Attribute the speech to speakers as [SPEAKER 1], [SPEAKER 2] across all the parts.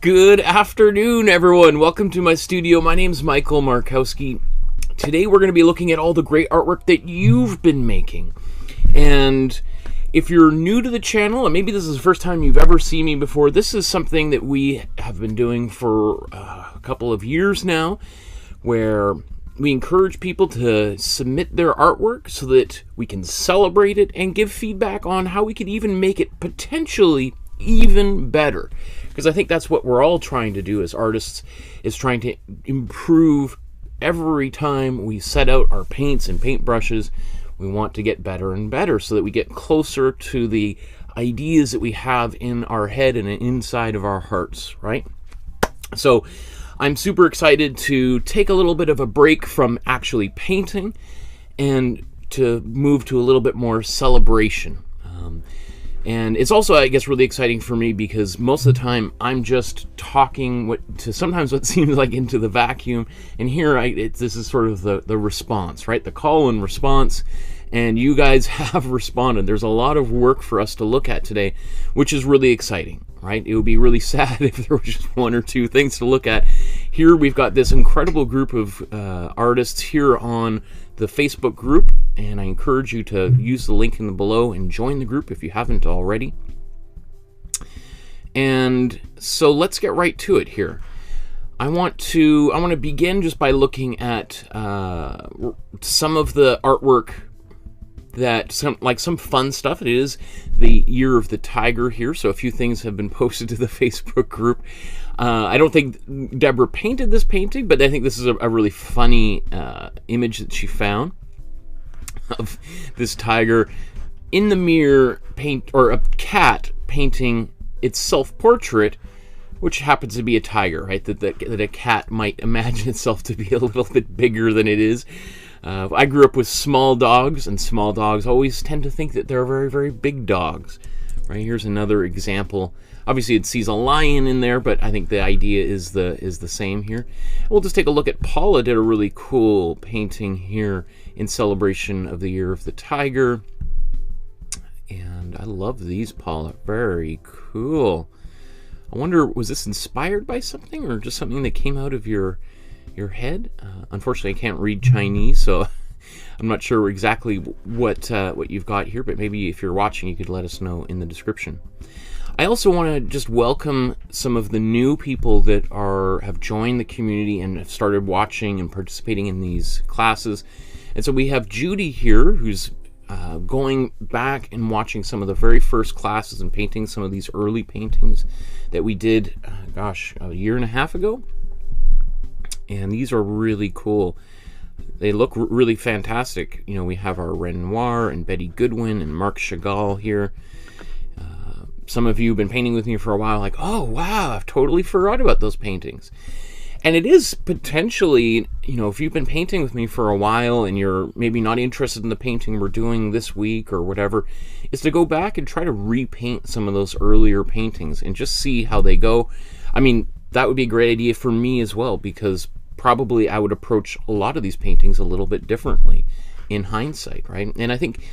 [SPEAKER 1] Good afternoon, everyone. Welcome to my studio. My name's Michael Markowski. Today we're going to be looking at all the great artwork that you've been making. And if you're new to the channel, and maybe this is the first time you've ever seen me before, this is something that we have been doing for a couple of years now, where we encourage people to submit their artwork so that we can celebrate it and give feedback on how we could even make it potentially even better. Because I think that's what we're all trying to do as artists, is trying to improve every time we set out our paints and paintbrushes. We want to get better and better so that we get closer to the ideas that we have in our head and inside of our hearts, right? So I'm super excited to take a little bit of a break from actually painting and to move to a little bit more celebration. And it's also, I guess, really exciting for me because most of the time I'm just talking to sometimes what seems like into the vacuum. And here, this is sort of the response, right? The call and response. And you guys have responded. There's a lot of work for us to look at today, which is really exciting, right? It would be really sad if there was just one or two things to look at. Here we've got this incredible group of artists here on the Facebook group, and I encourage you to use the link in the below and join the group if you haven't already. And so let's get right to it here. I want to begin just by looking at some of the artwork that some fun stuff. It is the Year of the Tiger here, so a few things have been posted to the Facebook group. I don't think Deborah painted this painting, but I think this is a really funny image that she found of this tiger in the mirror or a cat painting its self-portrait, which happens to be a tiger, right? That a cat might imagine itself to be a little bit bigger than it is. I grew up with small dogs, and small dogs always tend to think that they're very, very big dogs. Right, here's another example. Obviously, it sees a lion in there, but I think the idea is the same here. We'll just take a look at Phalle. Did a really cool painting here in celebration of the Year of the Tiger, and I love these, Phalle. Very cool. I wonder, was this inspired by something or just something that came out of your head? Unfortunately, I can't read Chinese, so I'm not sure exactly what you've got here, but maybe if you're watching, you could let us know in the description. I also want to just welcome some of the new people that have joined the community and have started watching and participating in these classes. And so we have Judy here, who's going back and watching some of the very first classes and painting some of these early paintings that we did, a year and a half ago. And these are really cool. They look really fantastic. You know, we have our Renoir and Betty Goodwin and Marc Chagall here. Some of you have been painting with me for a while, like, oh, wow, I've totally forgot about those paintings. And it is potentially, you know, if you've been painting with me for a while and you're maybe not interested in the painting we're doing this week or whatever, is to go back and try to repaint some of those earlier paintings and just see how they go. I mean, that would be a great idea for me as well, because probably I would approach a lot of these paintings a little bit differently in hindsight, right? And I think,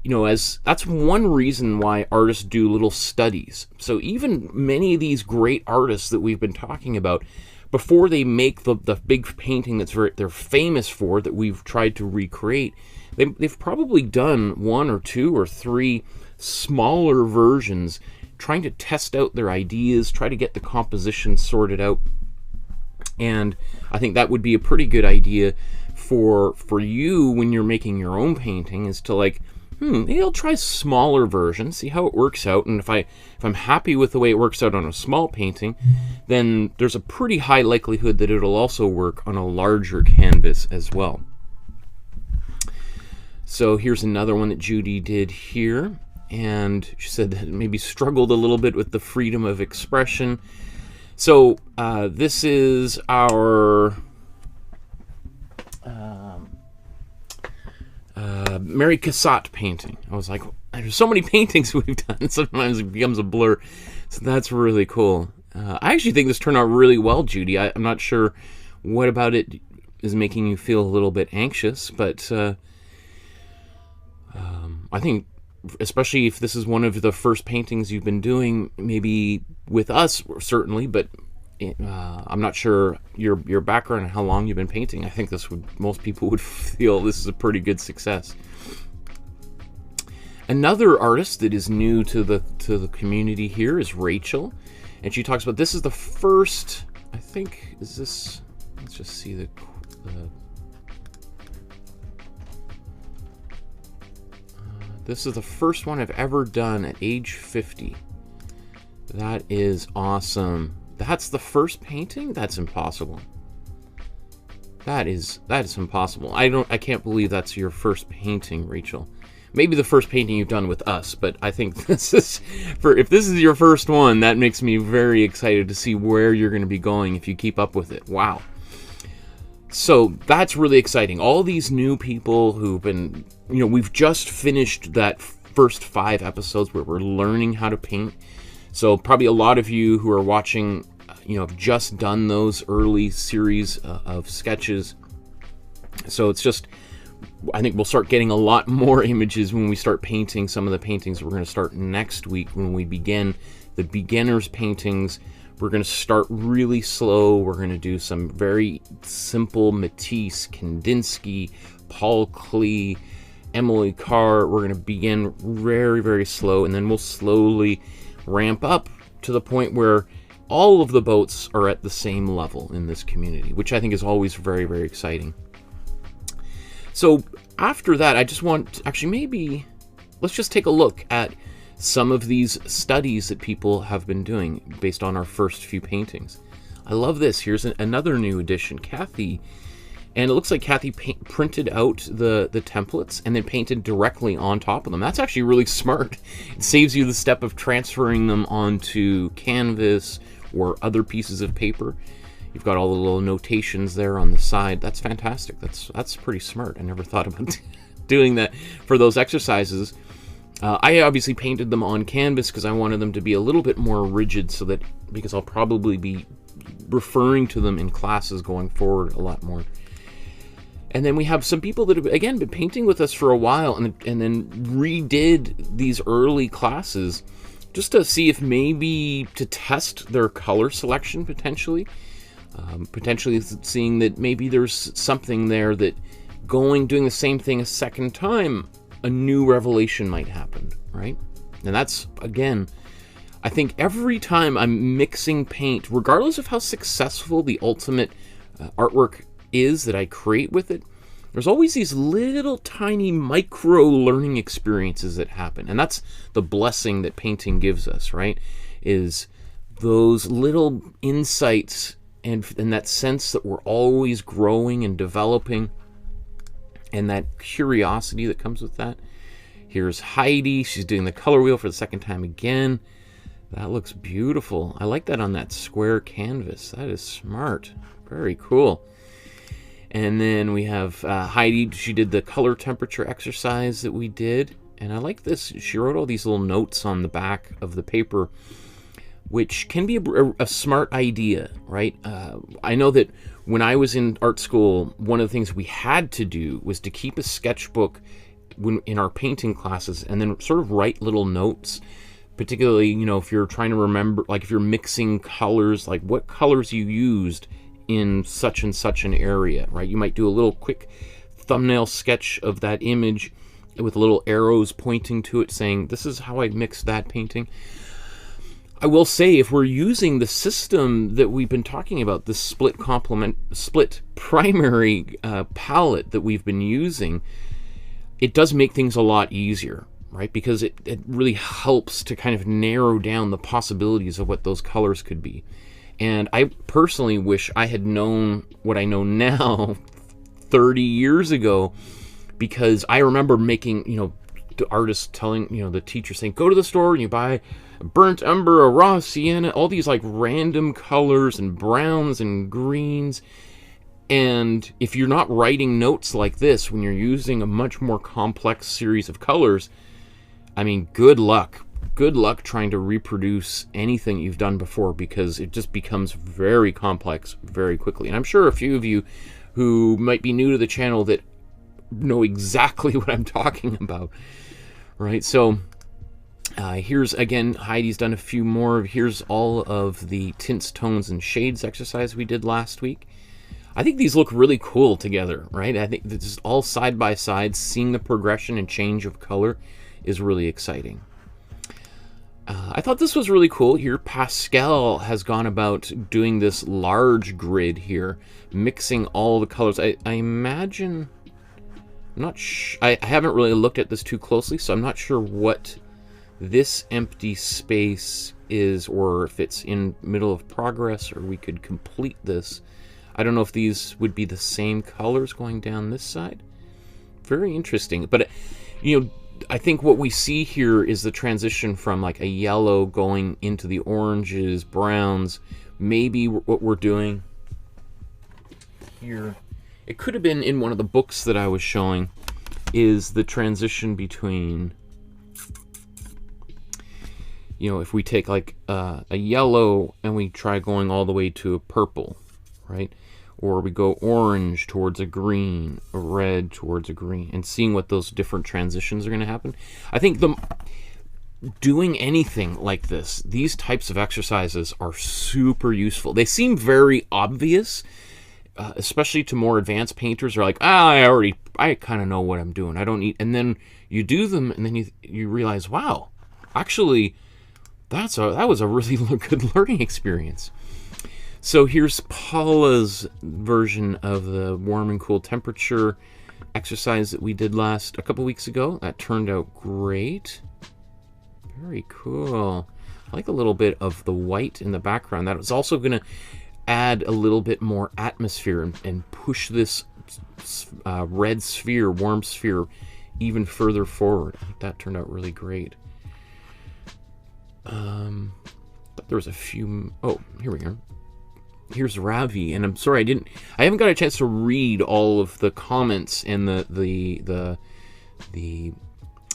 [SPEAKER 1] you know, that's one reason why artists do little studies. So even many of these great artists that we've been talking about, before they make the big painting they're famous for, that we've tried to recreate, they've probably done one or two or three smaller versions, trying to test out their ideas, try to get the composition sorted out. And I think that would be a pretty good idea for you when you're making your own painting, is to like, maybe I'll try smaller versions, see how it works out, and if I'm happy with the way it works out on a small painting, then there's a pretty high likelihood that it'll also work on a larger canvas as well. So here's another one that Judy did here, and she said that maybe struggled a little bit with the freedom of expression. So this is our Mary Cassatt painting. I was like, there's so many paintings we've done, sometimes it becomes a blur. So that's really cool. I actually think this turned out really well, Judy. I'm not sure what about it is making you feel a little bit anxious, but I think especially if this is one of the first paintings you've been doing, maybe with us, certainly, but I'm not sure your background and how long you've been painting. I think most people would feel this is a pretty good success. Another artist that is new to the community here is Rachel, and she talks about this is the first, I think, is this, let's just see this is the first one I've ever done at age 50. That is awesome. That's the first painting? That's impossible. That is impossible. I can't believe that's your first painting, Rachel. Maybe the first painting you've done with us, but I think if this is your first one, that makes me very excited to see where you're going to be going if you keep up with it. Wow. So that's really exciting. All these new people who've been, we've just finished that first 5 episodes where we're learning how to paint. So probably a lot of you who are watching, have just done those early series of sketches. So it's just, I think we'll start getting a lot more images when we start painting some of the paintings we're going to start next week when we begin the beginners paintings. We're going to start really slow. We're going to do some very simple Matisse, Kandinsky, Paul Klee, Emily Carr. We're going to begin very, very slow, and then we'll slowly ramp up to the point where all of the boats are at the same level in this community, which I think is always very, very exciting. So after that, I just want, actually maybe, let's just take a look at some of these studies that people have been doing based on our first few paintings. I love this. Here's another new edition, Kathy. And it looks like Kathy printed out the templates and then painted directly on top of them. That's actually really smart. It saves you the step of transferring them onto canvas or other pieces of paper. You've got all the little notations there on the side. That's fantastic. That's pretty smart. I never thought about doing that for those exercises. I obviously painted them on canvas because I wanted them to be a little bit more rigid, so that, because I'll probably be referring to them in classes going forward a lot more. And then we have some people that have, again, been painting with us for a while and then redid these early classes just to see if maybe to test their color selection potentially. Potentially seeing that maybe there's something there that doing the same thing a second time, a new revelation might happen, right? And that's, again, I think every time I'm mixing paint, regardless of how successful the ultimate artwork is that I create with it, there's always these little tiny micro learning experiences that happen. And that's the blessing that painting gives us, right? Is those little insights and that sense that we're always growing and developing, and that curiosity that comes with that. Here's Heidi. She's doing the color wheel for the second time again. That looks beautiful. I like that on that square canvas. That is smart. Very cool. And then we have Heidi. She did the color temperature exercise that we did. And I like this. She wrote all these little notes on the back of the paper, which can be a smart idea, right? I know that when I was in art school, one of the things we had to do was to keep a sketchbook in our painting classes and then sort of write little notes, particularly, if you're trying to remember, like if you're mixing colors, like what colors you used in such and such an area, right? You might do a little quick thumbnail sketch of that image with little arrows pointing to it saying, this is how I mixed that painting. I will say, if we're using the system that we've been talking about, the split primary palette that we've been using, it does make things a lot easier, right? Because it really helps to kind of narrow down the possibilities of what those colors could be. And I personally wish I had known what I know now 30 years ago, because I remember making, the artist telling, the teacher saying, go to the store and you buy a burnt umber, a raw sienna, all these like random colors and browns and greens. And if you're not writing notes like this when you're using a much more complex series of colors, I mean, good luck. Good luck trying to reproduce anything you've done before, because it just becomes very complex very quickly. And I'm sure a few of you who might be new to the channel that know exactly what I'm talking about, right? So here's, again, Heidi's done a few more. Here's all of the tints, tones, and shades exercise we did last week. I think these look really cool together, right? I think this is all side by side. Seeing the progression and change of color is really exciting. I thought this was really cool. Here, Pascal has gone about doing this large grid here, mixing all the colors. I imagine, I haven't really looked at this too closely, so I'm not sure what this empty space is, or if it's in middle of progress, or we could complete this. I don't know if these would be the same colors going down this side. Very interesting. But, you know, I think what we see here is the transition from like a yellow going into the oranges, browns. Maybe what we're doing here, it could have been in one of the books that I was showing, is the transition between, you know, if we take like a yellow and we try going all the way to a purple, right? Or we go orange towards a green, a red towards a green, and seeing what those different transitions are going to happen. I think doing anything like this, these types of exercises are super useful. They seem very obvious, especially to more advanced painters. Are like, I kind of know what I'm doing. I don't need, and then you do them, and then you realize, wow, actually, that was a really good learning experience. So here's Paula's version of the warm and cool temperature exercise that we did a couple weeks ago. That turned out great. Very cool. I like a little bit of the white in the background. That was also going to add a little bit more atmosphere and push this red sphere, warm sphere, even further forward. I think that turned out really great. There was a few. Oh, here we are. Here's Ravi, and I'm sorry I haven't got a chance to read all of the comments and the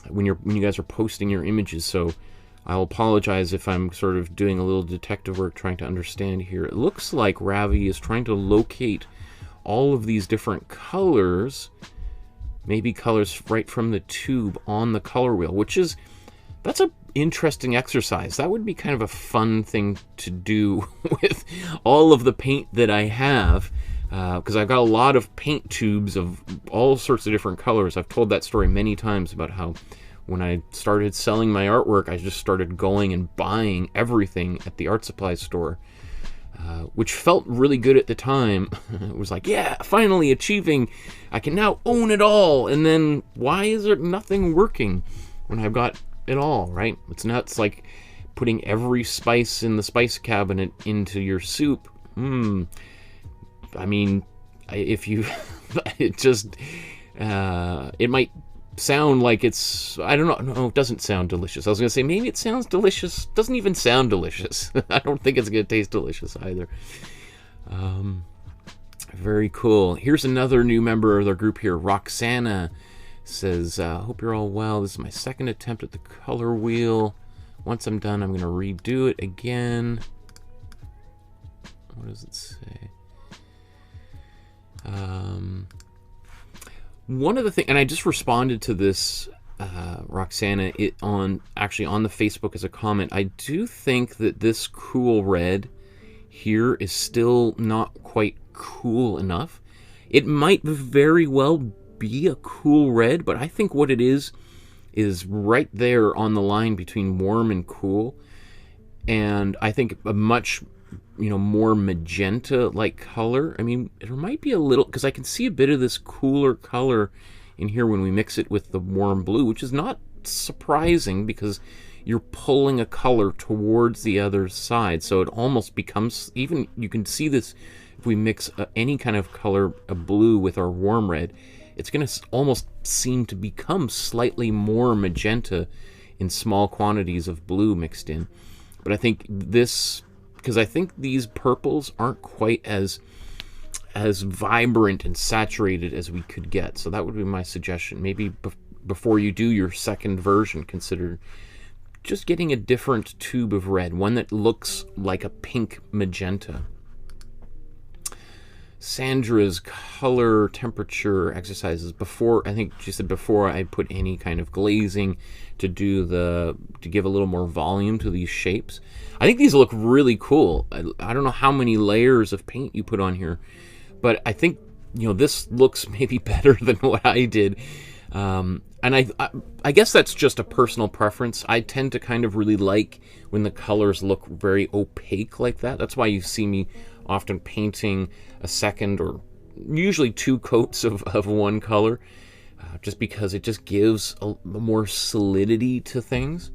[SPEAKER 1] when you guys are posting your images, so I'll apologize if I'm sort of doing a little detective work trying to understand here. It looks like Ravi is trying to locate all of these different colors, maybe colors right from the tube on the color wheel, that's a interesting exercise. That would be kind of a fun thing to do with all of the paint that I have, because I've got a lot of paint tubes of all sorts of different colors. I've told that story many times about how when I started selling my artwork, I just started going and buying everything at the art supply store, which felt really good at the time. It was like, yeah, finally achieving, I can now own it all. And then why is there nothing working when I've got it all, right? It's like putting every spice in the spice cabinet into your soup. I mean, if you, it might sound like it's, I don't know, no, it doesn't sound delicious. I was going to say, maybe it sounds delicious. Doesn't even sound delicious. I don't think it's going to taste delicious either. Very cool. Here's another new member of their group here, Roxana. Says, hope you're all well. This is my second attempt at the color wheel. Once I'm done, I'm going to redo it again. What does it say? One of the things, and I just responded to this, Roxana, actually on the Facebook as a comment. I do think that this cool red here is still not quite cool enough. It might very well be a cool red, but I think what it is right there on the line between warm and cool, and I think a much more magenta like color. I mean, there might be a little, because I can see a bit of this cooler color in here when we mix it with the warm blue, which is not surprising because you're pulling a color towards the other side, so it almost becomes, even you can see this if we mix any kind of color, a blue, with our warm red, it's going to almost seem to become slightly more magenta in small quantities of blue mixed in. But I think this, because I think these purples aren't quite as vibrant and saturated as we could get. So that would be my suggestion. Maybe before you do your second version, consider just getting a different tube of red, one that looks like a pink magenta. Sandra's color temperature exercises before. I think she said before I put any kind of glazing to give a little more volume to these shapes. I think these look really cool. I don't know how many layers of paint you put on here, but I think, you know, this looks maybe better than what I did. And I guess that's just a personal preference. I tend to kind of really like when the colors look very opaque like that. That's why you see me often painting a second or usually two coats of one color, just because it just gives a more solidity to things.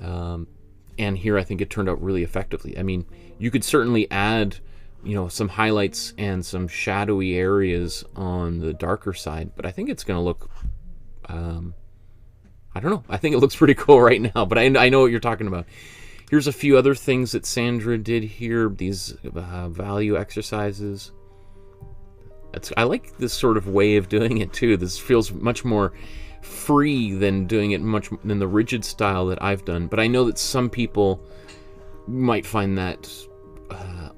[SPEAKER 1] And here I think it turned out really effectively. I mean, you could certainly add, you know, some highlights and some shadowy areas on the darker side, but I think it's going to look, I don't know. I think it looks pretty cool right now, but I know what you're talking about. Here's a few other things that Sandra did here. These value exercises. I like this sort of way of doing it too. This feels much more free than doing it much than the rigid style that I've done. But I know that some people might find that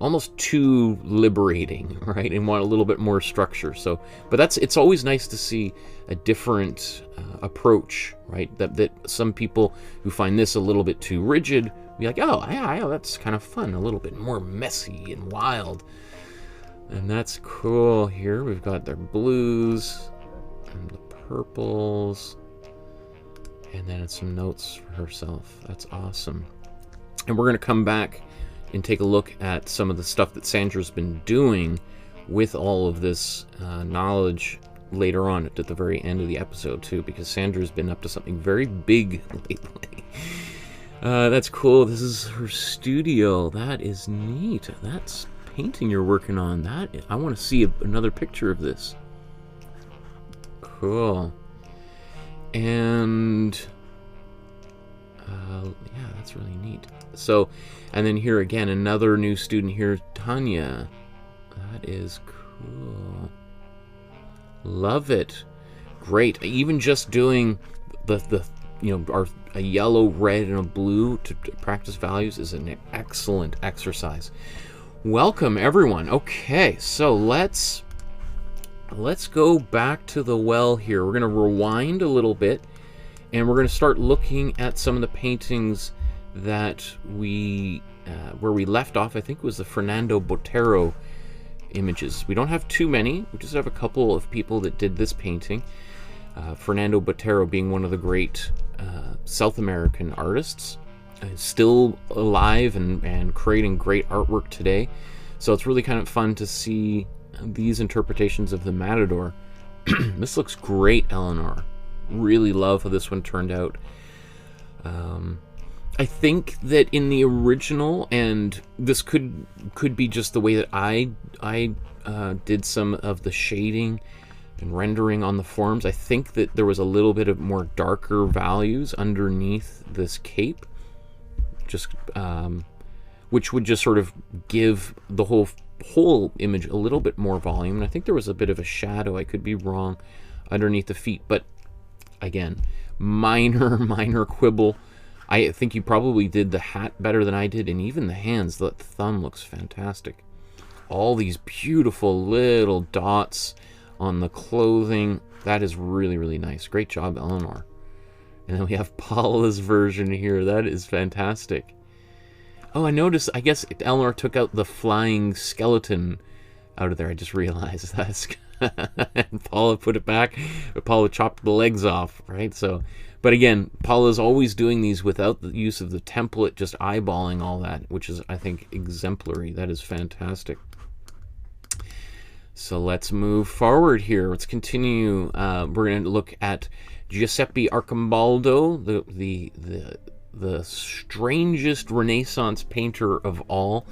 [SPEAKER 1] almost too liberating, right? And want a little bit more structure. So, but it's always nice to see a different approach, right? That some people who find this a little bit too rigid be like, oh, yeah, that's kind of fun, a little bit more messy and wild. And that's cool. Here we've got their blues and the purples, and then some notes for herself. That's awesome. And we're going to come back and take a look at some of the stuff that Sandra's been doing with all of this knowledge later on at the very end of the episode too, because Sandra's been up to something very big lately. That's cool. This is her studio. That is neat. That's painting you're working on. I want to see another picture of this. Cool. And yeah, that's really neat. So, and then here again, another new student here, Tanya. That is cool. Love it. Great. Even just doing the you know, a yellow, red, and a blue to practice values is an excellent exercise. Welcome everyone. Okay, so let's go back to the well here. We're going to rewind a little bit, and we're going to start looking at some of the paintings that where we left off. I think it was the Fernando Botero images. We don't have too many. We just have a couple of people that did this painting. Fernando Botero being one of the great South American artists, still alive and creating great artwork today. So it's really kind of fun to see these interpretations of the Matador. This looks great, Eleanor. Really love how this one turned out. I think that in the original, and this could be just the way that I did some of the shading and rendering on the forms, I think that there was a little bit of more darker values underneath this cape, just which would just sort of give the whole image a little bit more volume. And I think there was a bit of a shadow, I could be wrong, underneath the feet, but again, minor quibble. I think you probably did the hat better than I did, and even the hands. The thumb looks fantastic. All these beautiful little dots on the clothing. That is really, really nice. Great job, Eleanor. And then we have Paula's version here. That is fantastic. Oh, I noticed, I guess Eleanor took out the flying skeleton out of there. I just realized that's and Paula put it back, but Paula chopped the legs off, right? So, but again, Paula's always doing these without the use of the template, just eyeballing all that, which is, I think, exemplary. That is fantastic. So let's move forward here. Let's continue. We're going to look at Giuseppe Arcimboldo, the strangest Renaissance painter of all.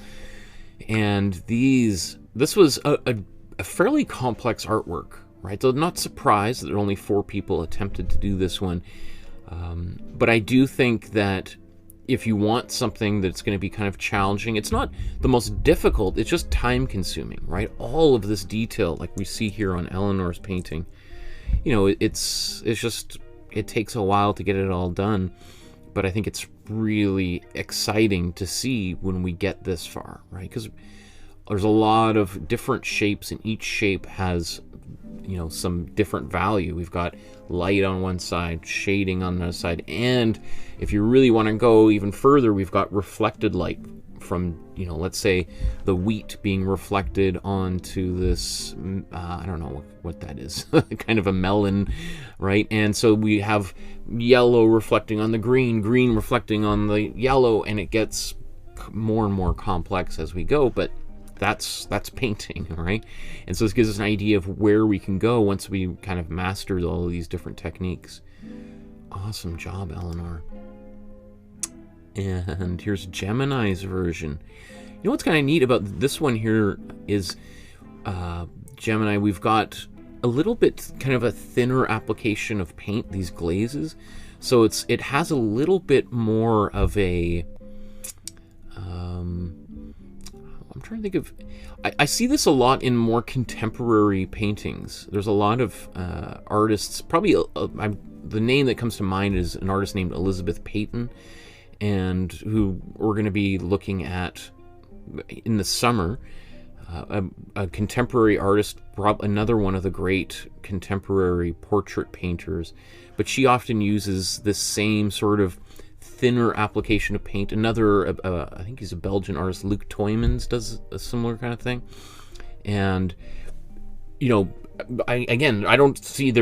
[SPEAKER 1] And this was a fairly complex artwork, right? So I'm not surprised that only 4 people attempted to do this one. But I do think that if you want something that's going to be kind of challenging, it's not the most difficult, it's just time consuming, right? All of this detail, like we see here on Eleanor's painting, you know, it takes a while to get it all done, but I think it's really exciting to see when we get this far, right? Because there's a lot of different shapes, and each shape has, you know, some different value. We've got light on one side, shading on the other side, and if you really want to go even further, we've got reflected light from, you know, let's say the wheat being reflected onto this, I don't know what that is, kind of a melon, right? And so we have yellow reflecting on the green, green reflecting on the yellow, and it gets more and more complex as we go, but that's painting, right? And so this gives us an idea of where we can go once we kind of mastered all of these different techniques. Awesome job, Eleanor. And here's Gemini's version. You know what's kind of neat about this one here is Gemini, we've got a little bit kind of a thinner application of paint, these glazes. So it has a little bit more of a I'm trying to think of, I see this a lot in more contemporary paintings. There's a lot of artists, probably the name that comes to mind is an artist named Elizabeth Peyton, and who we're going to be looking at in the summer. A contemporary artist, another one of the great contemporary portrait painters, but she often uses this same sort of thinner application of paint. Another, I think he's a Belgian artist, Luc Tuymans, does a similar kind of thing. And, you know, I don't see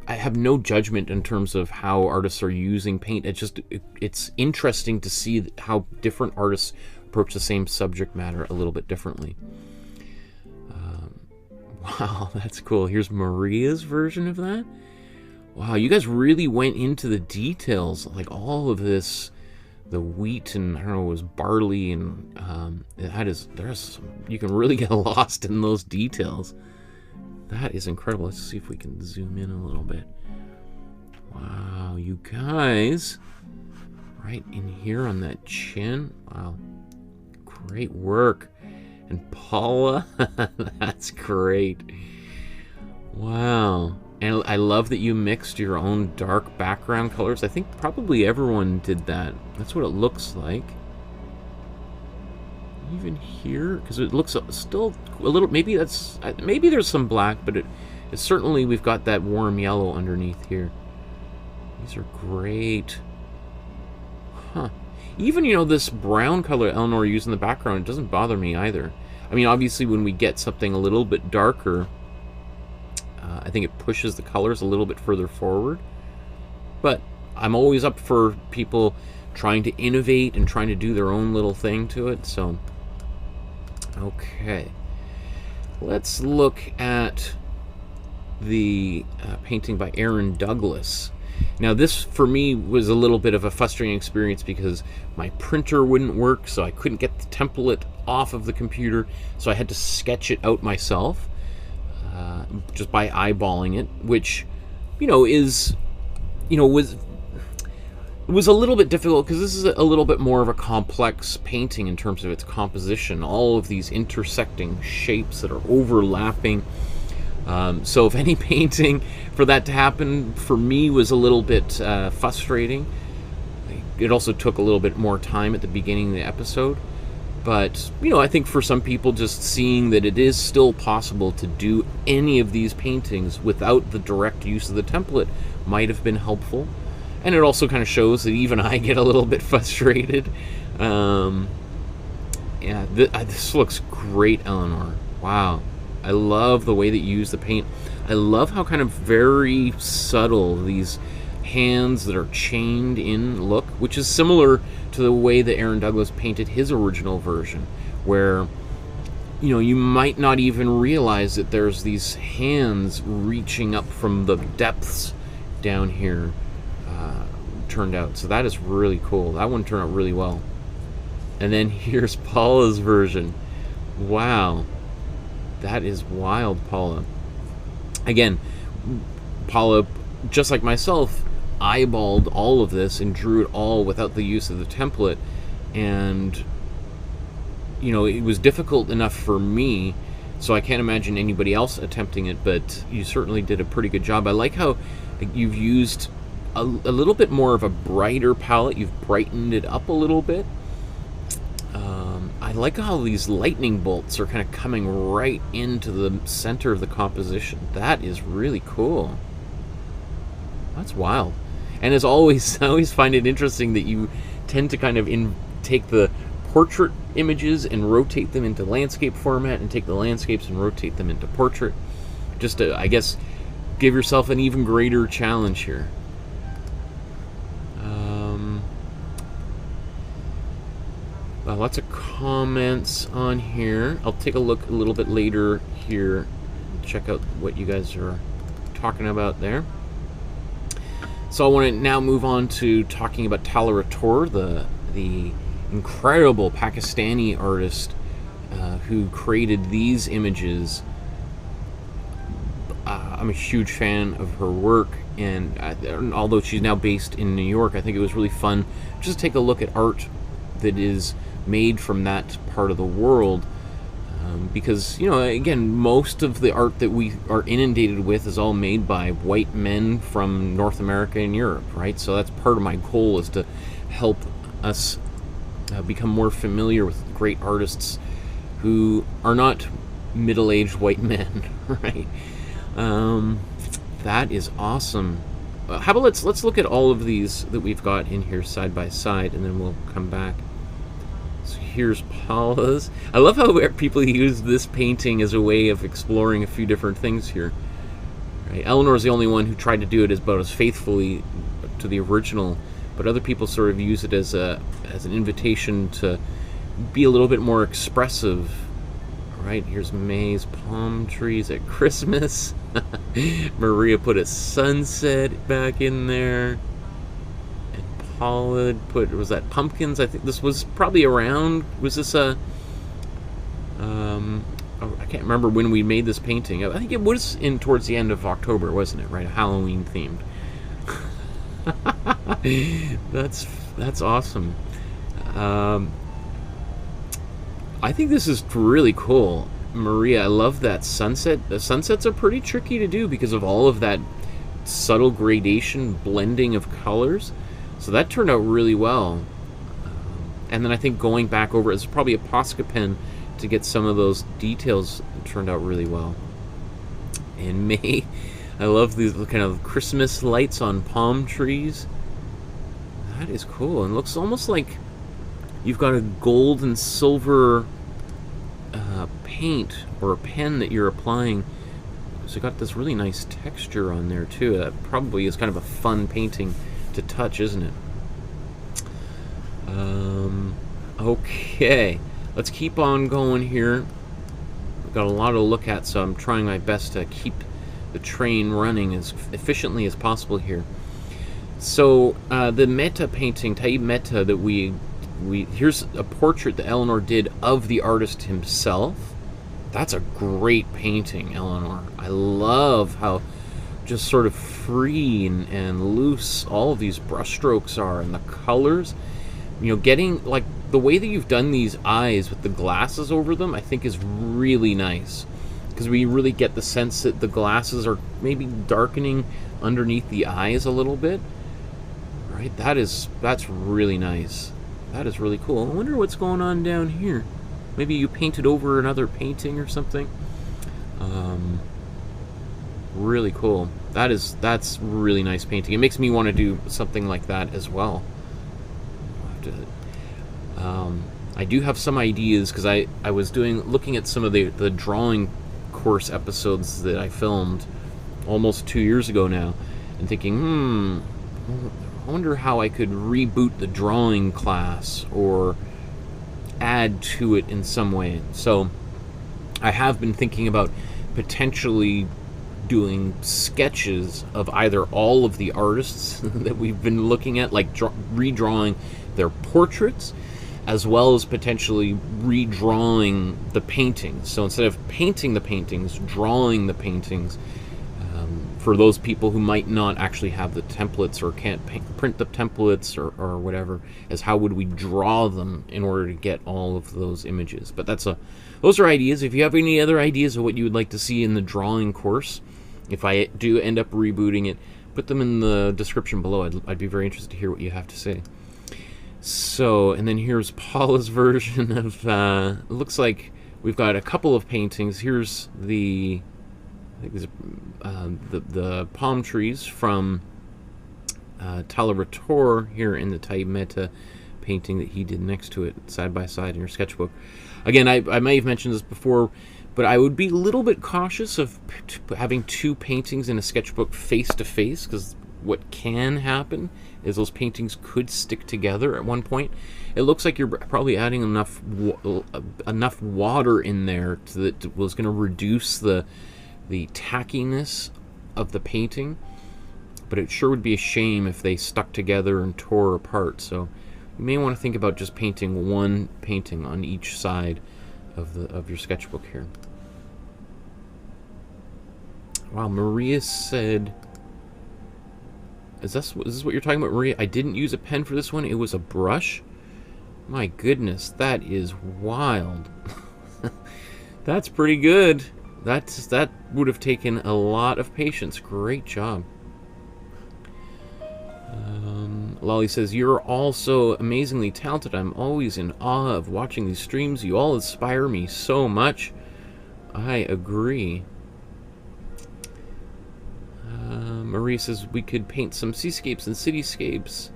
[SPEAKER 1] I have no judgment in terms of how artists are using paint. It's interesting to see how different artists approach the same subject matter a little bit differently. Wow, that's cool. Here's Maria's version of that. Wow, you guys really went into the details, like all of this, the wheat and, I don't know, it was barley, and you can really get lost in those details. That is incredible. Let's see if we can zoom in a little bit. Wow, you guys, right in here on that chin. Wow, great work. And Paula, that's great. Wow. And I love that you mixed your own dark background colors. I think probably everyone did that. That's what it looks like. Even here, because it looks still a little, maybe there's some black, but it's certainly, we've got that warm yellow underneath here. These are great. Huh. Even, you know, this brown color Eleanor used in the background, it doesn't bother me either. I mean, obviously when we get something a little bit darker, I think it pushes the colors a little bit further forward. But I'm always up for people trying to innovate and trying to do their own little thing to it. So, okay. Let's look at the painting by Aaron Douglas. Now this, for me, was a little bit of a frustrating experience because my printer wouldn't work, so I couldn't get the template off of the computer, so I had to sketch it out myself, just by eyeballing it, which, you know, was a little bit difficult because this is a little bit more of a complex painting in terms of its composition. All of these intersecting shapes that are overlapping. So if any painting for that to happen for me was a little bit frustrating. It also took a little bit more time at the beginning of the episode. But, you know, I think for some people, just seeing that it is still possible to do any of these paintings without the direct use of the template might have been helpful. And it also kind of shows that even I get a little bit frustrated. Yeah, this looks great, Eleanor. Wow. I love the way that you use the paint. I love how kind of very subtle these hands that are chained in look, which is similar to the way that Aaron Douglas painted his original version, where, you know, you might not even realize that there's these hands reaching up from the depths down here turned out. So that is really cool. That one turned out really well. And then here's Paula's version. Wow. That is wild, Paula. Again, Paula, just like myself, eyeballed all of this and drew it all without the use of the template. And, you know, it was difficult enough for me, so I can't imagine anybody else attempting it, but you certainly did a pretty good job. I like how you've used a little bit more of a brighter palette. You've brightened it up a little bit. I like how these lightning bolts are kind of coming right into the center of the composition. That is really cool. That's wild. And as always, I always find it interesting that you tend to kind of take the portrait images and rotate them into landscape format, and take the landscapes and rotate them into portrait. Just to, I guess, give yourself an even greater challenge here. Lots of comments on here. I'll take a look a little bit later here, check out what you guys are talking about there. So I want to now move on to talking about Talha Rathore, the incredible Pakistani artist who created these images. I'm a huge fan of her work, and although she's now based in New York, I think it was really fun just to take a look at art that is made from that part of the world, because, you know, again, most of the art that we are inundated with is all made by white men from North America and Europe, right? So that's part of my goal, is to help us become more familiar with great artists who are not middle-aged white men, right? That is awesome. How about let's look at all of these that we've got in here side by side, and then we'll come back. So here's Paula's. I love how people use this painting as a way of exploring a few different things here. Right? Eleanor's the only one who tried to do it about as faithfully to the original, but other people sort of use it as an invitation to be a little bit more expressive. Right, here's May's palm trees at Christmas. Maria put a sunset back in there. And Paula put, was that pumpkins? I think this was probably around, was this a, I can't remember when we made this painting. I think it was in towards the end of October, wasn't it? Right, Halloween themed. That's awesome. I think this is really cool. Maria, I love that sunset. The sunsets are pretty tricky to do because of all of that subtle gradation, blending of colors. So that turned out really well. And then I think going back over, it's probably a Posca pen to get some of those details. Turned out really well. And May, I love these kind of Christmas lights on palm trees. That is cool. And looks almost like you've got a gold and silver paint or a pen that you're applying. So you got this really nice texture on there too. That probably is kind of a fun painting to touch, isn't it? Okay, let's keep on going here. We've got a lot to look at, so I'm trying my best to keep the train running as efficiently as possible here. So the Mehta painting, Tyeb Mehta, that here's a portrait that Eleanor did of the artist himself. That's a great painting, Eleanor. I love how just sort of free and loose all of these brushstrokes are, and the colors. You know, getting, like, the way that you've done these eyes with the glasses over them, I think is really nice. Because we really get the sense that the glasses are maybe darkening underneath the eyes a little bit. Right? That's really nice. That is really cool. I wonder what's going on down here. Maybe you painted over another painting or something. Really cool. That's really nice painting. It makes me want to do something like that as well. I do have some ideas, because I was looking at some of the drawing course episodes that I filmed almost 2 years ago now, and thinking, I wonder how I could reboot the drawing class or add to it in some way. So I have been thinking about potentially doing sketches of either all of the artists that we've been looking at, like redrawing their portraits, as well as potentially redrawing the paintings. So instead of painting the paintings, drawing the paintings, for those people who might not actually have the templates or can't print the templates or whatever, as how would we draw them in order to get all of those images. But those are ideas. If you have any other ideas of what you would like to see in the drawing course, if I do end up rebooting it, put them in the description below. I'd be very interested to hear what you have to say. So, and then here's Paula's version of, it looks like we've got a couple of paintings. Here's the, I think these are, the palm trees from Talha Rathore here in the Tyeb Mehta painting that he did next to it, side by side in your sketchbook. Again, I may have mentioned this before, but I would be a little bit cautious of having two paintings in a sketchbook face to face, because what can happen is those paintings could stick together at one point. It looks like you're probably adding enough water in there that was going to reduce the tackiness of the painting, but it sure would be a shame if they stuck together and tore apart. So you may want to think about just painting one painting on each side of your sketchbook here. Wow, Maria said, is this what you're talking about, Maria? I didn't use a pen for this one, it was a brush? My goodness, that is wild. That's pretty good. That would have taken a lot of patience. Great job. Lolly says, you're all so amazingly talented. I'm always in awe of watching these streams. You all inspire me so much. I agree. Marie says, we could paint some seascapes and cityscapes.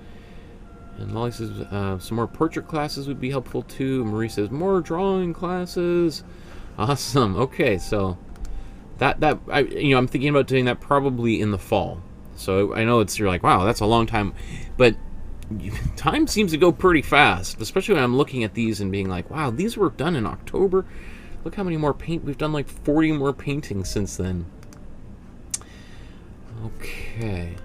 [SPEAKER 1] And Lolly says, some more portrait classes would be helpful too. Marie says, more drawing classes. Awesome. Okay, so I'm thinking about doing that probably in the fall. So I know you're like, wow, that's a long time, but time seems to go pretty fast, especially when I'm looking at these and being like, wow, these were done in October. Look how many more we've done, like 40 more paintings since then. Okay.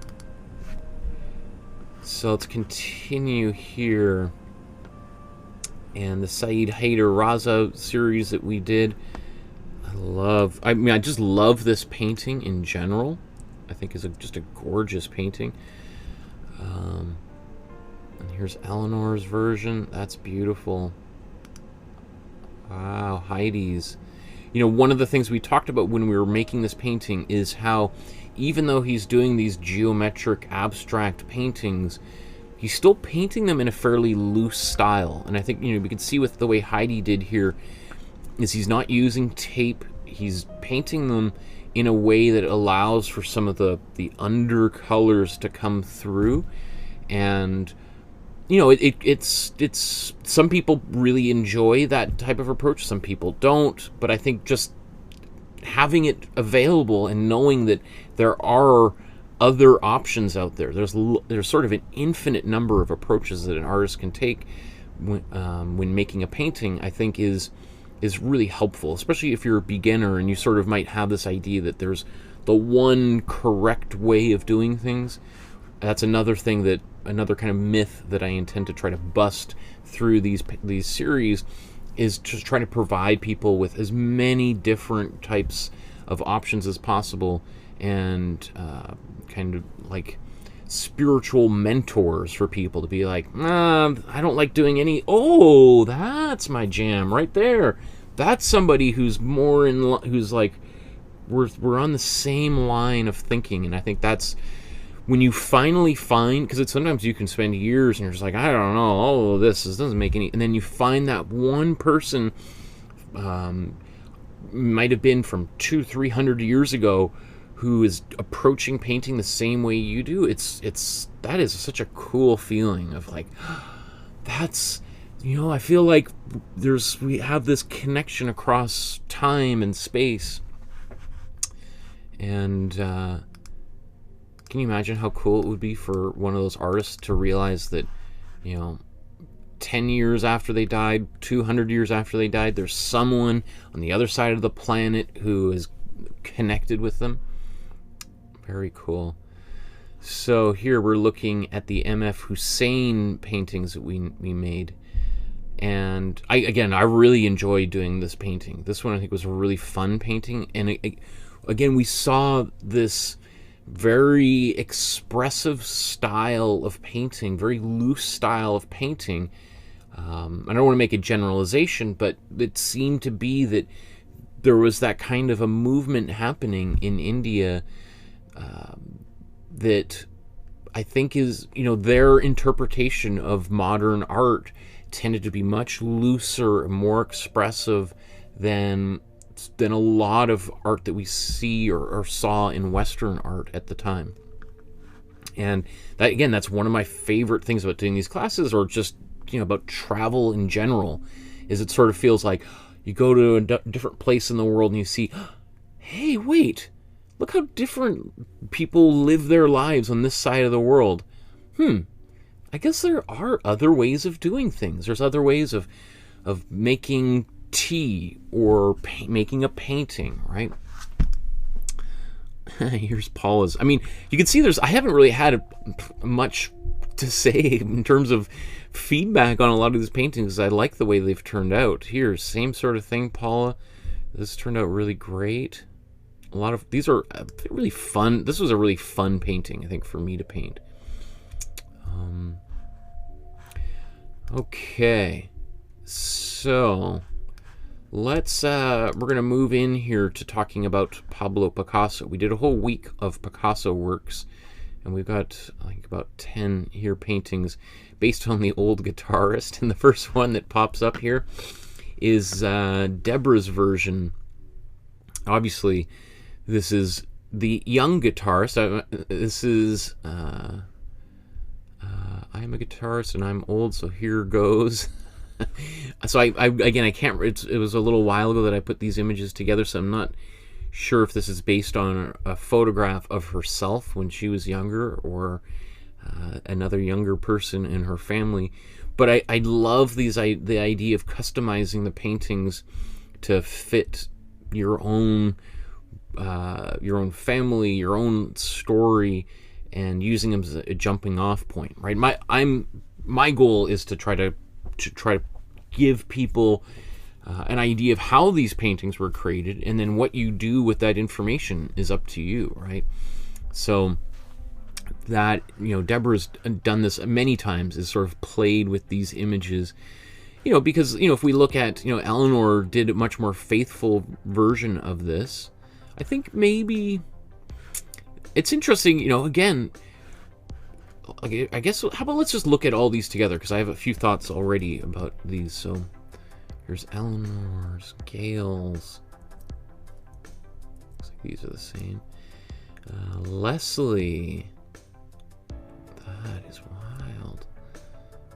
[SPEAKER 1] So let's continue here. And the Saeed Haider Raza series that we did, I just love this painting in general. I think is just a gorgeous painting. And here's Eleanor's version. That's beautiful. Wow, Heidi's. One of the things we talked about when we were making this painting is how, even though he's doing these geometric abstract paintings, he's still painting them in a fairly loose style. And I think, we can see with the way Heidi did here, is he's not using tape. He's painting them in a way that allows for some of the undercolors to come through. And it's some people really enjoy that type of approach, some people don't, but I think just having it available and knowing that there are other options out there, there's sort of an infinite number of approaches that an artist can take when making a painting, I think is really helpful, especially if you're a beginner and you sort of might have this idea that there's the one correct way of doing things. That's another thing another kind of myth that I intend to try to bust through these series, is just trying to provide people with as many different types of options as possible, and kind of like spiritual mentors for people to be like, I don't like doing any. Oh, that's my jam right there. That's somebody who's more who's like, we're on the same line of thinking. And I think that's when you finally find, because sometimes you can spend years and you're just like, I don't know, all of this doesn't make any, and then you find that one person, might have been from 200-300 years ago, who is approaching painting the same way you do. That is such a cool feeling of like, that's, I feel like we have this connection across time and space. And can you imagine how cool it would be for one of those artists to realize that, 10 years after they died, 200 years after they died, there's someone on the other side of the planet who is connected with them? Very cool. So here we're looking at the M.F. Husain paintings that we made. And I really enjoyed doing this painting. This one I think was a really fun painting. And again, we saw this very expressive style of painting, very loose style of painting. I don't want to make a generalization, but it seemed to be that there was that kind of a movement happening in India that I think is, their interpretation of modern art tended to be much looser, more expressive than a lot of art that we see or saw in Western art at the time. And that, again, that's one of my favorite things about doing these classes, or just, about travel in general, is it sort of feels like you go to a different place in the world and you see, hey, wait, look how different people live their lives on this side of the world. I guess there are other ways of doing things. There's other ways of making tea or making a painting, right? Here's Paula's. I mean, you can see I haven't really had much to say in terms of feedback on a lot of these paintings. I like the way they've turned out. Here, same sort of thing, Paula. This turned out really great. A lot of these are really fun. This was a really fun painting, I think, for me to paint. Okay, so let's we're gonna move in here to talking about Pablo Picasso. We did a whole week of Picasso works, and we've got, I think, about 10 here paintings based on the old Guitarist. And the first one that pops up here is Deborah's version. Obviously, this is the young Guitarist. This is I'm a guitarist and I'm old, so here goes. So I can't. It was a little while ago that I put these images together, so I'm not sure if this is based on a photograph of herself when she was younger, or another younger person in her family. But I love the idea of customizing the paintings to fit your own family, your own story, and using them as a jumping off point, right? My goal is to try to give people an idea of how these paintings were created, and then what you do with that information is up to you, right? So that, Deborah's done this many times, is sort of played with these images, because, if we look at, Eleanor did a much more faithful version of this. I think maybe it's interesting, again, I guess, how about let's just look at all these together, because I have a few thoughts already about these. So here's Eleanor's, Gail's. Looks like these are the same. Leslie. That is wild.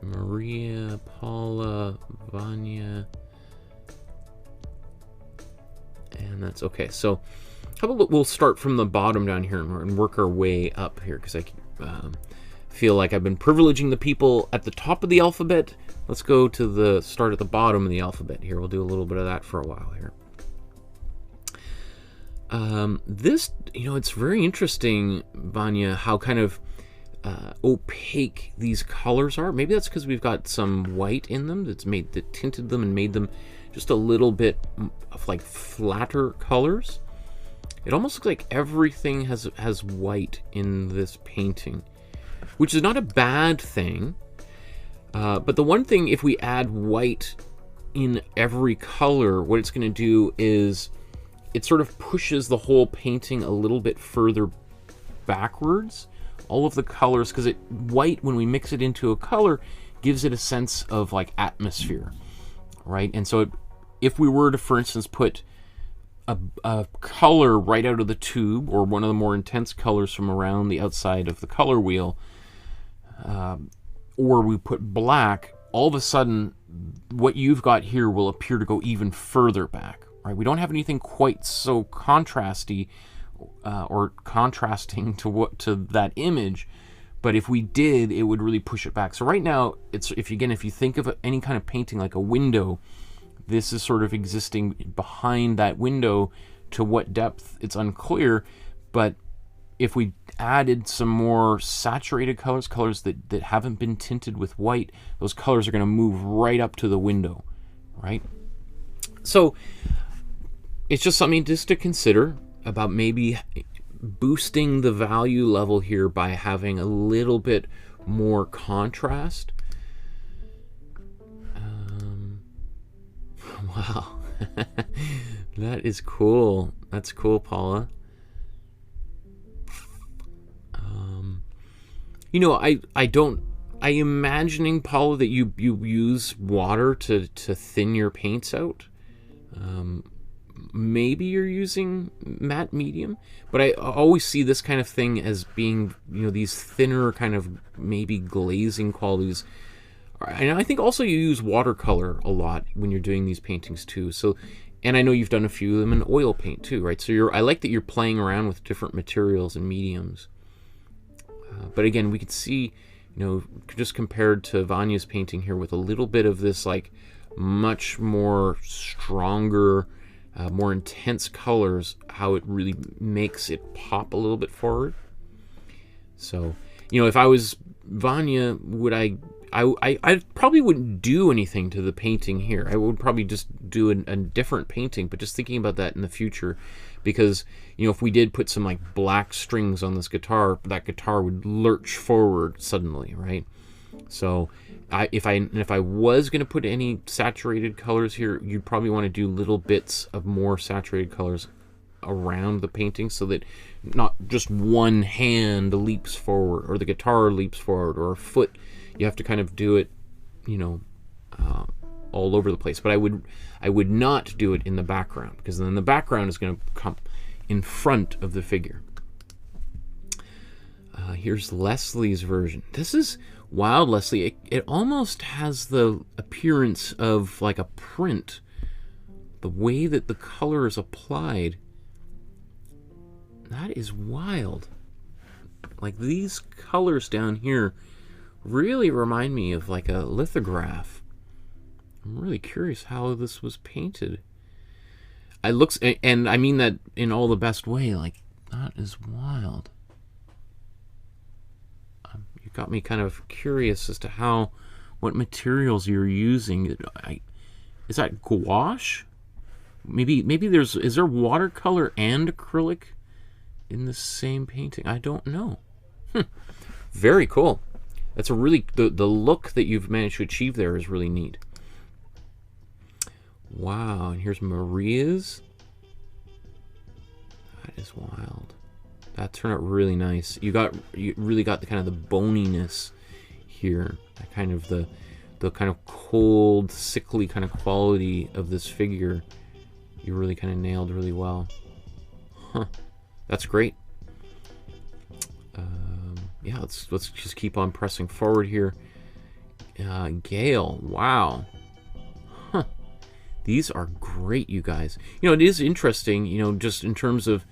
[SPEAKER 1] Maria, Paula, Vanya. And that's okay. So how about we'll start from the bottom down here and work our way up here, because I feel like I've been privileging the people at the top of the alphabet. Let's go to the start at the bottom of the alphabet here. We'll do a little bit of that for a while here. This, it's very interesting, Vanya, how kind of opaque these colors are. Maybe that's because we've got some white in them that tinted them and made them just a little bit of like flatter colors. It almost looks like everything has white in this painting, which is not a bad thing. But the one thing, if we add white in every color, what it's going to do is it sort of pushes the whole painting a little bit further backwards. All of the colors, because white, when we mix it into a color, gives it a sense of like atmosphere, right? And so if we were to, for instance, put a color right out of the tube, or one of the more intense colors from around the outside of the color wheel, or we put black, all of a sudden what you've got here will appear to go even further back, right? We don't have anything quite so contrasty or contrasting to that image, but if we did, it would really push it back. So right now, if you think of any kind of painting like a window, this is sort of existing behind that window. To what depth, it's unclear, but if we added some more saturated colors that haven't been tinted with white, those colors are going to move right up to the window, right? So it's just something just to consider about maybe boosting the value level here by having a little bit more contrast. Wow. That is cool. That's cool, Paula. You know, I imagining, Paula, that you use water to thin your paints out. Maybe you're using matte medium, but I always see this kind of thing as being, you know, these thinner kind of maybe glazing qualities. And I think also you use watercolor a lot when you're doing these paintings too. So, and I know you've done a few of them in oil paint too, right? So I like that you're playing around with different materials and mediums. But again, we could see, you know, just compared to Vanya's painting here with a little bit of this like much more stronger, more intense colors, how it really makes it pop a little bit forward. So, you know, if I was Vanya, would I probably wouldn't do anything to the painting here. I would probably just do a different painting, but just thinking about that in the future, because, you know, if we did put some like black strings on this guitar, that guitar would lurch forward suddenly, right? So if I was going to put any saturated colors here, you'd probably want to do little bits of more saturated colors around the painting, so that not just one hand leaps forward or the guitar leaps forward or a foot. You have to kind of do it, you know, all over the place. But I would not do it in the background, because then the background is going to come in front of the figure. Here's Leslie's version. This is wild, Leslie. It almost has the appearance of like a print. The way that the color is applied, that is wild. Like these colors down here really remind me of like a lithograph. I'm really curious how this was painted. It looks, and I mean that in all the best way, like that is wild. You got me kind of curious as to what materials you're using. Is that gouache? Maybe is there watercolor and acrylic in the same painting? I don't know. Very cool. That's a really, the look that you've managed to achieve there is really neat. Wow, and here's Maria's. That is wild. That turned out really nice. You really got the kind of the boniness here. That kind of the kind of cold, sickly kind of quality of this figure. You really kind of nailed really well. Huh. That's great. Yeah, let's just keep on pressing forward here. Gail, wow. Huh. These are great, you guys. You know, it is interesting, you know, just in terms of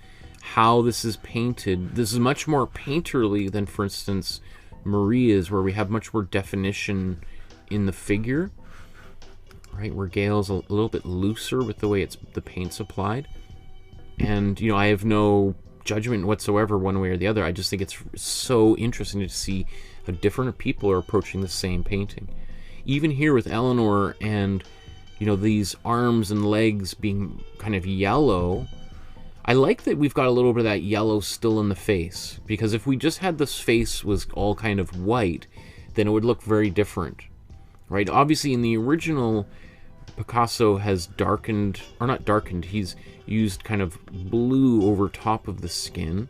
[SPEAKER 1] how this is painted. This is much more painterly than, for instance, Maria's, where we have much more definition in the figure, right? Where Gail's a little bit looser with the way the paint's applied. And, you know, I have no judgment whatsoever one way or the other. I just think it's so interesting to see how different people are approaching the same painting. Even here with Eleanor and, you know, these arms and legs being kind of yellow, I like that we've got a little bit of that yellow still in the face, because if we just had this face was all kind of white, then it would look very different, right? Obviously in the original, Picasso has darkened, or not darkened, he's used kind of blue over top of the skin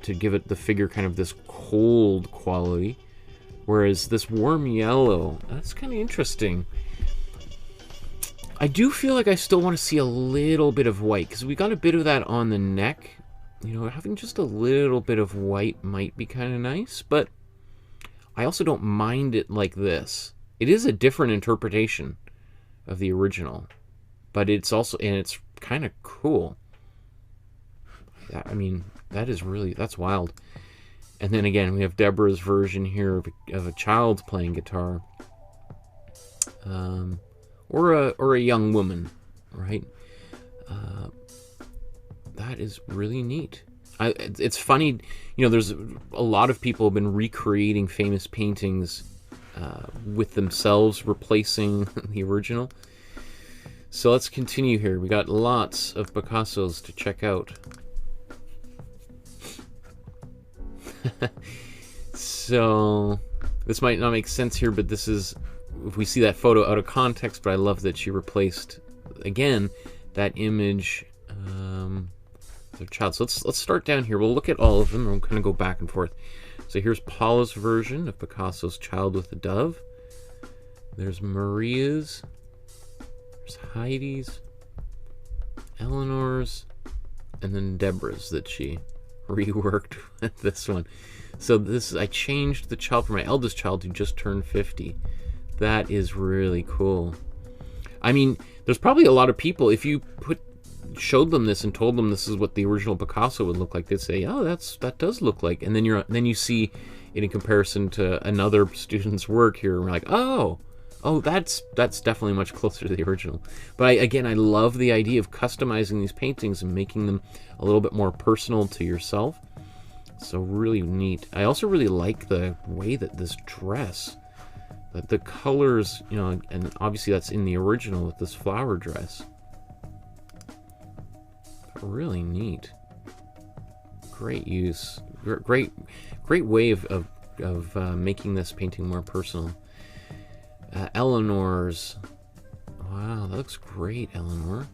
[SPEAKER 1] to give it the figure kind of this cold quality, whereas this warm yellow, that's kind of interesting. I do feel like I still want to see a little bit of white, because we got a bit of that on the neck. You know, having just a little bit of white might be kind of nice, but I also don't mind it like this. It is a different interpretation of the original, but it's also, and it's kind of cool. I mean, that's wild. And then again, we have Deborah's version here of a child playing guitar, or a young woman, right? That is really neat. It's funny, you know, there's a lot of people have been recreating famous paintings with themselves replacing the original. So let's continue here. We got lots of Picassos to check out. So this might not make sense here, but this is, if we see that photo out of context, but I love that she replaced, again, that image of a child. So let's start down here. We'll look at all of them, and we'll kind of go back and forth. So here's Paula's version of Picasso's Child with a Dove. There's Maria's. There's Heidi's. Eleanor's. And then Deborah's that she reworked with this one. So this, I changed the child for my eldest child who just turned 50. That is really cool. I mean, there's probably a lot of people, if you showed them this and told them this is what the original Picasso would look like, they'd say, "Oh, that does look like." And then you see it in comparison to another student's work here, and we're like, "Oh, that's definitely much closer to the original." But I love the idea of customizing these paintings and making them a little bit more personal to yourself. So really neat. I also really like the way that this dress, that the colors, you know, and obviously that's in the original with this flower dress. Really neat. Great use. Great way of making this painting more personal. Eleanor's. Wow, that looks great, Eleanor.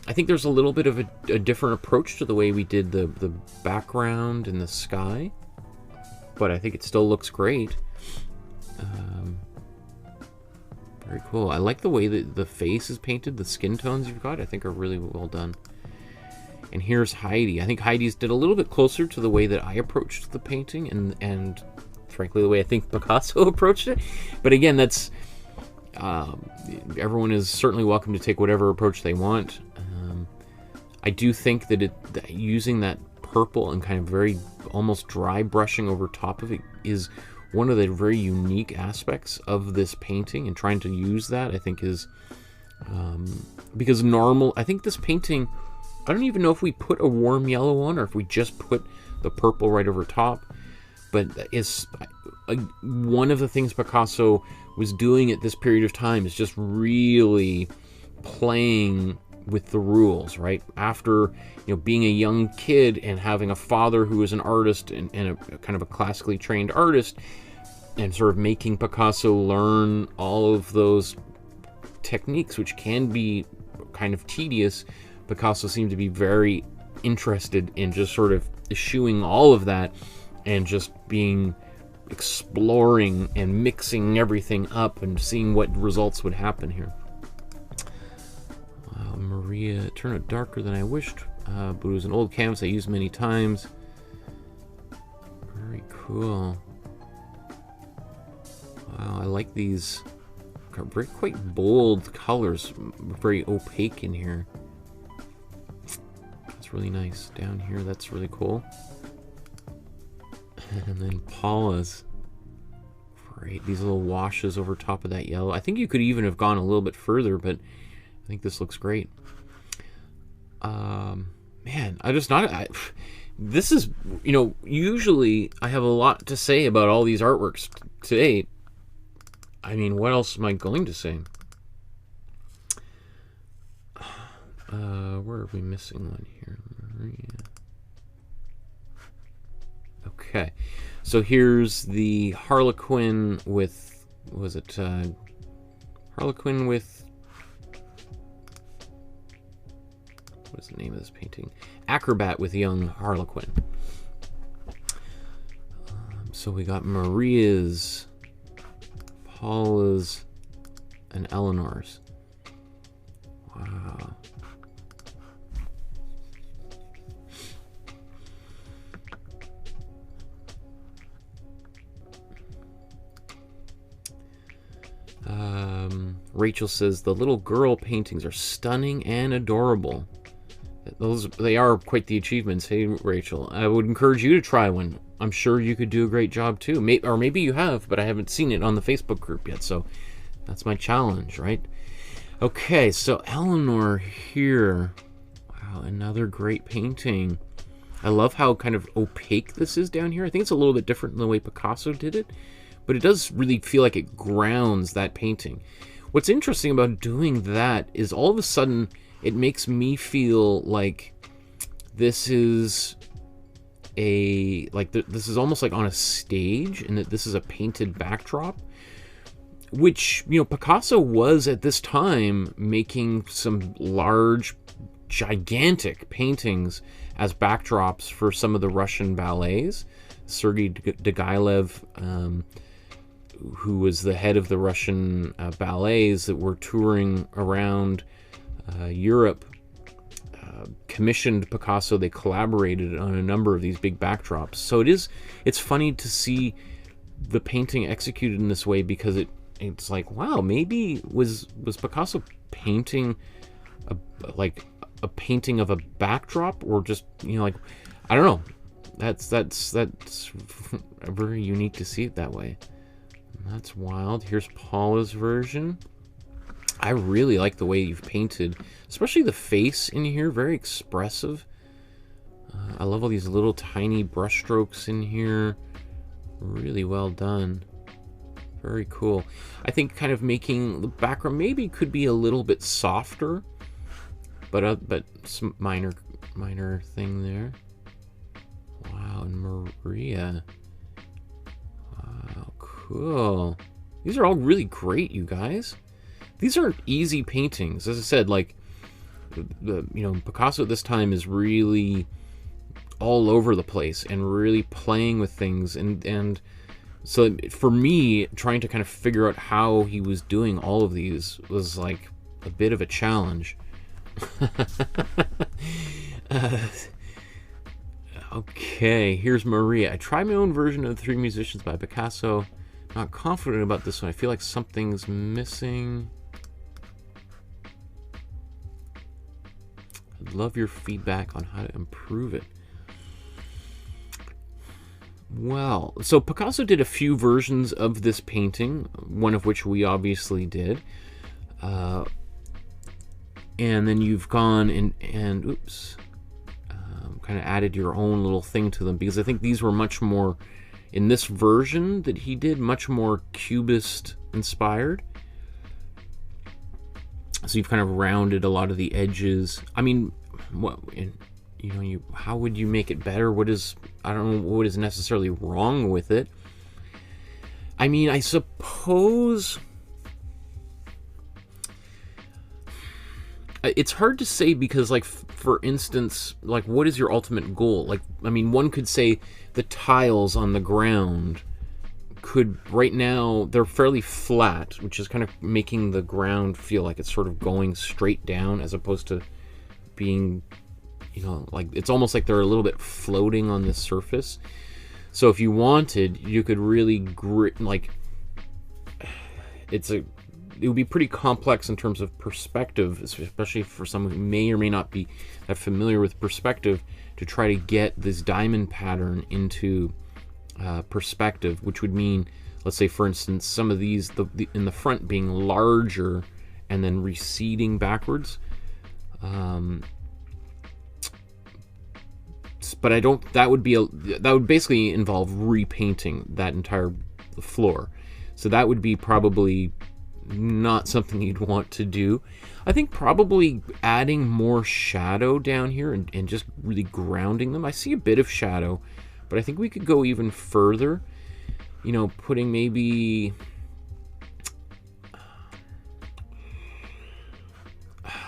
[SPEAKER 1] I think there's a little bit of a different approach to the way we did the background and the sky, but I think it still looks great. Very cool. I like the way that the face is painted. The skin tones you've got, I think, are really well done. And here's Heidi. I think Heidi's did a little bit closer to the way that I approached the painting, and frankly, the way I think Picasso approached it. But again, that's everyone is certainly welcome to take whatever approach they want. I do think that using that purple and kind of very almost dry brushing over top of it is one of the very unique aspects of this painting, and trying to use that, I think, is because I think this painting, I don't even know if we put a warm yellow on or if we just put the purple right over top, but it's one of the things Picasso was doing at this period of time is just really playing with the rules, right? After, you know, being a young kid and having a father who was an artist and a kind of a classically trained artist, and sort of making Picasso learn all of those techniques, which can be kind of tedious. Picasso seemed to be very interested in just sort of eschewing all of that and just exploring and mixing everything up and seeing what results would happen here. Maria, it turned out darker than I wished, but it was an old canvas I used many times. Very cool. Wow, I like these quite bold colors, very opaque in here. That's really nice. Down here, that's really cool. And then Paula's. Great, these little washes over top of that yellow. I think you could even have gone a little bit further, but I think this looks great. Man, this is, you know, usually I have a lot to say about all these artworks today. I mean, what else am I going to say? Where are we missing one here? Okay, so here's the Harlequin with, was it Harlequin with, what is the name of this painting? Acrobat with young Harlequin. So we got Maria's, Paula's, and Eleanor's. Wow. Rachel says the little girl paintings are stunning and adorable. They are quite the achievements. Hey, Rachel, I would encourage you to try one. I'm sure you could do a great job too. Or maybe you have, but I haven't seen it on the Facebook group yet. So that's my challenge, right? Okay, so Eleanor here. Wow, another great painting. I love how kind of opaque this is down here. I think it's a little bit different than the way Picasso did it, but it does really feel like it grounds that painting. What's interesting about doing that is all of a sudden it makes me feel like this is this is almost like on a stage, and that this is a painted backdrop, which, you know, Picasso was at this time making some large, gigantic paintings as backdrops for some of the Russian ballets. Sergei Diaghilev, who was the head of the Russian ballets that were touring around Europe, commissioned Picasso. They collaborated on a number of these big backdrops. So it's funny to see the painting executed in this way, because it's like, wow, maybe was Picasso painting a painting of a backdrop, or just, like, I don't know. That's very unique to see it that way. That's wild. Here's Paula's version. I really like the way you've painted, especially the face in here. Very expressive. I love all these little tiny brush strokes in here. Really well done. Very cool. I think kind of making the background maybe could be a little bit softer, but some minor thing there. Wow, and Maria. Wow, cool. These are all really great, you guys. These aren't easy paintings. As I said, like, Picasso at this time is really all over the place and really playing with things, and so for me, trying to kind of figure out how he was doing all of these was like a bit of a challenge. Okay, here's Maria. I tried my own version of the Three Musicians by Picasso. Not confident about this one. I feel like something's missing. I'd love your feedback on how to improve it. Well, so Picasso did a few versions of this painting, one of which we obviously did. And then you've gone and oops, kind of added your own little thing to them, because I think these were much more, in this version that he did, much more Cubist inspired. So you've kind of rounded a lot of the edges. I mean, how would you make it better? I don't know what is necessarily wrong with it. I mean, I suppose it's hard to say, because, like, for instance, like, what is your ultimate goal? Like, I mean, one could say the tiles on the ground could, right now, they're fairly flat, which is kind of making the ground feel like it's sort of going straight down, as opposed to being, like, it's almost like they're a little bit floating on the surface. So if you wanted, you could really like, it would be pretty complex in terms of perspective, especially for someone who may or may not be that familiar with perspective, to try to get this diamond pattern into perspective, which would mean, let's say, for instance, some of these in the front being larger and then receding backwards. But that would basically involve repainting that entire floor. So that would be probably not something you'd want to do. I think probably adding more shadow down here and just really grounding them. I see a bit of shadow, but I think we could go even further. Putting maybe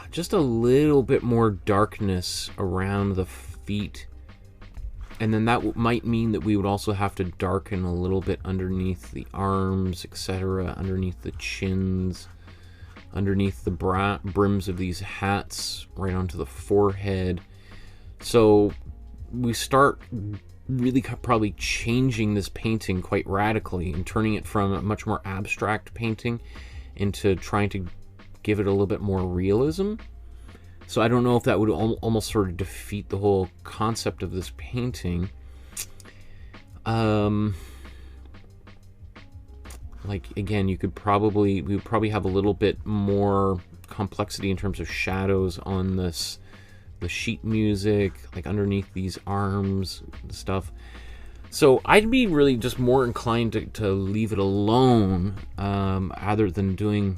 [SPEAKER 1] just a little bit more darkness around the feet. And then that might mean that we would also have to darken a little bit underneath the arms, etc., underneath the chins, underneath the brims of these hats, right onto the forehead. So we start really probably changing this painting quite radically and turning it from a much more abstract painting into trying to give it a little bit more realism. So I don't know if that would almost sort of defeat the whole concept of this painting. Like, again, we would probably have a little bit more complexity in terms of shadows on the sheet music, like underneath these arms and stuff. So I'd be really just more inclined to leave it alone, other than doing,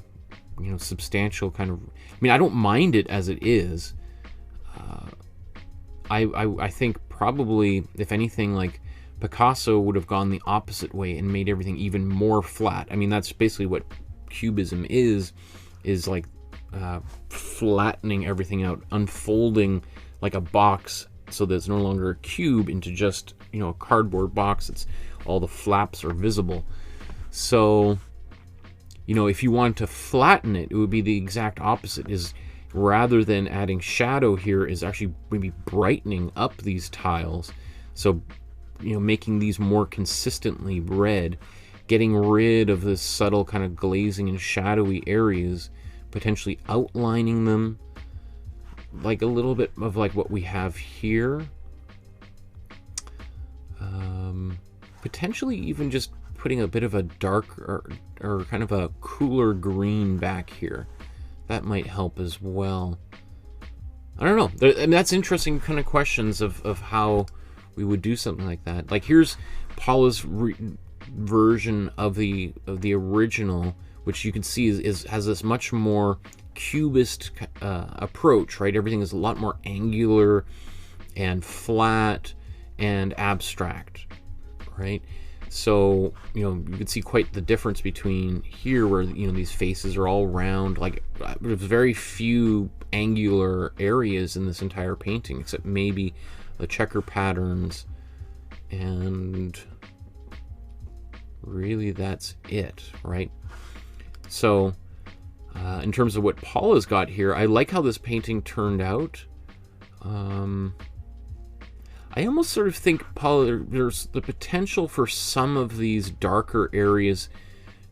[SPEAKER 1] substantial kind of. I mean, I don't mind it as it is. I think probably, if anything, like, Picasso would have gone the opposite way and made everything even more flat. I mean, that's basically what Cubism is like flattening everything out, unfolding like a box so there's no longer a cube into just, you know, a cardboard box. It's all the flaps are visible. So, you know, if you want to flatten it, it would be the exact opposite. Is rather than adding shadow here, is actually maybe brightening up these tiles. So, you know, making these more consistently red, getting rid of this subtle kind of glazing and shadowy areas, potentially outlining them like a little bit of like what we have here. Potentially even just putting a bit of a dark or kind of a cooler green back here. That might help as well. I don't know. And that's interesting kind of questions of how we would do something like that. Like here's Paula's version of the original, which you can see has this much more cubist approach, right? Everything is a lot more angular and flat and abstract, right? So, you know, you can see quite the difference between here where, you know, these faces are all round. Like there's very few angular areas in this entire painting, except maybe the checker patterns, and really that's it, right? So in terms of what Paula's got here, I like how this painting turned out. I almost sort of think, Paula, there's the potential for some of these darker areas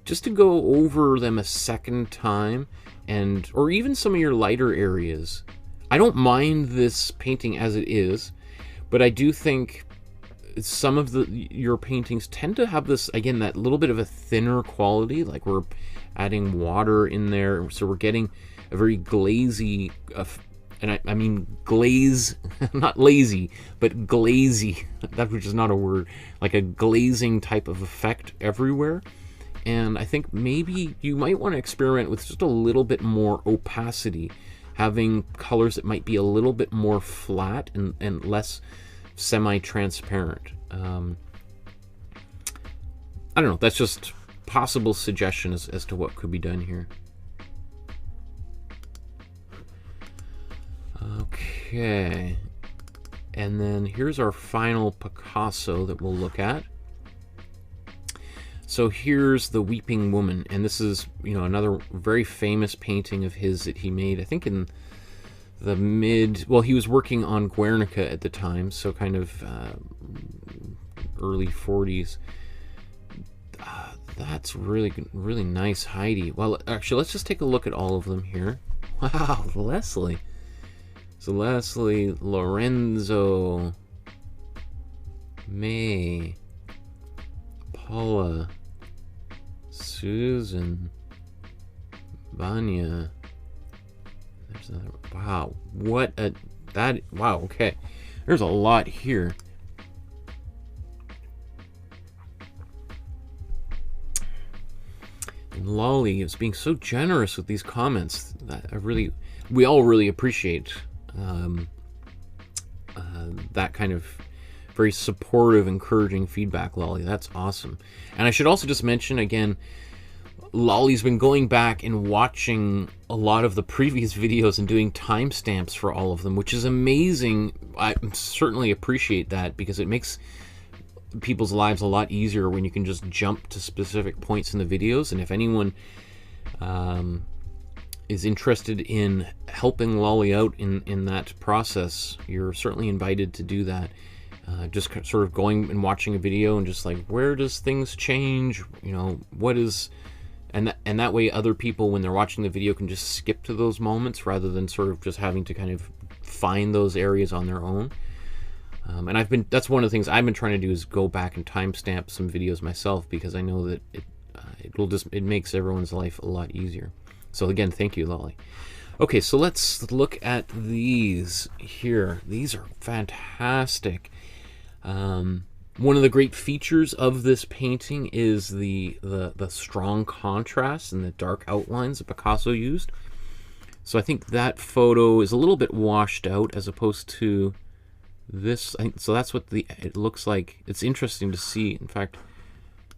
[SPEAKER 1] just to go over them a second time, and or even some of your lighter areas. I don't mind this painting as it is, but I do think some of your paintings tend to have this, again, that little bit of a thinner quality, like we're adding water in there, so we're getting a very glazy, and I mean glaze, not lazy, but glazy, that which is not a word, like a glazing type of effect everywhere. And I think maybe you might want to experiment with just a little bit more opacity, having colors that might be a little bit more flat and less semi-transparent. I don't know, that's just possible suggestion as to what could be done here. Okay, and then here's our final Picasso that we'll look at. So here's the Weeping Woman, and this is, you know, another very famous painting of his that he made, I think in the well, he was working on Guernica at the time, so kind of early 40s. That's really nice, Heidi. Well, actually, let's just take a look at all of them here. Wow, Leslie. So Leslie, Lorenzo, May, Paula, Susan, Vanya. There's another. Wow, what a wow. Okay, there's a lot here. And Lolly is being so generous with these comments. That we all really appreciate that kind of very supportive, encouraging feedback, Lolly. That's awesome. And I should also just mention again, Lolly's been going back and watching a lot of the previous videos and doing timestamps for all of them, which is amazing. I certainly appreciate that, because it makes people's lives a lot easier when you can just jump to specific points in the videos. And if anyone is interested in helping Lolly out in that process, you're certainly invited to do that. Just sort of going and watching a video and just like, where does things change? You know, what is... And that way other people, when they're watching the video, can just skip to those moments rather than sort of just having to kind of find those areas on their own. And that's one of the things I've been trying to do, is go back and timestamp some videos myself, because I know that it makes everyone's life a lot easier. So again, thank you, Lolly. Okay, so let's look at these here. These are fantastic. One of the great features of this painting is the strong contrast and the dark outlines that Picasso used. So I think that photo is a little bit washed out as opposed to this. So that's what it looks like. It's interesting to see. In fact,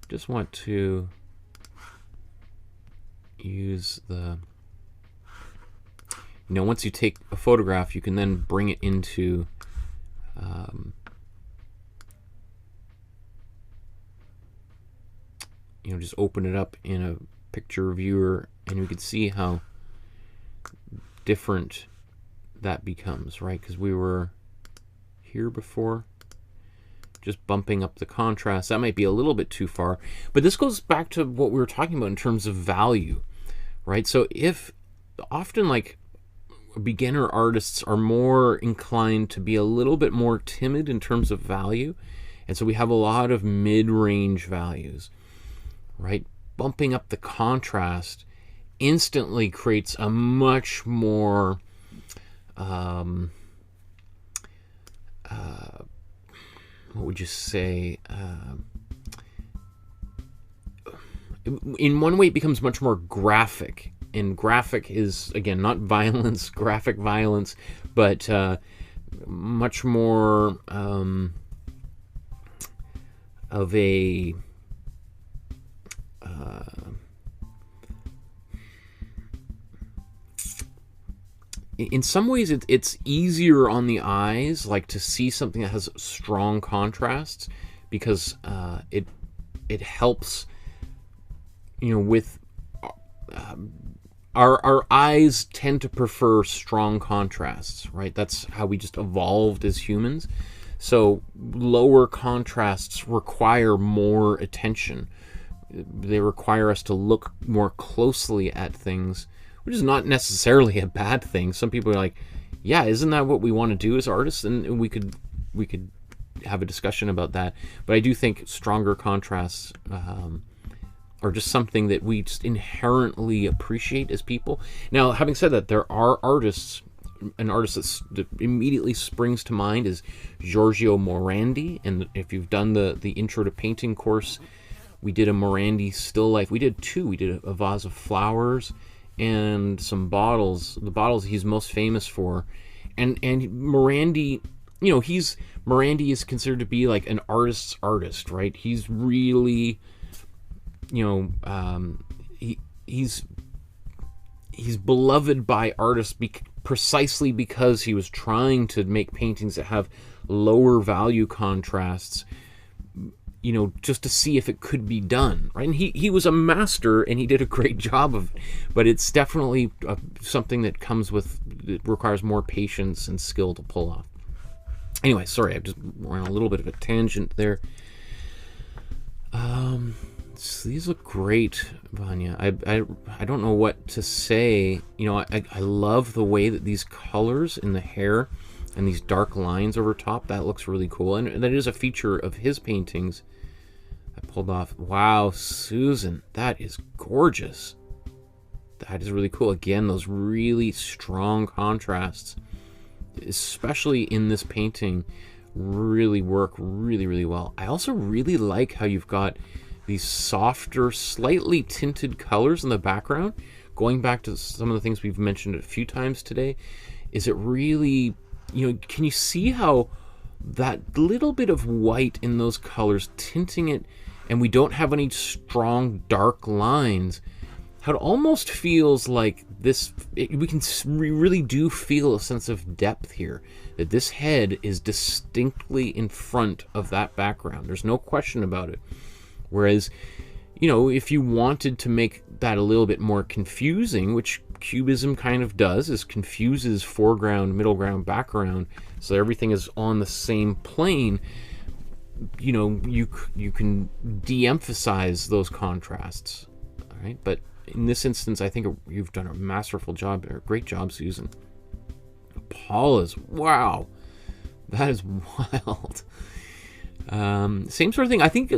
[SPEAKER 1] just want to use the... You know, once you take a photograph, you can then bring it into Just open it up in a picture viewer, and we could see how different that becomes, right? Because we were here before, just bumping up the contrast. That might be a little bit too far, but this goes back to what we were talking about in terms of value, right? So if often, like, beginner artists are more inclined to be a little bit more timid in terms of value, and so we have a lot of mid-range values, right? Bumping up the contrast instantly creates a much more what would you say, in one way it becomes much more graphic, and graphic is, again, not violence, graphic violence, but much more of a in some ways it's easier on the eyes, like, to see something that has strong contrasts, because it helps, with our eyes tend to prefer strong contrasts, right? That's how we just evolved as humans. So lower contrasts require more attention. They require us to look more closely at things, which is not necessarily a bad thing. Some people are like, yeah, isn't that what we want to do as artists? And we could have a discussion about that. But I do think stronger contrasts are just something that we just inherently appreciate as people. Now, having said that, there are artists. An artist that immediately springs to mind is Giorgio Morandi. And if you've done the Intro to Painting course, we did a Morandi still life. We did two. We did a vase of flowers and some bottles. The bottles he's most famous for. And Morandi, Morandi is considered to be like an artist's artist, right? He's really, he's beloved by artists precisely because he was trying to make paintings that have lower value contrasts, just to see if it could be done, right? And he was a master, and he did a great job of it, but it's definitely something that requires more patience and skill to pull off. Anyway, sorry, I just went on a little bit of a tangent there. So these look great, Vanya. I don't know what to say. I love the way that these colors in the hair and these dark lines over top, that looks really cool. And that is a feature of his paintings. I pulled off. Wow, Susan, that is gorgeous. That is really cool. Again, those really strong contrasts, especially in this painting, really work really, really well. I also really like how you've got these softer, slightly tinted colors in the background. Going back to some of the things we've mentioned a few times today, is it really, can you see how that little bit of white in those colors, tinting it, and we don't have any strong dark lines, how it almost feels like this, we really do feel a sense of depth here, that this head is distinctly in front of that background. There's no question about it. Whereas, if you wanted to make that a little bit more confusing, which Cubism kind of does, is confuses foreground, middle ground, background, so everything is on the same plane, you can de-emphasize those contrasts, all right? But in this instance, I think you've done a masterful job, or a great job, Susan. Paula's, wow, that is wild. Same sort of thing. I think,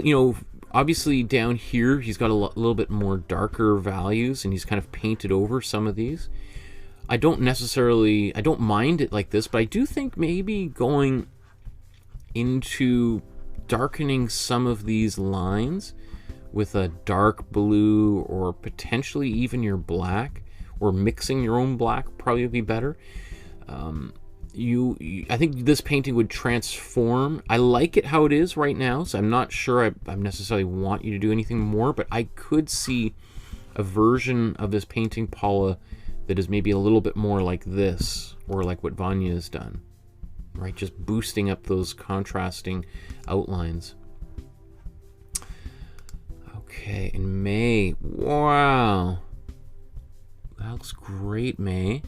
[SPEAKER 1] obviously down here he's got a little bit more darker values, and he's kind of painted over some of these. I don't mind it like this, but I do think maybe going into darkening some of these lines with a dark blue, or potentially even your black, or mixing your own black probably would be better. I think this painting would transform. I like it how it is right now, so I'm not sure I necessarily want you to do anything more, but I could see a version of this painting, Paula, that is maybe a little bit more like this, or like what Vanya has done. right? Just boosting up those contrasting outlines. Okay, and May, wow, that looks great, May.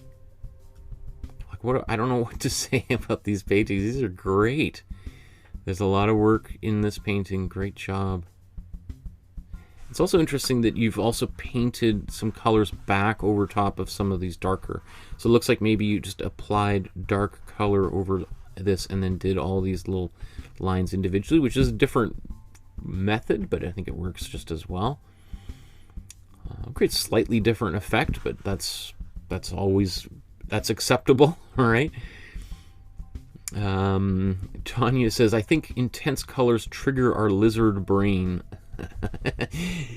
[SPEAKER 1] Like, what? I don't know what to say about these paintings. These are great. There's a lot of work in this painting. Great job. It's also interesting that you've also painted some colors back over top of some of these darker. So it looks like maybe you just applied dark color over this and then did all these little lines individually, which is a different method, but I think it works just as well. Creates slightly different effect, but that's acceptable. All right. Tanya says, I think intense colors trigger our lizard brain.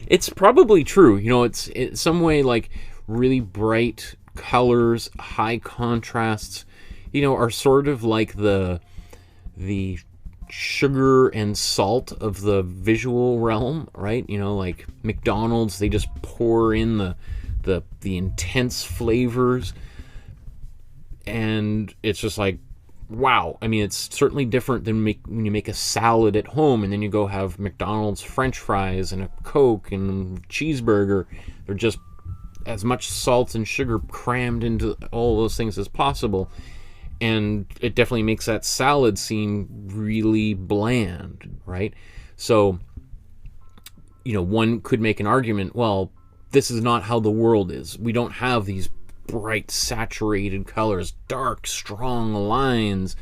[SPEAKER 1] It's probably true. You know, it's some way like really bright colors, high contrasts, you know, are sort of like the sugar and salt of the visual realm, right? You know, like McDonald's, they just pour in the intense flavors, and it's just like, wow. I mean, it's certainly different than when you make a salad at home and then you go have McDonald's French fries and a Coke and cheeseburger. They're just as much salt and sugar crammed into all those things as possible. And it definitely makes that salad seem really bland, right? So, you know, one could make an argument, well, this is not how the world is. We don't have these bright, saturated colors, dark, strong lines,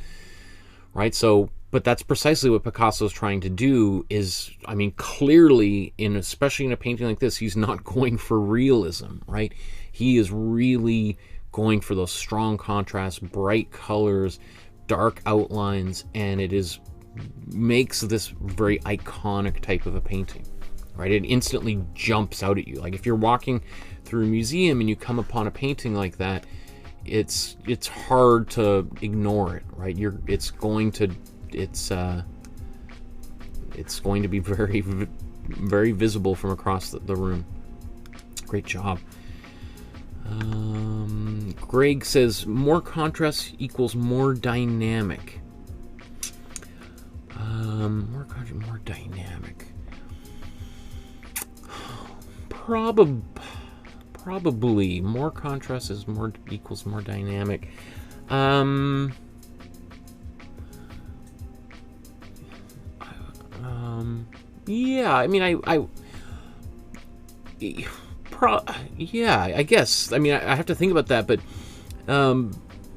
[SPEAKER 1] right? So, but that's precisely what Picasso's trying to do is, I mean, clearly, especially in a painting like this, he's not going for realism, right? He is really going for those strong contrasts, bright colors, dark outlines, and it makes this very iconic type of a painting, right? It instantly jumps out at you. Like if you're walking through a museum and you come upon a painting like that, it's hard to ignore it, right? It's going to be very, very visible from across the room. Great job. Greg says more contrast equals more dynamic. More contrast, more dynamic. Probably more contrast equals more dynamic. Yeah, I mean, yeah, I guess. I mean, I have to think about that, but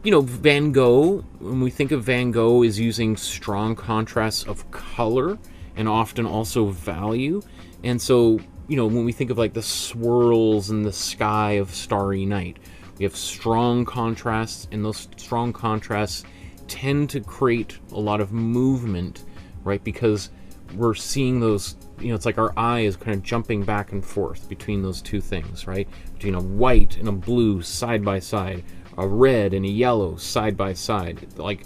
[SPEAKER 1] you know, Van Gogh, when we think of Van Gogh, is using strong contrasts of color and often also value. And so, you know, when we think of like the swirls in the sky of Starry Night, we have strong contrasts, and those strong contrasts tend to create a lot of movement, right? Because we're seeing those, you know, it's like our eye is kind of jumping back and forth between those two things, right? Between a white and a blue side by side, a red and a yellow side by side. Like,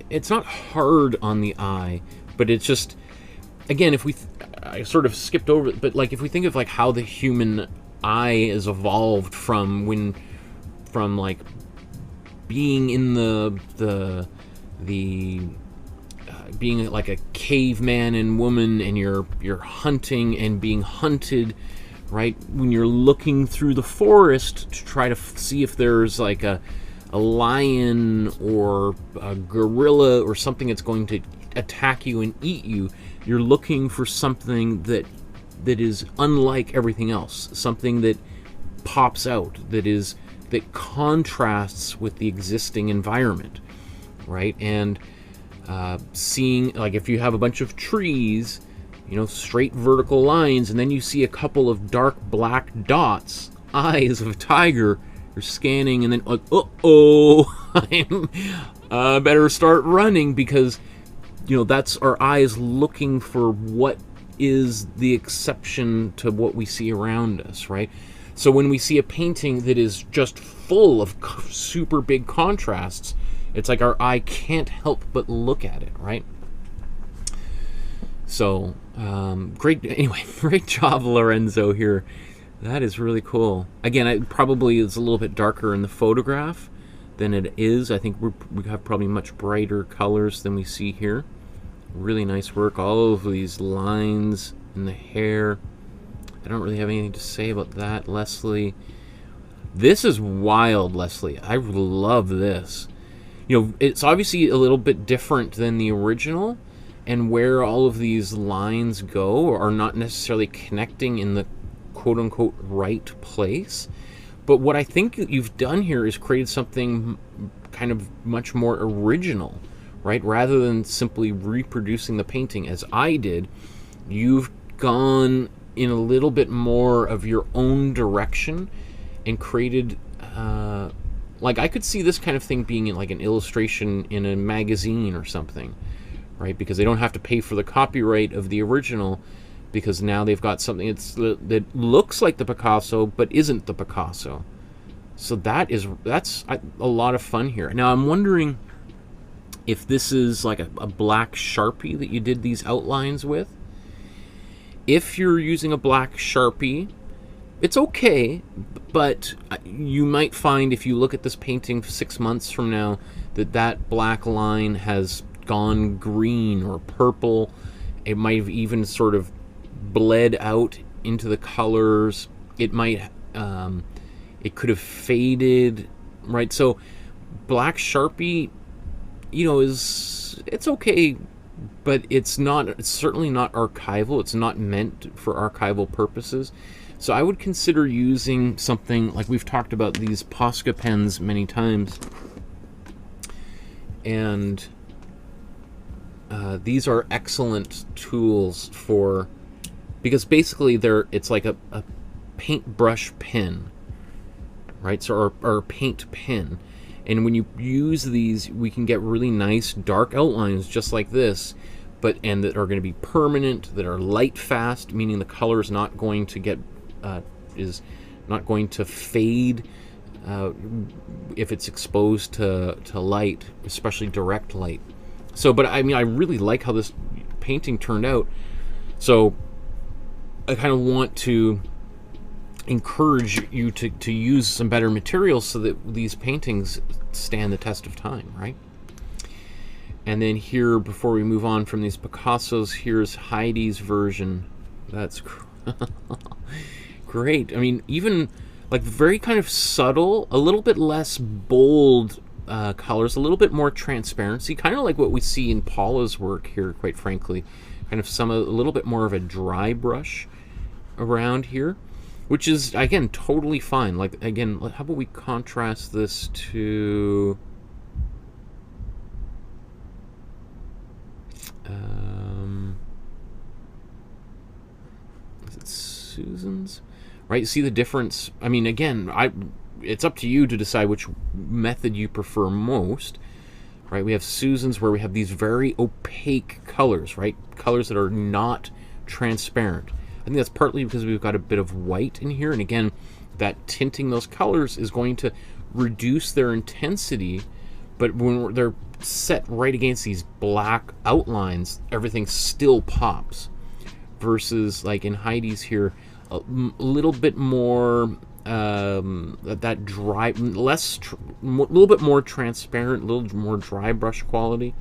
[SPEAKER 1] it's not hard on the eye, but it's just, again, I sort of skipped over it, but like if we think of like how the human eye is evolved from like being in the being like a caveman and woman, and you're hunting and being hunted, right? When you're looking through the forest to try to see if there's like a lion or a gorilla or something that's going to attack you and eat you, you're looking for something that is unlike everything else, something that pops out, that contrasts with the existing environment, right? And seeing, like if you have a bunch of trees, you know, straight vertical lines, and then you see a couple of dark black dots, eyes of a tiger, you're scanning, and then like, I'm better start running, because, you know, that's our eyes looking for what is the exception to what we see around us, right? So when we see a painting that is just full of super big contrasts, it's like our eye can't help but look at it, right? So, great job, Lorenzo, here. That is really cool. Again, it probably is a little bit darker in the photograph than it is. I think we have probably much brighter colors than we see here. Really nice work. All of these lines in the hair. I don't really have anything to say about that, Leslie. This is wild, Leslie. I love this. You know, it's obviously a little bit different than the original, and where all of these lines go are not necessarily connecting in the quote-unquote right place. But what I think you've done here is created something kind of much more original, right? Rather than simply reproducing the painting as I did, you've gone in a little bit more of your own direction and created, like I could see this kind of thing being in like an illustration in a magazine or something, right? Because they don't have to pay for the copyright of the original, because now they've got something that looks like the Picasso but isn't the Picasso. So that's a lot of fun here. Now I'm wondering if this is like a black Sharpie that you did these outlines with. If you're using a black Sharpie, it's okay, but you might find if you look at this painting 6 months from now that that black line has gone green or purple. It might have even sort of bled out into the colors. It might, it could have faded, right? So black Sharpie, you know, it's okay, but it's certainly not archival. It's not meant for archival purposes. So I would consider using something like we've talked about these Posca pens many times, and these are excellent tools for, because basically it's like a paintbrush pen, right? So or a paint pen, and when you use these, we can get really nice dark outlines just like this, and that are going to be permanent, that are light fast, meaning the color is not going to get is not going to fade if it's exposed to light, especially direct light. So, but I mean, I really like how this painting turned out. So I kind of want to encourage you to use some better materials so that these paintings stand the test of time, right? And then here, before we move on from these Picassos, here's Heidi's version. That's great. I mean, even like very kind of subtle, a little bit less bold colors, a little bit more transparency, kind of like what we see in Paula's work here, quite frankly. Kind of a little bit more of a dry brush around here, which is, again, totally fine. Like, again, how about we contrast this to... is it Susan's? Right, see the difference? I mean, again, it's up to you to decide which method you prefer most. Right, we have Susan's where we have these very opaque colors, right? Colors that are not transparent. I think that's partly because we've got a bit of white in here, and again, that tinting those colors is going to reduce their intensity, but when they're set right against these black outlines, everything still pops. Versus, like in Heidi's here, a little bit more that dry, a little bit more transparent, a little more dry brush quality.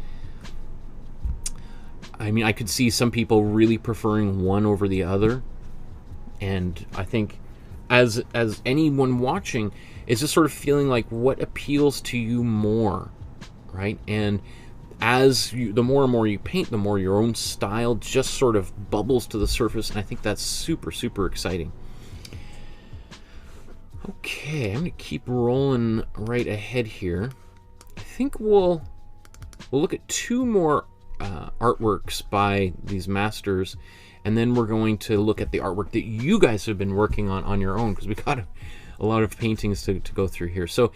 [SPEAKER 1] I mean, I could see some people really preferring one over the other, and I think as anyone watching, it's just sort of feeling like what appeals to you more, right? And the more and more you paint, the more your own style just sort of bubbles to the surface, and I think that's super, super exciting. Okay, I'm going to keep rolling right ahead here. I think we'll look at two more artworks by these masters, and then we're going to look at the artwork that you guys have been working on your own, because we've got a lot of paintings to go through here. So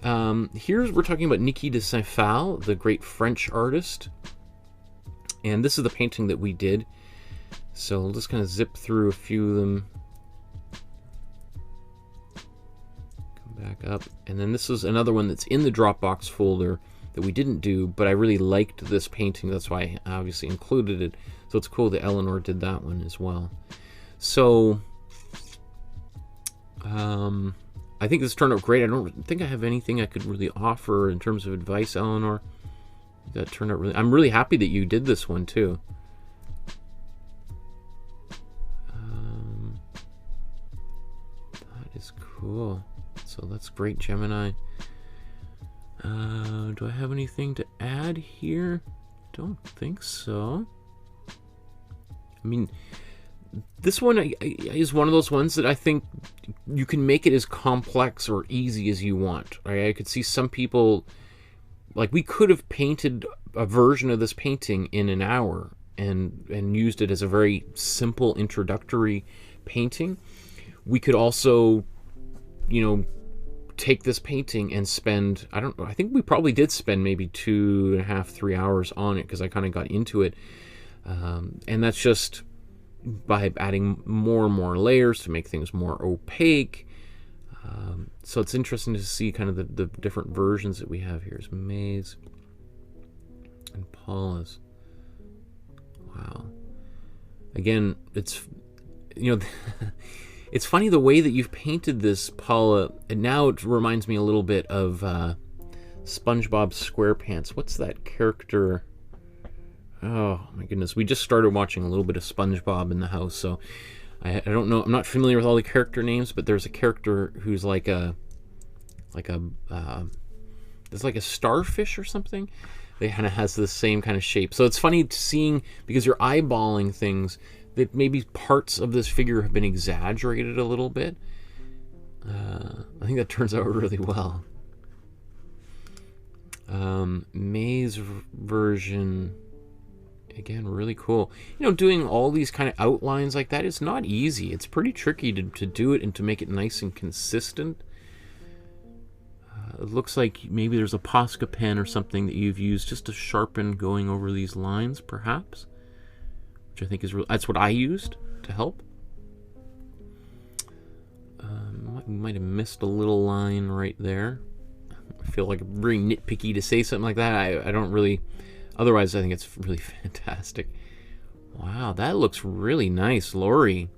[SPEAKER 1] we're talking about Niki de Saint-Phalle, the great French artist, and this is the painting that we did. So we'll just kind of zip through a few of them. Come back up, and then this is another one that's in the Dropbox folder that we didn't do, but I really liked this painting. That's why I obviously included it. So it's cool that Eleanor did that one as well. So I think this turned out great. I don't think I have anything I could really offer in terms of advice, Eleanor. That turned out really... I'm really happy that you did this one, too. That is cool. So that's great, Gemini. Do I have anything to add here? Don't think so. I mean, this one is one of those ones that I think you can make it as complex or easy as you want. Right? I could see some people, like, we could have painted a version of this painting in an hour and used it as a very simple introductory painting. We could also, you know, take this painting and spend, I don't know, I think we probably did spend maybe 2.5, 3 hours on it, because I kind of got into it. And that's just by adding more and more layers to make things more opaque. So it's interesting to see kind of the different versions that we have here. Is Maze and Paula's. Wow. Again, it's, you know, it's funny the way that you've painted this, Paula, and now it reminds me a little bit of SpongeBob SquarePants. What's that character? Oh my goodness, we just started watching a little bit of SpongeBob in the house, so I don't know, I'm not familiar with all the character names, but there's a character who's like a there's like a starfish or something. They kind of has the same kind of shape. So it's funny seeing, because you're eyeballing things, that maybe parts of this figure have been exaggerated a little bit. I think that turns out really well. Maze version, again, really cool. You know, doing all these kind of outlines like that is not easy. It's pretty tricky to do it and to make it nice and consistent. It looks like maybe there's a Posca pen or something that you've used just to sharpen going over these lines, perhaps. Which I think is that's what I used to help. Might have missed a little line right there. I feel like I'm very nitpicky to say something like that. I don't really... Otherwise, I think it's really fantastic. Wow, that looks really nice, Lori.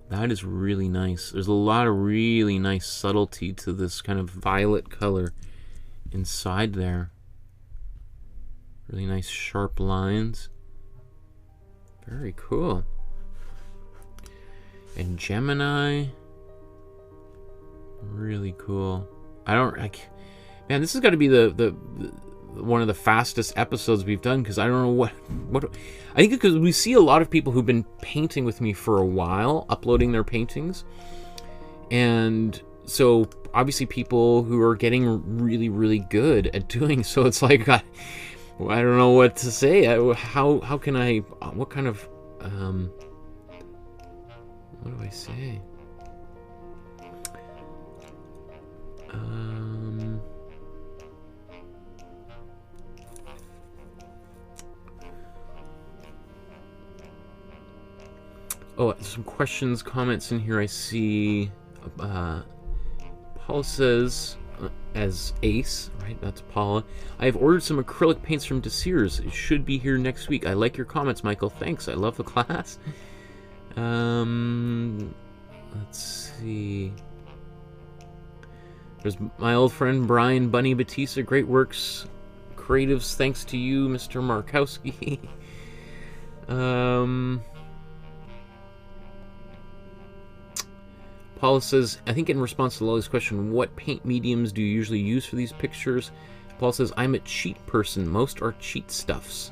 [SPEAKER 1] That is really nice. There's a lot of really nice subtlety to this kind of violet color inside there. Really nice sharp lines. Very cool. And Gemini, really cool. Man, this has got to be the one of the fastest episodes we've done, because I don't know what I think, because we see a lot of people who've been painting with me for a while uploading their paintings, and so obviously people who are getting really, really good at doing so. It's like I don't know what to say. How can I, what kind of what do I say? Oh, some questions, comments in here I see. Paul says, as Ace, right? That's Paula. I have ordered some acrylic paints from Desir's. It should be here next week. I like your comments, Michael. Thanks. I love the class. Let's see. There's my old friend Brian Bunny Batista. Great works, creatives. Thanks to you, Mr. Markowski. Paula says, I think in response to Lolly's question, what paint mediums do you usually use for these pictures? Paul says, I'm a cheat person. Most are cheat stuffs.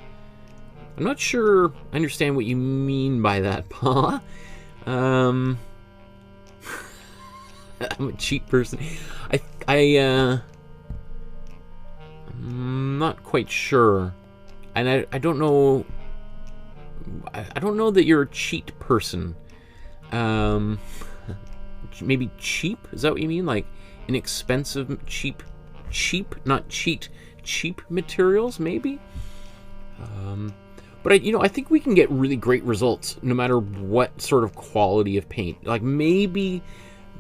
[SPEAKER 1] I'm not sure I understand what you mean by that, Paula. I'm a cheat person. I'm not quite sure. And I don't know. I don't know that you're a cheat person. Maybe cheap? Is that what you mean? Like inexpensive, cheap, not cheat, cheap materials, maybe? But I think we can get really great results no matter what sort of quality of paint. Like maybe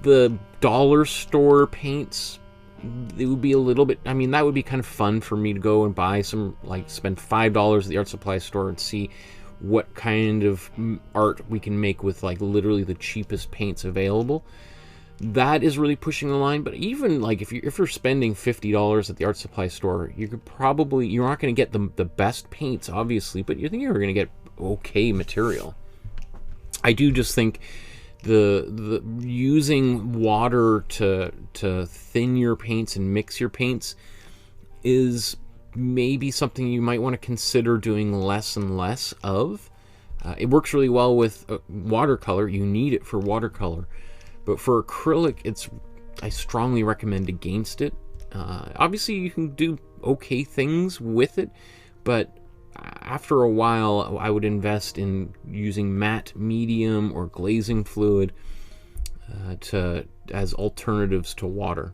[SPEAKER 1] the dollar store paints, it would be a little bit, I mean, that would be kind of fun for me to go and buy some, like spend $5 at the art supply store and see what kind of art we can make with like literally the cheapest paints available. That is really pushing the line. But even like if you're spending $50 at the art supply store, you're not going to get the best paints, obviously, but you think you're going to get okay material. I do just think the using water to thin your paints and mix your paints is maybe something you might want to consider doing less and less of. It works really well with watercolor. You need it for watercolor. But for acrylic, I strongly recommend against it. Obviously, you can do okay things with it, but after a while, I would invest in using matte medium or glazing fluid as alternatives to water.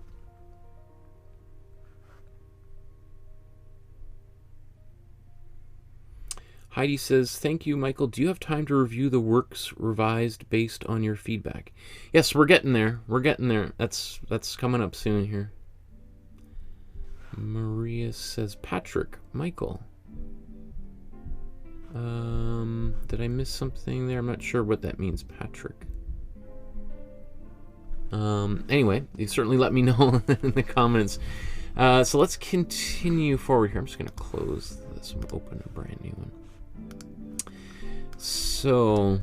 [SPEAKER 1] Heidi says, thank you, Michael. Do you have time to review the works revised based on your feedback? Yes, we're getting there. We're getting there. That's coming up soon here. Maria says, Patrick, Michael. Did I miss something there? I'm not sure what that means, Patrick. Anyway, you certainly let me know in the comments. So let's continue forward here. I'm just going to close this and open a brand new one. So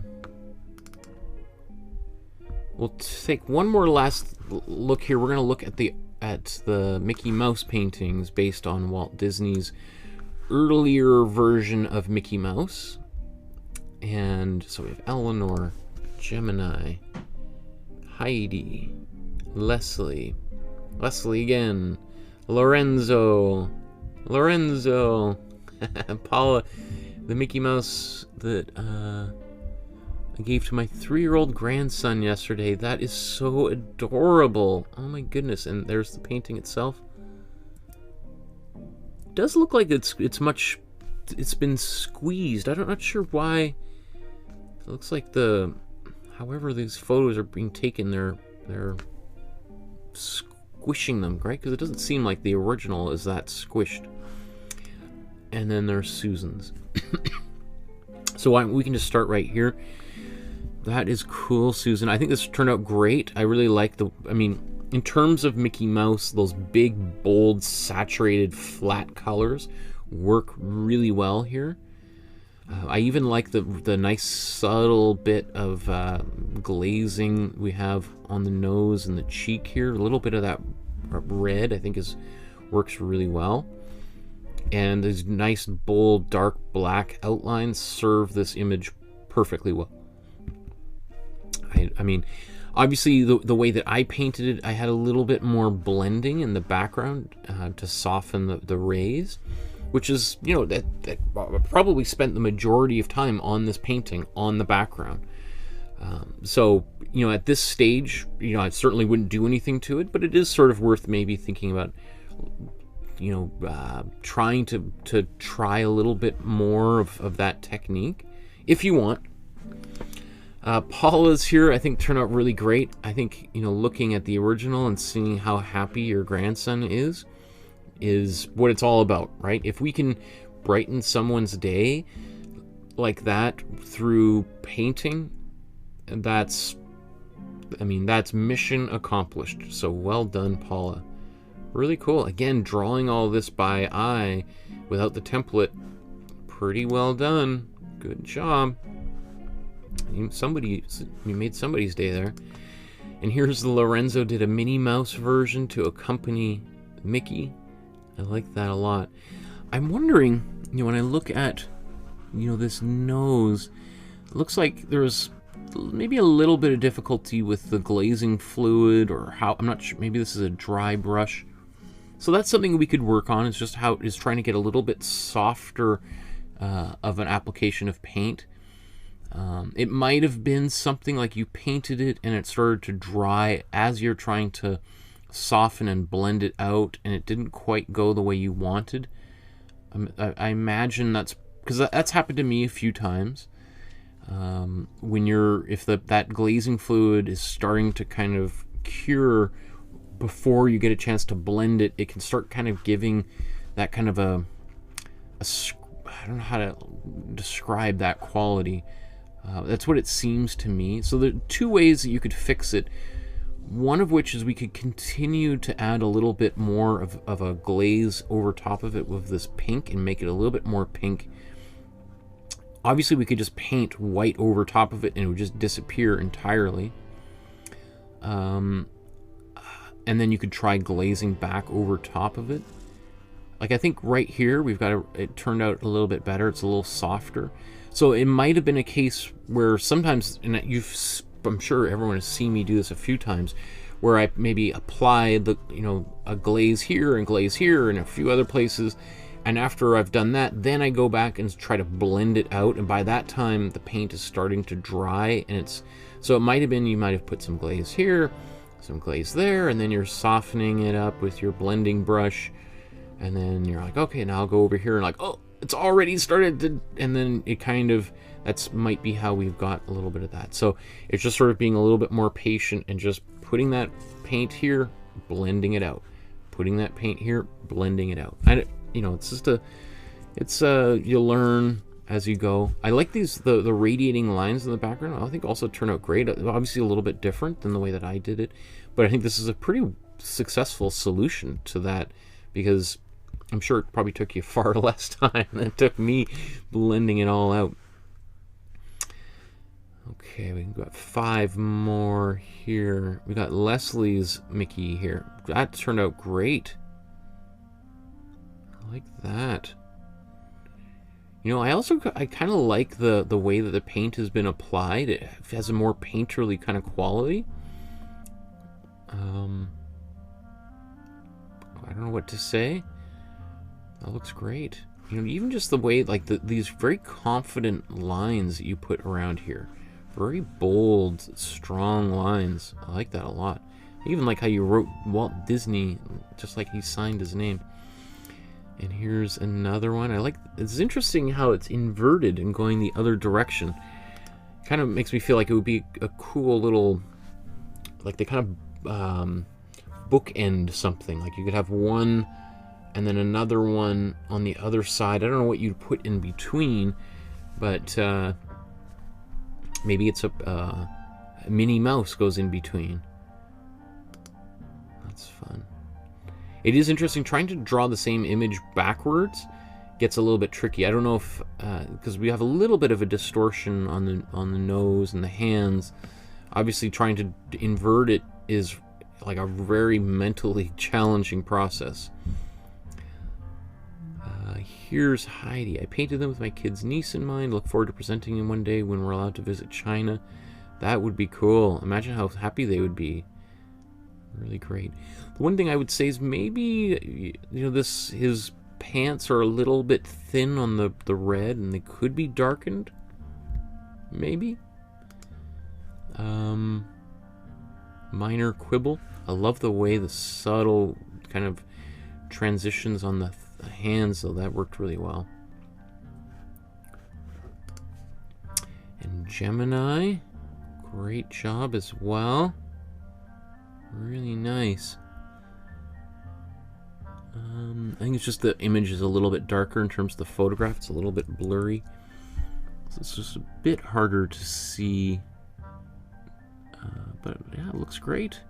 [SPEAKER 1] we'll take one more last look here. We're going to look at the Mickey Mouse paintings based on Walt Disney's earlier version of Mickey Mouse. And so we have Eleanor, Gemini, Heidi, Leslie again, Lorenzo, Paula, the Mickey Mouse that I gave to my 3-year-old grandson yesterday. That is so adorable. Oh my goodness. And there's the painting itself. It does look like it's been squeezed. I'm not sure why. It looks like however these photos are being taken, they're squishing them, right? Because it doesn't seem like the original is that squished. And then there's Susan's. So we can just start right here. That is cool, Susan. I think this turned out great. I really like in terms of Mickey Mouse, those big, bold, saturated, flat colors work really well here. I even like the nice subtle bit of glazing we have on the nose and the cheek here. A little bit of that red, I think, works really well. And these nice, bold, dark black outlines serve this image perfectly well. I mean, obviously, the way that I painted it, I had a little bit more blending in the background to soften the rays, which is, that probably spent the majority of time on this painting on the background. So, at this stage, I certainly wouldn't do anything to it, but it is sort of worth maybe thinking about, trying to try a little bit more of that technique if you want. Paula's here, I think, turned out really great. I think, looking at the original and seeing how happy your grandson is what it's all about, right? If we can brighten someone's day like that through painting, that's mission accomplished. So well done, Paula. Really cool. Again, drawing all this by eye without the template. Pretty well done. Good job. You made somebody's day there. And here's the Lorenzo did a Minnie Mouse version to accompany Mickey. I like that a lot. I'm wondering, when I look at, this nose, it looks like there's maybe a little bit of difficulty with the glazing fluid, or how, I'm not sure, maybe this is a dry brush. So that's something we could work on, is just how is trying to get a little bit softer of an application of paint. It might have been something like you painted it and it started to dry as you're trying to soften and blend it out, and it didn't quite go the way you wanted. I imagine that's because that's happened to me a few times. If that glazing fluid is starting to kind of cure before you get a chance to blend it, it can start kind of giving that kind of I don't know how to describe that quality. That's what it seems to me. So there are two ways that you could fix it. One of which is we could continue to add a little bit more of a glaze over top of it with this pink and make it a little bit more pink. Obviously, we could just paint white over top of it and it would just disappear entirely. And then you could try glazing back over top of it. Like, I think right here, it turned out a little bit better. It's a little softer. So it might have been a case where sometimes, and I'm sure everyone has seen me do this a few times, where I maybe apply a glaze here and a few other places, and after I've done that, then I go back and try to blend it out, and by that time the paint is starting to dry, and so it might have been you might have put some glaze here, some glaze there, and then you're softening it up with your blending brush, and then you're like, okay, now I'll go over here and like, oh, it's already started to, and then it kind of, might be how we've got a little bit of that. So it's just sort of being a little bit more patient and just putting that paint here, blending it out. Putting that paint here, blending it out. It's just you learn as you go. I like the radiating lines in the background. I think also turn out great. Obviously a little bit different than the way that I did it, but I think this is a pretty successful solution to that, because I'm sure it probably took you far less time than it took me blending it all out. Okay, we got 5 more here. We got Leslie's Mickey here. That turned out great. I like that. I kind of like the way that the paint has been applied. It has a more painterly kind of quality. I don't know what to say. That looks great. Even just the way, like, these very confident lines that you put around here. Very bold, strong lines. I like that a lot. I even like how you wrote Walt Disney, just like he signed his name. And here's another one. It's interesting how it's inverted and going the other direction. Kind of makes me feel like it would be a cool little, like they kind of bookend something. Like you could have one and then another one on the other side. I don't know what you'd put in between, but maybe it's a Minnie Mouse goes in between. That's fun. It is interesting. Trying to draw the same image backwards gets a little bit tricky. I don't know if because we have a little bit of a distortion on the nose and the hands. Obviously, trying to invert it is like a very mentally challenging process. Here's Heidi. I painted them with my kid's niece in mind. Look forward to presenting them one day when we're allowed to visit China. That would be cool. Imagine how happy they would be. Really great. The one thing I would say is maybe, his pants are a little bit thin on the red and they could be darkened. Maybe. Minor quibble. I love the way the subtle kind of transitions on the hands, so that worked really well. And Gemini, great job as well. Really nice. I think it's just the image is a little bit darker in terms of the photograph. It's a little bit blurry, so it's just a bit harder to see. But yeah, it looks great.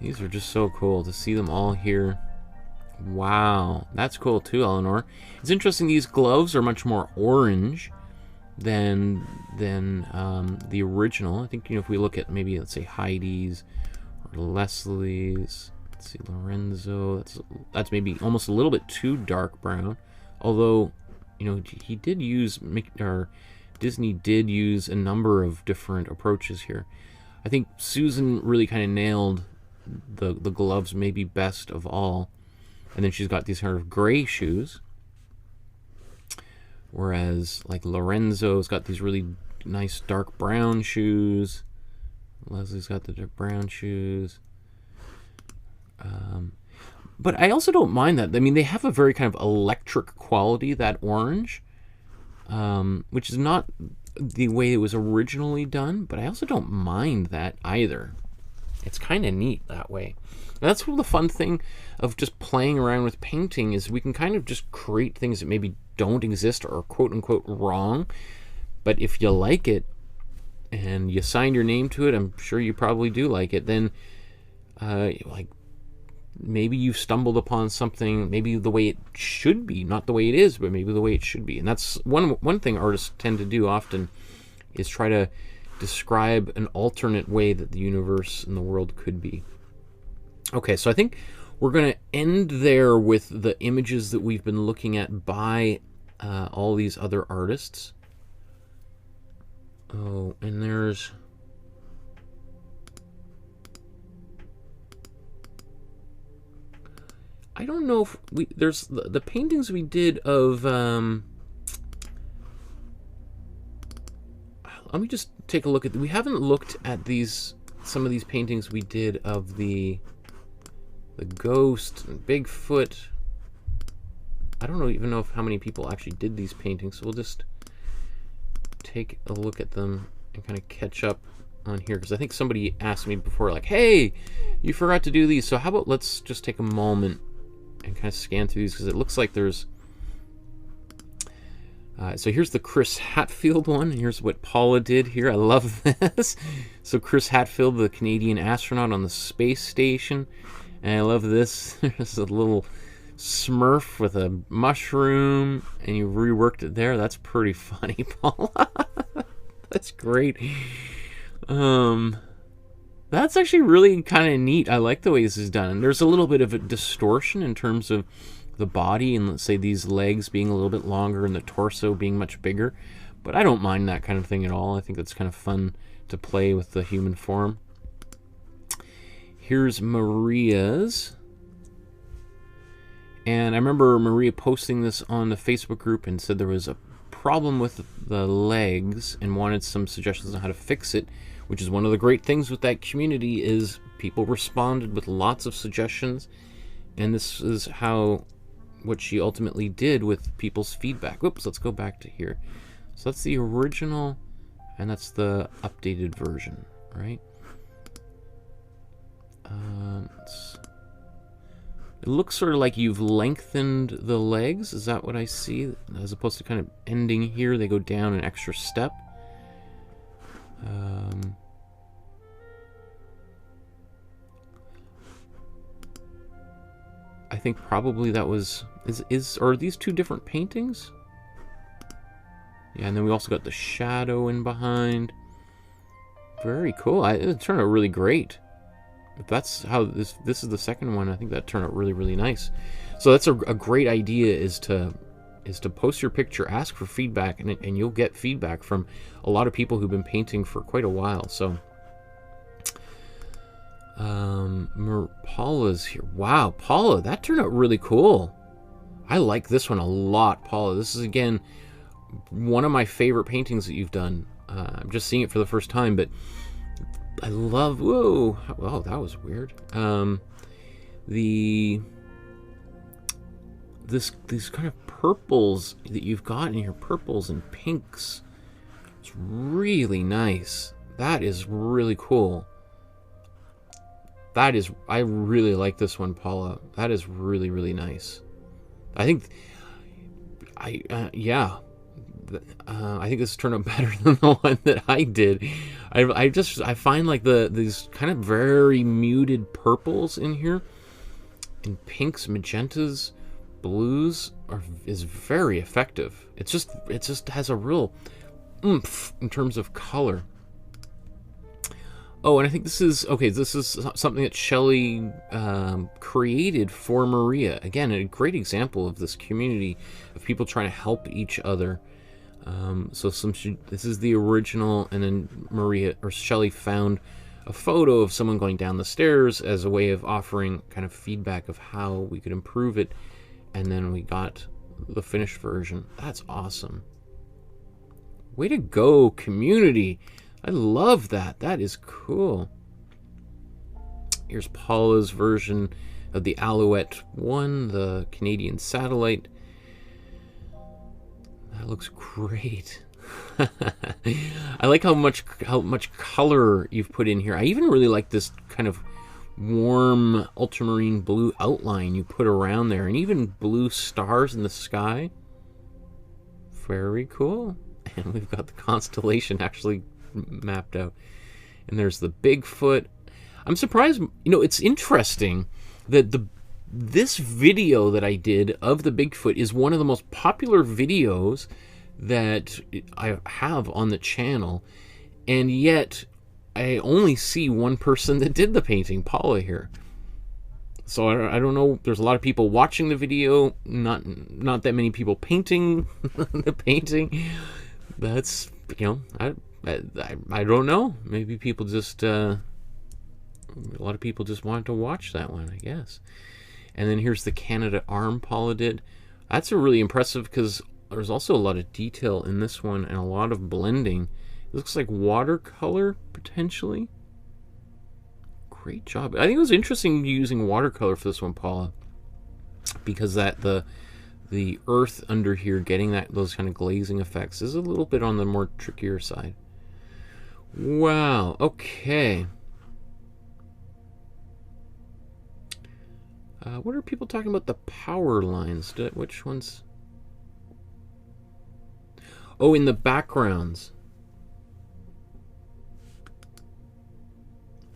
[SPEAKER 1] These are just so cool to see them all here. Wow, that's cool too, Eleanor. It's interesting. These gloves are much more orange than the original. I think if we look at maybe let's say Heidi's or Leslie's. Let's see, Lorenzo. That's maybe almost a little bit too dark brown. Although he did use Disney did use a number of different approaches here. I think Susan really kind of nailed the gloves maybe best of all, and then she's got these sort of gray shoes, whereas like Lorenzo's got these really nice dark brown shoes. Leslie's got the dark brown shoes. But I also don't mind that. I mean, they have a very kind of electric quality, that orange, which is not the way it was originally done, but I also don't mind that either. It's kind of neat that way. And that's the fun thing of just playing around with painting, is we can kind of just create things that maybe don't exist or are quote-unquote wrong. But if you like it and you sign your name to it, I'm sure you probably do like it, then like maybe you've stumbled upon something, maybe the way it should be, not the way it is, but maybe the way it should be. And that's one thing artists tend to do often, is try to describe an alternate way that the universe and the world could be. Okay, so I think we're going to end there with the images that we've been looking at by all these other artists. Oh, and there's... I don't know if there's the paintings we did of... let me just take a look at... We haven't looked at some of these paintings we did of the ghost and Bigfoot. I don't even know how many people actually did these paintings, so we'll just take a look at them and kind of catch up on here, because I think somebody asked me before, like, hey, you forgot to do these, so how about let's just take a moment and kind of scan through these, because it looks like there's... so here's the Chris Hadfield one. Here's what Paula did here. I love this. So Chris Hadfield, the Canadian astronaut on the space station. And I love this. There's a little Smurf with a mushroom, and you reworked it there. That's pretty funny, Paula. That's great. That's actually really kind of neat. I like the way this is done. And there's a little bit of a distortion in terms of the body, and let's say these legs being a little bit longer and the torso being much bigger. But I don't mind that kind of thing at all. I think that's kind of fun to play with the human form. Here's Maria's. And I remember Maria posting this on the Facebook group and said there was a problem with the legs and wanted some suggestions on how to fix it, which is one of the great things with that community, is people responded with lots of suggestions. And this is what she ultimately did with people's feedback. Whoops, let's go back to here. So that's the original, and that's the updated version, right? It looks sort of like you've lengthened the legs. Is that what I see? As opposed to kind of ending here, they go down an extra step. I think probably that was... Are these two different paintings? Yeah, and then we also got the shadow in behind. Very cool. It turned out really great. If that's how this is the second one, I think that turned out really, really nice. So that's a great idea, is to post your picture, ask for feedback, and you'll get feedback from a lot of people who've been painting for quite a while. So Paula's here. Wow, Paula, that turned out really cool. I like this one a lot, Paula. This is, again, one of my favorite paintings that you've done. I'm just seeing it for the first time, but I love... Whoa! Oh, that was weird. These kind of purples that you've got in here, purples and pinks. It's really nice. That is really cool. I really like this one, Paula. That is really, really nice. I think... yeah. I think this turned out better than the one that I did. I find like these kind of very muted purples in here, and pinks, magentas, blues is very effective. It just has a real oomph in terms of color. Oh, and I think this is something that Shelley created for Maria. Again, a great example of this community of people trying to help each other. This is the original, and then Maria or Shelley found a photo of someone going down the stairs as a way of offering kind of feedback of how we could improve it, and then we got the finished version. That's awesome. Way to go, community. I love that. That is cool. Here's Paula's version of the Alouette 1, the Canadian satellite. That looks great. I like how much color you've put in here. I even really like this kind of warm ultramarine blue outline you put around there, and even blue stars in the sky. Very cool. And we've got the constellation actually mapped out. And there's the Bigfoot. I'm surprised, you know, it's interesting that this video that I did of the Bigfoot is one of the most popular videos that I have on the channel, and yet I only see one person that did the painting, Phalle here. So I don't know. There's a lot of people watching the video, not that many people painting the painting. That's, you know, I don't know. Maybe people just a lot of people just wanted to watch that one, I guess. And then here's the Canada arm Phalle did. That's a really impressive, because there's also a lot of detail in this one and a lot of blending. It looks like watercolor, potentially. Great job. I think it was interesting using watercolor for this one, Phalle, because the earth under here, getting those kind of glazing effects, is a little bit on the more trickier side. Wow. Okay. What are people talking about the power lines? Which ones? Oh, in the backgrounds.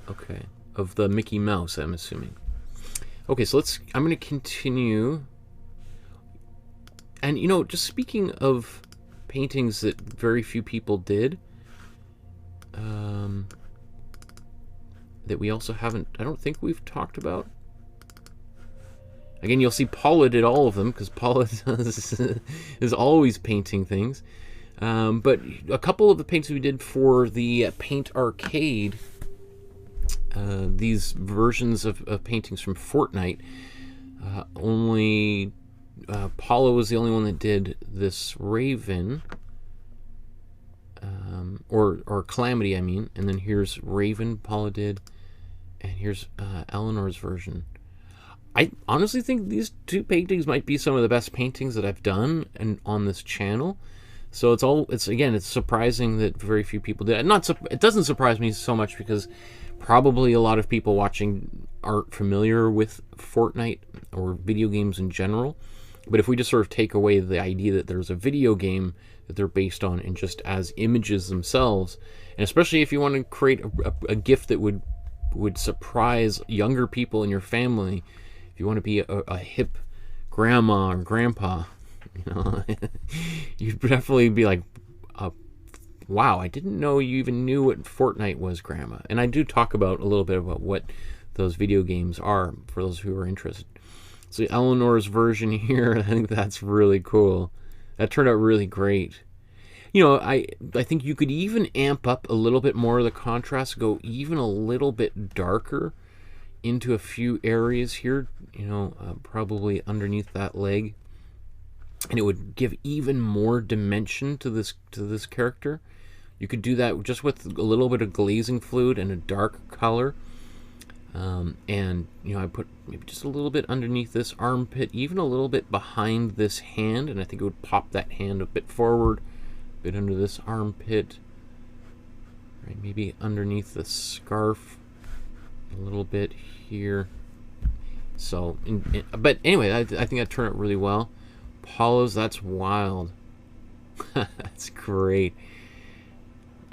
[SPEAKER 1] Okay. Of the Mickey Mouse, I'm assuming. Okay, so I'm going to continue. And, you know, just speaking of paintings that very few people did, that we also haven't, I don't think we've talked about. Again, you'll see Phalle did all of them, because Phalle is always painting things. But a couple of the paintings we did for the Paint Arcade, these versions of paintings from Fort Nite, only Phalle was the only one that did this Raven, or Calamity, I mean. And then here's Raven, Phalle did, and here's Eleanor's version. I honestly think these two paintings might be some of the best paintings that I've done on this channel. So it's surprising that very few people did. It doesn't surprise me so much, because probably a lot of people watching aren't familiar with Fortnite or video games in general. But if we just sort of take away the idea that there's a video game that they're based on, and just as images themselves, and especially if you want to create a gift that would surprise younger people in your family, if you want to be a hip grandma or grandpa, you know, you'd definitely be like, wow, I didn't know you even knew what Fortnite was, Grandma. And I do talk about a little bit about what those video games are for those who are interested. So Eleanor's version here, I think that's really cool. That turned out really great. You know, I think you could even amp up a little bit more of the contrast, go even a little bit darker into a few areas here, you know, probably underneath that leg. And it would give even more dimension to this character. You could do that just with a little bit of glazing fluid and a dark color. And, you know, I put maybe just a little bit underneath this armpit, even a little bit behind this hand, and I think it would pop that hand a bit forward, a bit under this armpit, right? Maybe underneath the scarf, a little bit here. So, but anyway, I think that turned out really well. Phalle's, that's wild. That's great.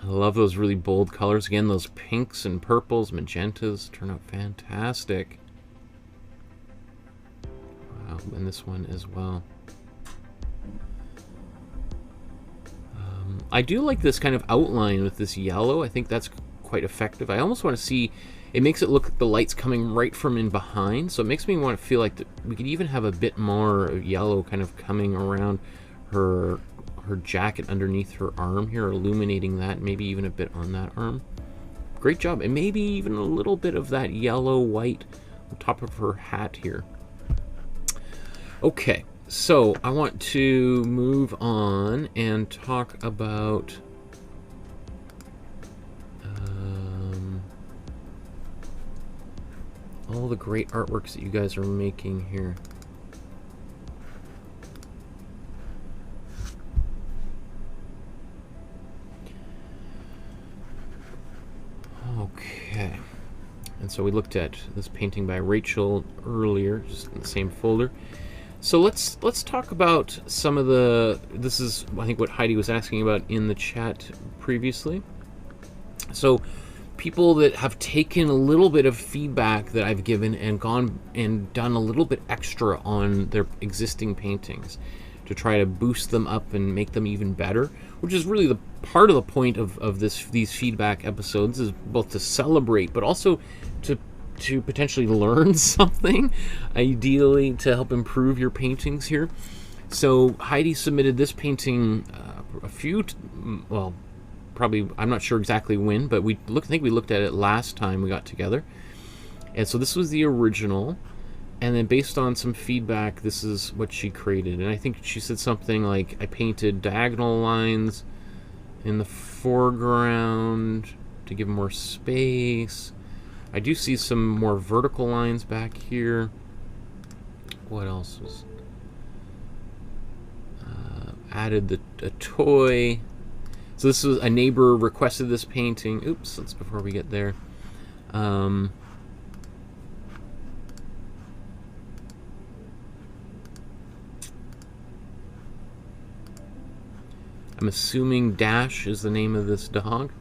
[SPEAKER 1] I love those really bold colors. Again, those pinks and purples, magentas turn out fantastic. Wow, and this one as well. I do like this kind of outline with this yellow. I think that's quite effective. I almost want to see, it makes it look like the light's coming right from in behind, so it makes me want to feel like we could even have a bit more yellow kind of coming around her jacket underneath her arm here, illuminating that, maybe even a bit on that arm. Great job. And maybe even a little bit of that yellow white on top of her hat here. Okay, so I want to move on and talk about all the great artworks that you guys are making here. And so we looked at this painting by Rachel earlier, just in the same folder. So let's talk about some of the, this is I think what Heidi was asking about in the chat previously. So people that have taken a little bit of feedback that I've given and gone and done a little bit extra on their existing paintings to try to boost them up and make them even better, which is really the part of the point of these feedback episodes, is both to celebrate but also to potentially learn something, ideally to help improve your paintings here. So Heidi submitted this painting well, probably, I'm not sure exactly when, but I think we looked at it last time we got together. And so this was the original, and then based on some feedback, this is what she created. And I think she said something like, I painted diagonal lines in the foreground to give more space. I do see some more vertical lines back here. What else was added a toy. So this was a neighbor requested this painting. Oops, that's before we get there. I'm assuming Dash is the name of this dog.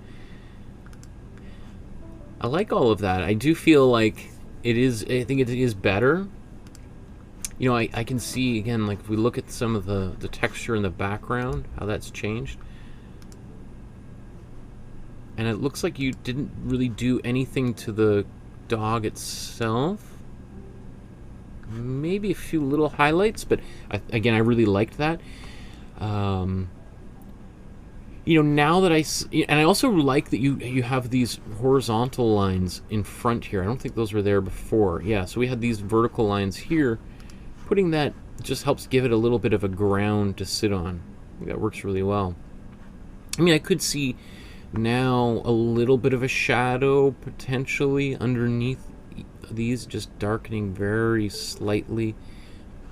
[SPEAKER 1] I like all of that. I do feel like it is, I think it is better. You know, I can see, again, like if we look at some of the texture in the background, how that's changed. And it looks like you didn't really do anything to the dog itself. Maybe a few little highlights, but again, I really liked that. You know, now that and I also like that you have these horizontal lines in front here. I don't think those were there before. Yeah, so we had these vertical lines here. Putting that just helps give it a little bit of a ground to sit on. I think that works really well. I mean, I could see now a little bit of a shadow potentially underneath these, just darkening very slightly.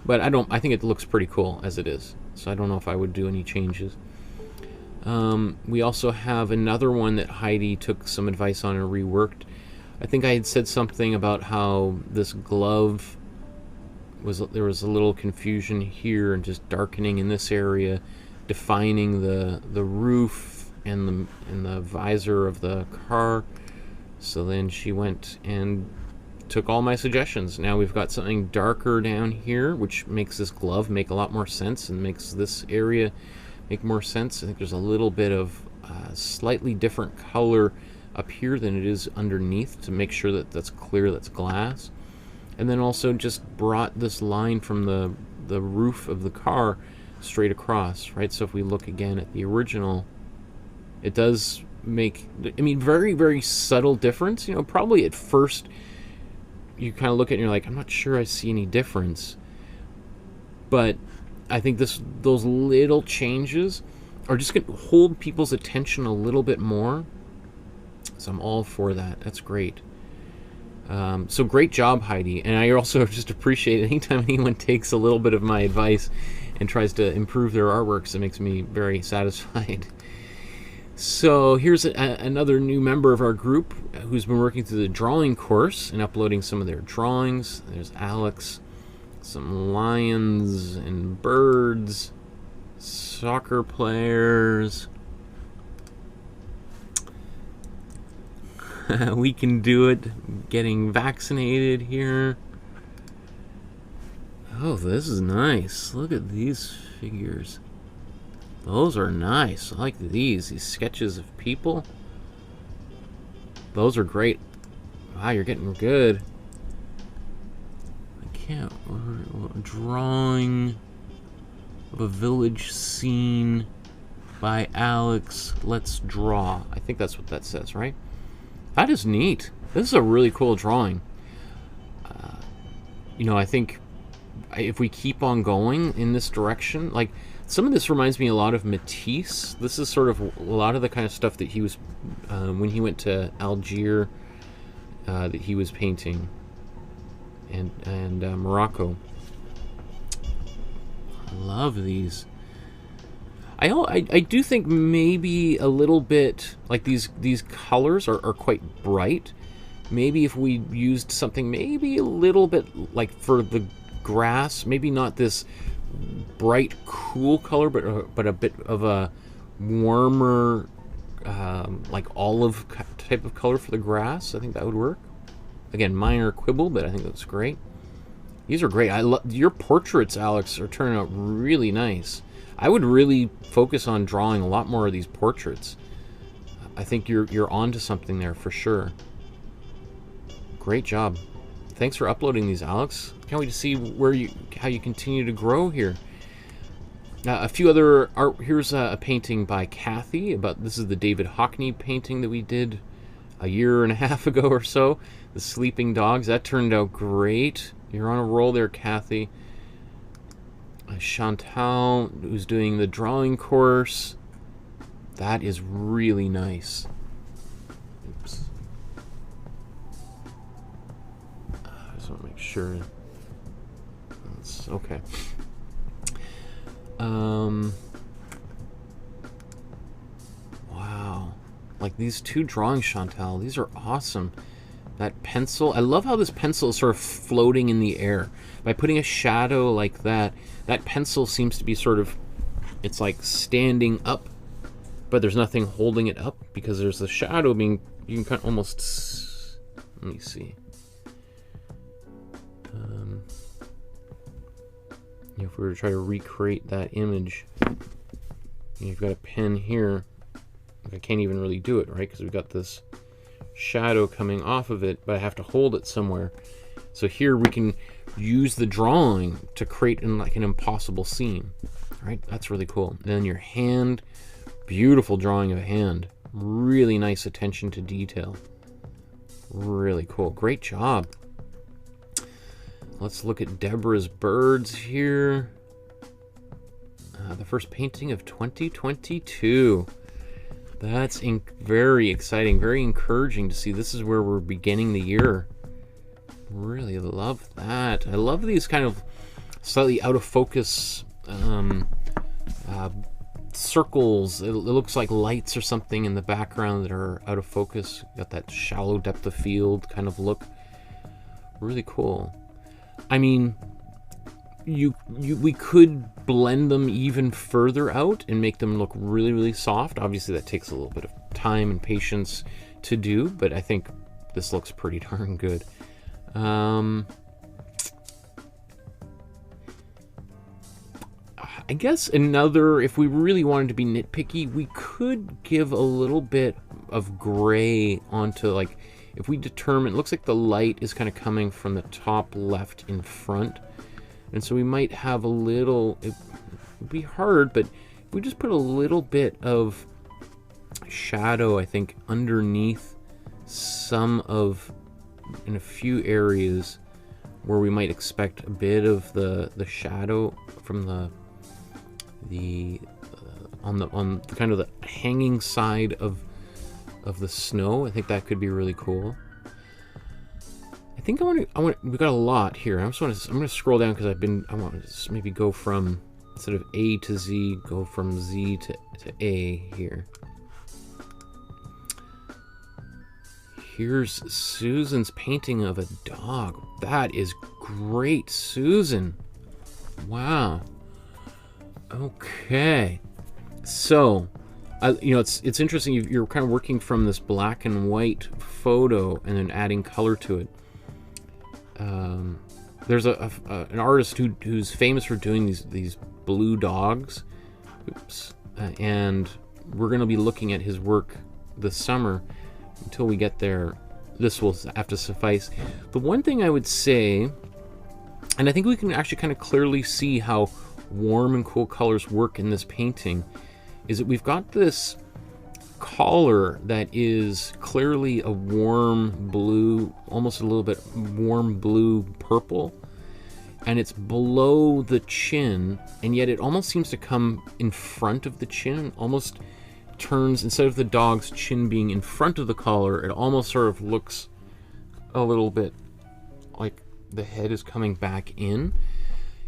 [SPEAKER 1] But I think it looks pretty cool as it is. So I don't know if I would do any changes. We also have another one that Heidi took some advice on and reworked. I think I had said something about how this glove there was a little confusion here and just darkening in this area, defining the roof and the visor of the car. So then she went and took all my suggestions. Now we've got something darker down here, which makes this glove make a lot more sense and makes this area make more sense. I think there's a little bit of slightly different color up here than it is underneath to make sure that that's clear, that's glass. And then also just brought this line from the roof of the car straight across, right? So if we look again at the original, it does make, I mean, very, very subtle difference. You know, probably at first you kind of look at it and you're like, I'm not sure I see any difference. But I think those little changes are just going to hold people's attention a little bit more. So I'm all for that. That's great. So great job, Heidi. And I also just appreciate it anytime anyone takes a little bit of my advice and tries to improve their artworks. It makes me very satisfied. So here's another new member of our group who's been working through the drawing course and uploading some of their drawings. There's Alex. Some lions and birds, soccer players. We can do it. Getting vaccinated here. Oh, this is nice. Look at these figures. Those are nice. I like these sketches of people. Those are great. Wow, you're getting good. Drawing of a village scene by Alex. Let's draw. I think that's what that says, right? That is neat. This is a really cool drawing. You know, I think if we keep on going in this direction, like some of this reminds me a lot of Matisse. This is sort of a lot of the kind of stuff that he was when he went to Algiers that he was painting. And Morocco. I love these. I do think maybe a little bit like these colors are quite bright, Maybe if we used something maybe a little bit like for the grass, maybe not this bright, cool color, but a bit of a warmer, like olive type of color for the grass. I think that would work. Again, minor quibble, but I think that's great. These are great. I love your portraits, Alex, are turning out really nice. I would really focus on drawing a lot more of these portraits. I think you're onto something there for sure. Great job. Thanks for uploading these, Alex. Can't wait to see how you continue to grow here. A few other art. Here's a painting by Kathy. This is the David Hockney painting that we did a year and a half ago or so. The sleeping dogs. That turned out great. You're on a roll there, Kathy. Chantal, who's doing the drawing course. That is really nice. Oops. I just want to make sure. That's okay. Wow. Like these two drawings, Chantal, these are awesome. That pencil, I love how this pencil is sort of floating in the air. By putting a shadow like that, that pencil seems to be sort of, it's like standing up, but there's nothing holding it up because there's the shadow being, you can kind of almost, let me see. If we were to try to recreate that image, you've got a pen here. I can't even really do it, right? Because we've got this shadow coming off of it, but I have to hold it somewhere. So here we can use the drawing to create like an impossible scene, right? That's really cool. And then your hand, beautiful drawing of a hand. Really nice attention to detail. Really cool. Great job. Let's look at Deborah's birds here. The first painting of 2022. That's very exciting, very encouraging to see. This is where we're beginning the year. Really love that. I love these kind of slightly out of focus circles. It looks like lights or something in the background that are out of focus. Got that shallow depth of field kind of look. Really cool. I mean, we could blend them even further out and make them look really, really soft. Obviously, that takes a little bit of time and patience to do, but I think this looks pretty darn good. I guess another, if we really wanted to be nitpicky, we could give a little bit of gray onto, like, if we determine, it looks like the light is kind of coming from the top left in front. And so we might have a little, it would be hard, but if we just put a little bit of shadow, I think, underneath some of, in a few areas where we might expect a bit of the shadow from on the kind of the hanging side of the snow. I think that could be really cool. I think we got a lot here. I'm going to scroll down because I want to just maybe go from, instead of A to Z, go from Z to A here. Here's Susan's painting of a dog. That is great, Susan. Wow. Okay. So, it's interesting. You're kind of working from this black and white photo and then adding color to it. There's an artist who's famous for doing these blue dogs. Oops. And we're going to be looking at his work this summer. Until we get there, this will have to suffice. The one thing I would say, and I think we can actually kind of clearly see how warm and cool colors work in this painting, is that we've got this collar that is clearly a warm blue, almost a little bit warm blue purple, and it's below the chin, and yet it almost seems to come in front of the chin, almost turns, instead of the dog's chin being in front of the collar, it almost sort of looks a little bit like the head is coming back in.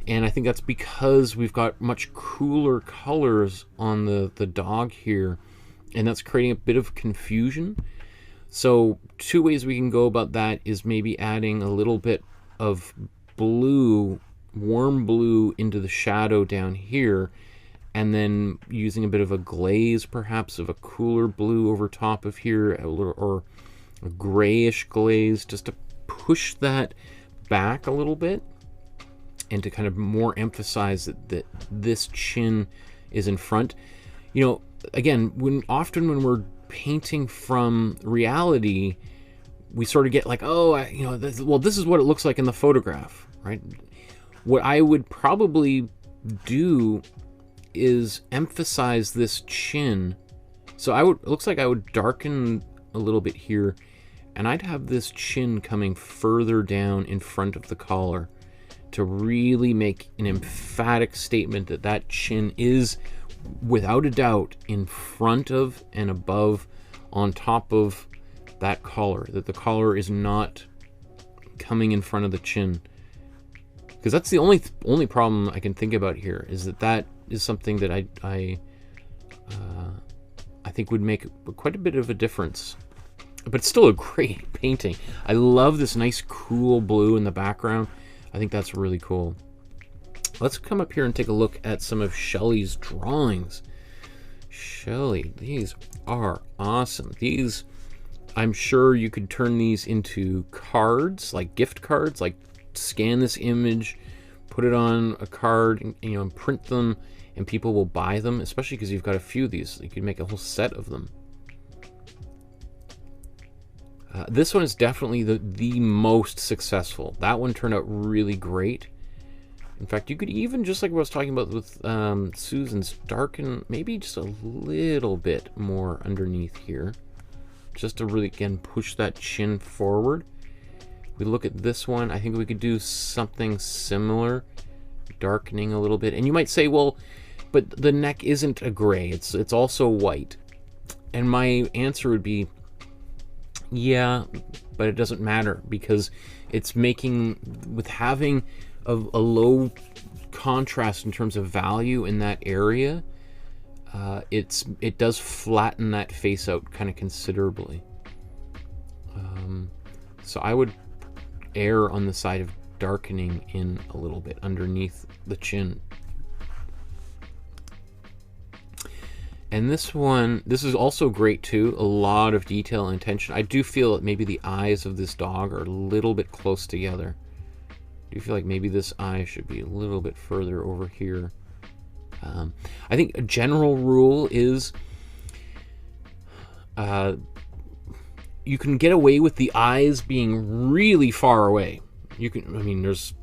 [SPEAKER 1] And I think that's because we've got much cooler colors on the dog here, and that's creating a bit of confusion. So 2 ways we can go about that is maybe adding a little bit of blue, warm blue, into the shadow down here, and then using a bit of a glaze, perhaps, of a cooler blue over top of here, or a grayish glaze, just to push that back a little bit and to kind of more emphasize that this chin is in front. You know, again, often when we're painting from reality, we sort of get like, oh, this is what it looks like in the photograph, right? What I would probably do is emphasize this chin. So it looks like I would darken a little bit here, and I'd have this chin coming further down in front of the collar to really make an emphatic statement that that chin is, without a doubt, in front of and above, on top of that collar, that the collar is not coming in front of the chin. Because that's the only problem I can think about here, is that is something that I think would make quite a bit of a difference. But it's still a great painting. I love this nice cool blue in the background. I think that's really cool. Let's come up here and take a look at some of Shelley's drawings. Shelley, these are awesome. These, I'm sure you could turn these into cards, like gift cards, like scan this image, put it on a card, and print them, and people will buy them, especially because you've got a few of these. You could make a whole set of them. This one is definitely the most successful. That one turned out really great. In fact, you could even, just like what I was talking about with Susan's, darken maybe just a little bit more underneath here, just to really, again, push that chin forward. We look at this one, I think we could do something similar, darkening a little bit. And you might say, well, but the neck isn't a gray, it's also white. And my answer would be, yeah, but it doesn't matter, because it's making, with having a low contrast in terms of value in that area, it does flatten that face out kind of considerably. So I would err on the side of darkening in a little bit underneath the chin. And this one, this is also great too. A lot of detail and attention. I do feel that maybe the eyes of this dog are a little bit close together. I do feel like maybe this eye should be a little bit further over here. I think a general rule is you can get away with the eyes being really far away. You can, I mean, there's,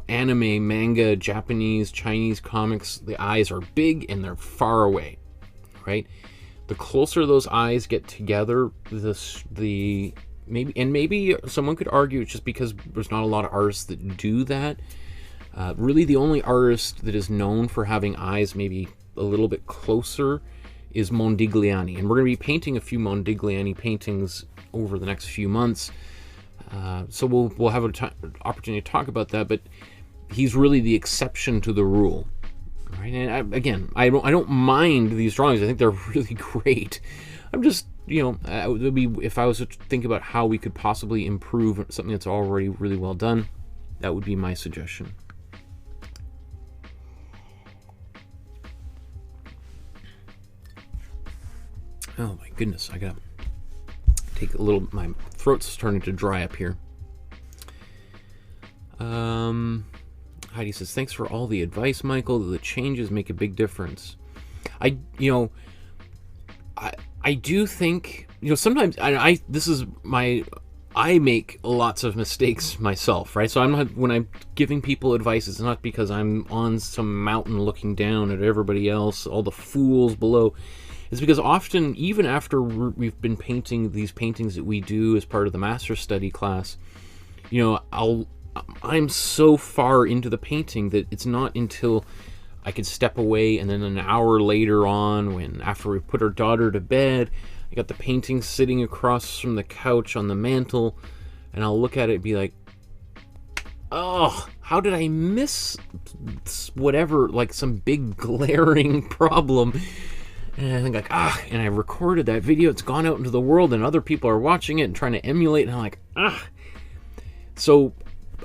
[SPEAKER 1] anime, manga, Japanese, Chinese comics, the eyes are big and they're far away, right? The closer those eyes get together, maybe someone could argue it's just because there's not a lot of artists that do that. Really, the only artist that is known for having eyes maybe a little bit closer is Mondigliani, and we're going to be painting a few Mondigliani paintings over the next few months. So we'll have an opportunity to talk about that, but he's really the exception to the rule, right? And I don't mind these drawings. I think they're really great. I'm just, it would be, if I was to think about how we could possibly improve something that's already really well done, that would be my suggestion. Oh my goodness, I gotta take a little, my throat's starting to dry up here. Heidi says, thanks for all the advice, Michael. The changes make a big difference. I do think, sometimes I make lots of mistakes myself, right? So I'm not, when I'm giving people advice, it's not because I'm on some mountain looking down at everybody else, all the fools below. It's because often, even after we've been painting these paintings that we do as part of the master study class, I'm so far into the painting that it's not until I could step away, and then an hour later on, after we put our daughter to bed, I got the painting sitting across from the couch on the mantle, and I'll look at it and be like, oh, how did I miss whatever, like some big glaring problem? And I think like, and I recorded that video. It's gone out into the world and other people are watching it and trying to emulate. And I'm like, So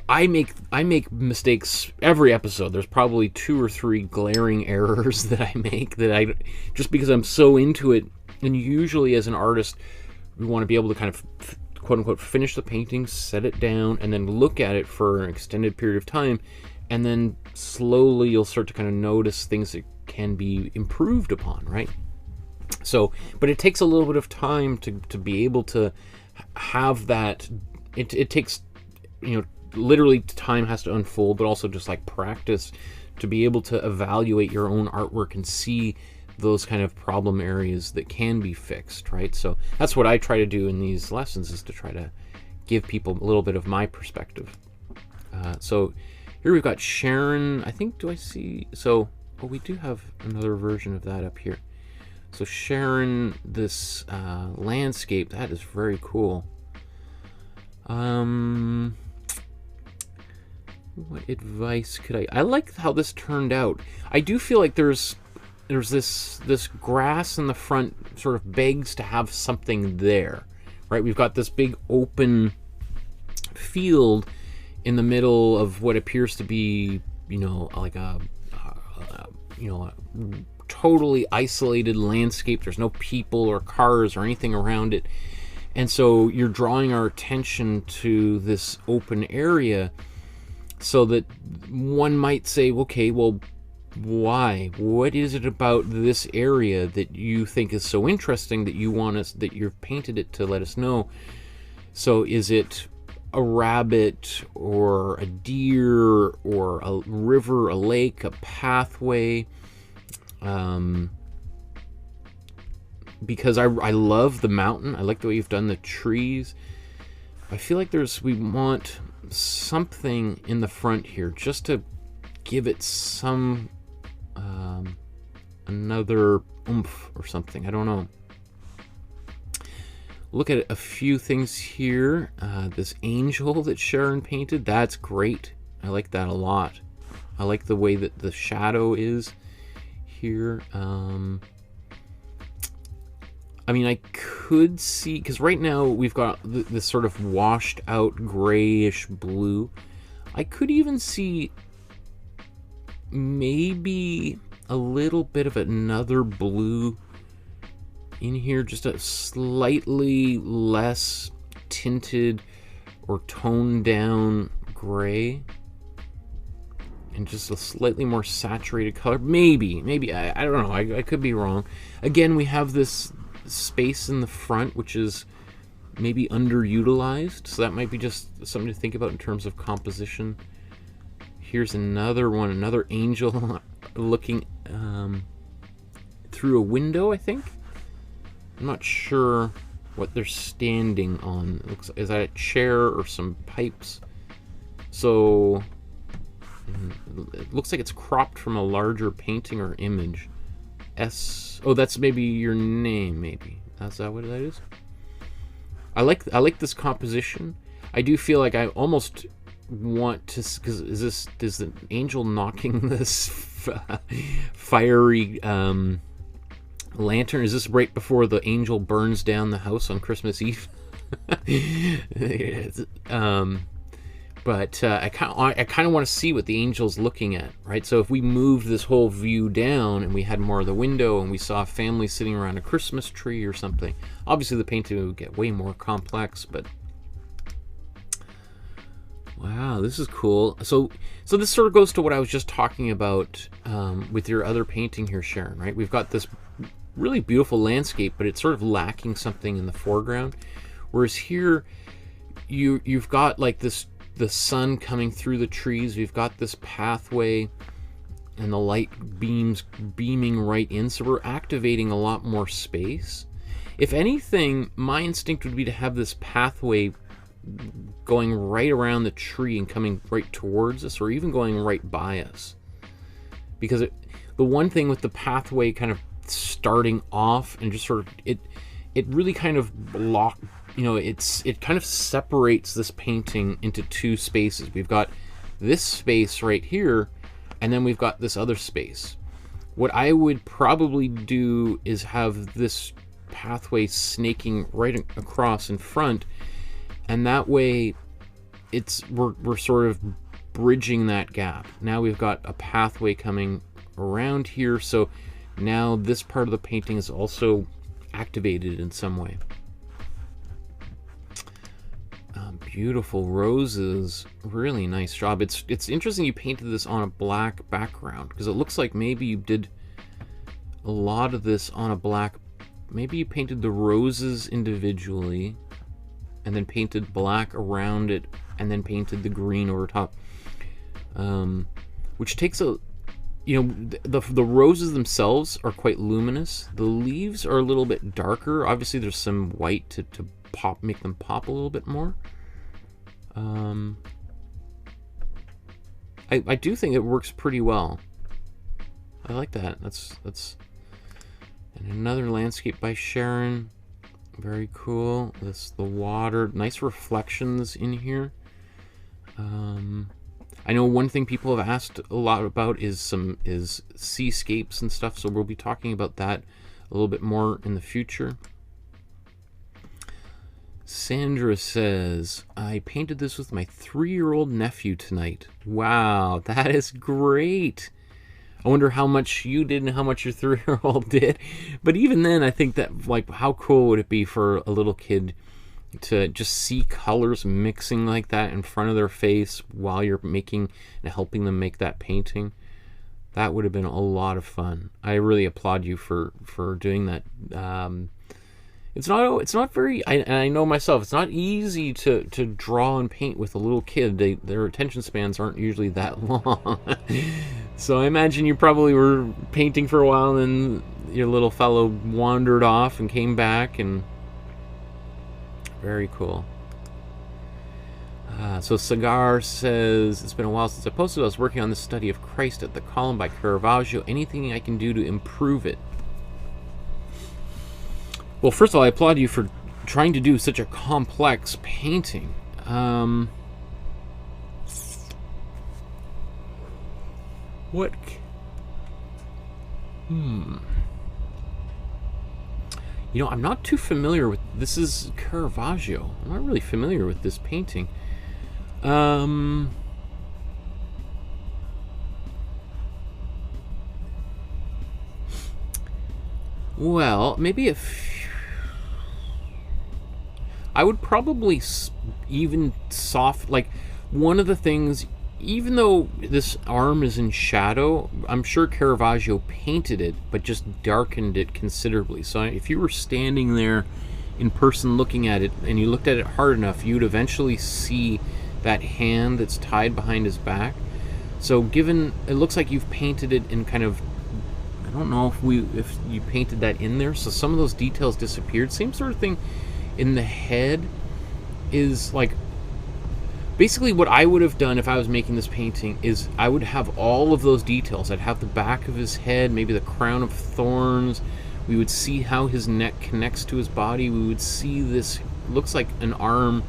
[SPEAKER 1] I make mistakes every episode. There's probably 2 or 3 glaring errors that I make just because I'm so into it. And usually as an artist, we want to be able to kind of quote unquote finish the painting, set it down, and then look at it for an extended period of time. And then slowly you'll start to kind of notice things that can be improved upon, right? So, but it takes a little bit of time to be able to have that. It takes, literally time has to unfold, but also just like practice to be able to evaluate your own artwork and see those kind of problem areas that can be fixed, right? So that's what I try to do in these lessons, is to try to give people a little bit of my perspective. So here we've got Sharon. I think, do I see? So, we do have another version of that up here. So Sharon, this landscape, that is very cool. What advice could I like how this turned out. I do feel like there's this grass in the front sort of begs to have something there, right? We've got this big open field in the middle of what appears to be, like a totally isolated landscape. There's no people or cars or anything around it. And so you're drawing our attention to this open area so that one might say, okay, well, why? What is it about this area that you think is so interesting that you want us, that you've painted it to let us know? So is it a rabbit or a deer or a river, a lake, a pathway? Because I love the mountain. I like the way you've done the trees. I feel like we want something in the front here just to give it some another oomph or something. I don't know. Look at a few things here. This angel that Sharon painted, that's great. I like that a lot. I like the way that the shadow is here. I mean, I could see, because right now we've got this sort of washed out grayish blue. I could even see maybe a little bit of another blue in here, just a slightly less tinted or toned down gray, and just a slightly more saturated color. Maybe I don't know. I could be wrong. Again, we have this space in the front which is maybe underutilized, so that might be just something to think about in terms of composition. Here's another one, another angel looking through a window, I think. I'm not sure what they're standing on. Is that a chair or some pipes? So it looks like it's cropped from a larger painting or image. Oh, that's maybe your name, maybe. Is that what that is? I like this composition. I do feel like I almost want to, because is the angel knocking this fiery lantern? Is this right before the angel burns down the house on Christmas Eve? But I kind of want to see what the angel's looking at, right? So if we moved this whole view down and we had more of the window and we saw a family sitting around a Christmas tree or something, obviously the painting would get way more complex. But wow, this is cool. So this sort of goes to what I was just talking about with your other painting here, Sharon, right? We've got this really beautiful landscape, but it's sort of lacking something in the foreground. Whereas here, you've got like the sun coming through the trees. We've got this pathway and the light beaming right in, so we're activating a lot more space. If anything, my instinct would be to have this pathway going right around the tree and coming right towards us, or even going right by us. Because the one thing with the pathway kind of starting off and just sort of it really kind of it kind of separates this painting into two spaces. We've got this space right here, and then we've got this other space. What I would probably do is have this pathway snaking right across in front, and that way we're sort of bridging that gap. Now we've got a pathway coming around here, so now this part of the painting is also activated in some way. Beautiful roses, really nice job. It's interesting you painted this on a black background, because it looks like maybe you did a lot of this on a black. Maybe you painted the roses individually and then painted black around it and then painted the green over top, which takes a, you know, the roses themselves are quite luminous. The leaves are a little bit darker. Obviously there's some white to make them pop a little bit more. I do think it works pretty well. I like that. That's and another landscape by Sharon. Very cool. That's the water. Nice reflections in here. I know one thing people have asked a lot about is seascapes and stuff, so we'll be talking about that a little bit more in the future. Sandra says, I painted this with my 3-year-old nephew tonight. Wow, that is great. I wonder how much you did and how much your 3-year-old did. But even then, I think that, like, how cool would it be for a little kid to just see colors mixing like that in front of their face while you're making and helping them make that painting? That would have been a lot of fun. I really applaud you for doing that. It's not very, I know myself, it's not easy to draw and paint with a little kid. Their attention spans aren't usually that long. So I imagine you probably were painting for a while and then your little fellow wandered off and came back, and very cool. So Cigar says, it's been a while since I posted. I was working on the study of Christ at the Column by Caravaggio. Anything I can do to improve it? Well, first of all, I applaud you for trying to do such a complex painting. What? You know, I'm not too familiar with... This is Caravaggio. I'm not really familiar with this painting. Well, maybe if... I would probably even like, one of the things, even though this arm is in shadow, I'm sure Caravaggio painted it, but just darkened it considerably. So if you were standing there in person looking at it, and you looked at it hard enough, you'd eventually see that hand that's tied behind his back. So given, it looks like you've painted it in kind of, I don't know if you painted that in there, so some of those details disappeared. Same sort of thing in the head. Is like, basically what I would have done if I was making this painting is I would have all of those details. I'd have the back of his head, maybe the crown of thorns. We would see how his neck connects to his body. We would see this, looks like an arm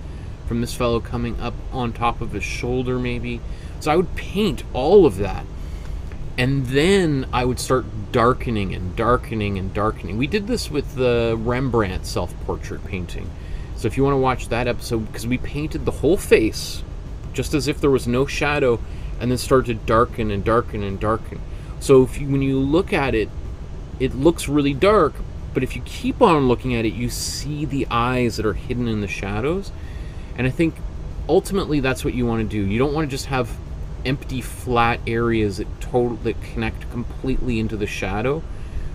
[SPEAKER 1] from this fellow coming up on top of his shoulder maybe. So I would paint all of that, and then I would start darkening and darkening and darkening. We did this with the Rembrandt self-portrait painting. So if you want to watch that episode, because we painted the whole face just as if there was no shadow, and then started to darken and darken and darken. So when you look at it, it looks really dark, but if you keep on looking at it, you see the eyes that are hidden in the shadows. And I think ultimately that's what you want to do. You don't want to just have empty flat areas that connect completely into the shadow.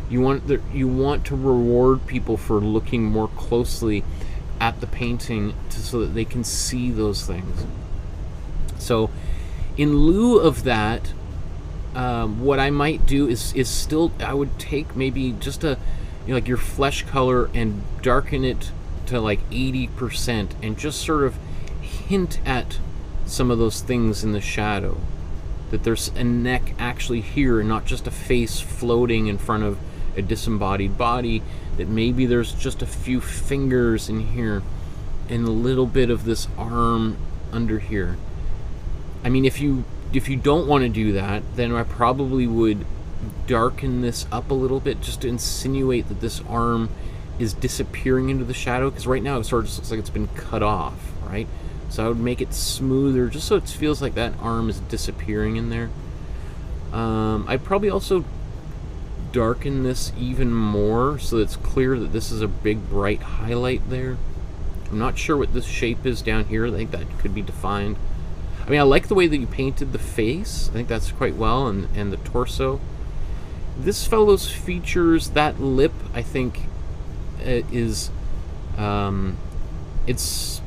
[SPEAKER 1] You want to reward people for looking more closely at the painting so that they can see those things. So in lieu of that, what I might do is still, I would take maybe just like your flesh color and darken it to like 80% and just sort of hint at some of those things in the shadow, that there's a neck actually here and not just a face floating in front of a disembodied body, that maybe there's just a few fingers in here and a little bit of this arm under here. I mean, if you don't want to do that, then I probably would darken this up a little bit just to insinuate that this arm is disappearing into the shadow, because right now it sort of just looks like it's been cut off, right? So I would make it smoother just so it feels like that arm is disappearing in there. I'd probably also darken this even more so it's clear that this is a big bright highlight there. I'm not sure what this shape is down here. I think that could be defined. I mean, I like the way that you painted the face. I think that's quite well, and the torso. This fellow's features, that lip, I think, is, it's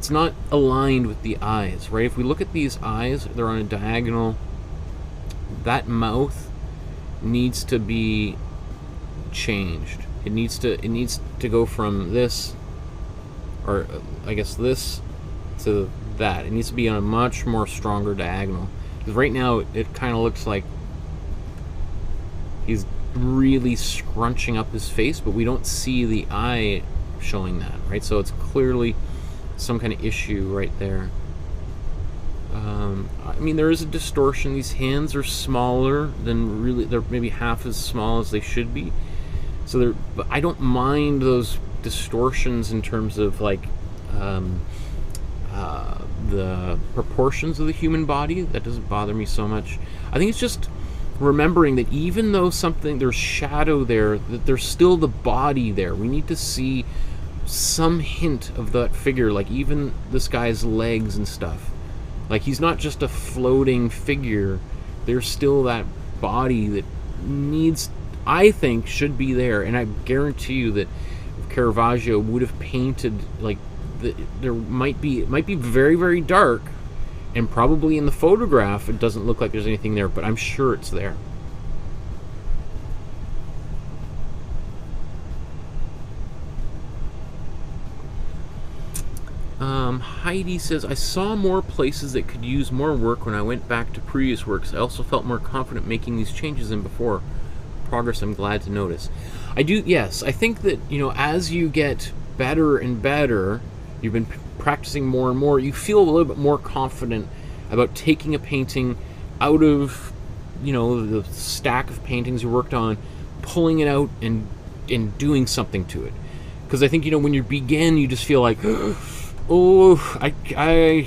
[SPEAKER 1] not aligned with the eyes, right? If we look at these eyes, they're on a diagonal. That mouth needs to be changed. It needs to go from this, or I guess this, to that. It needs to be on a much more stronger diagonal, because right now it kind of looks like he's really scrunching up his face, but we don't see the eye showing that, right? So it's clearly some kind of issue right there. I mean, there is a distortion. These hands are smaller than really, they're maybe half as small as they should be. So they're, but I don't mind those distortions in terms of like the proportions of the human body. That doesn't bother me so much. I think it's just remembering that even though there's shadow there, that there's still the body there. We need to see some hint of that figure, like even this guy's legs and stuff. Like, he's not just a floating figure. There's still that body that needs, I think, should be there. And I guarantee you that if Caravaggio would have painted, like, there might be, it might be very, very dark, and probably in the photograph it doesn't look like there's anything there, but I'm sure it's there. Heidi says, I saw more places that could use more work when I went back to previous works. I also felt more confident making these changes than before. Progress I'm glad to notice. I do, yes. I think that, you know, as you get better and better, you've been practicing more and more, you feel a little bit more confident about taking a painting out of, you know, the stack of paintings you worked on, pulling it out and doing something to it. Because I think, you know, when you begin, you just feel like, oh, I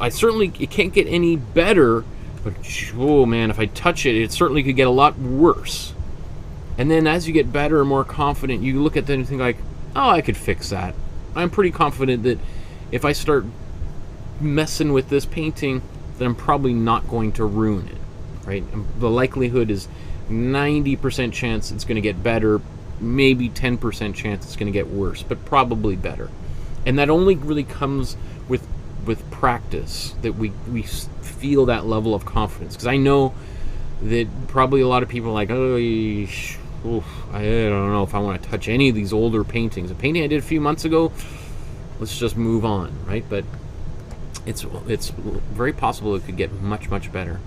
[SPEAKER 1] certainly, it can't get any better, but oh man, if I touch it, it certainly could get a lot worse. And then as you get better and more confident, you look at that and think like, oh, I could fix that. I'm pretty confident that if I start messing with this painting, then I'm probably not going to ruin it, right? The likelihood is 90% chance it's going to get better, maybe 10% chance it's going to get worse, but probably better. And that only really comes with practice, that we feel that level of confidence. Because I know that probably a lot of people are like, oh, I don't know if I want to touch any of these older paintings. A painting I did a few months ago, let's just move on, right? But it's very possible it could get much, much better.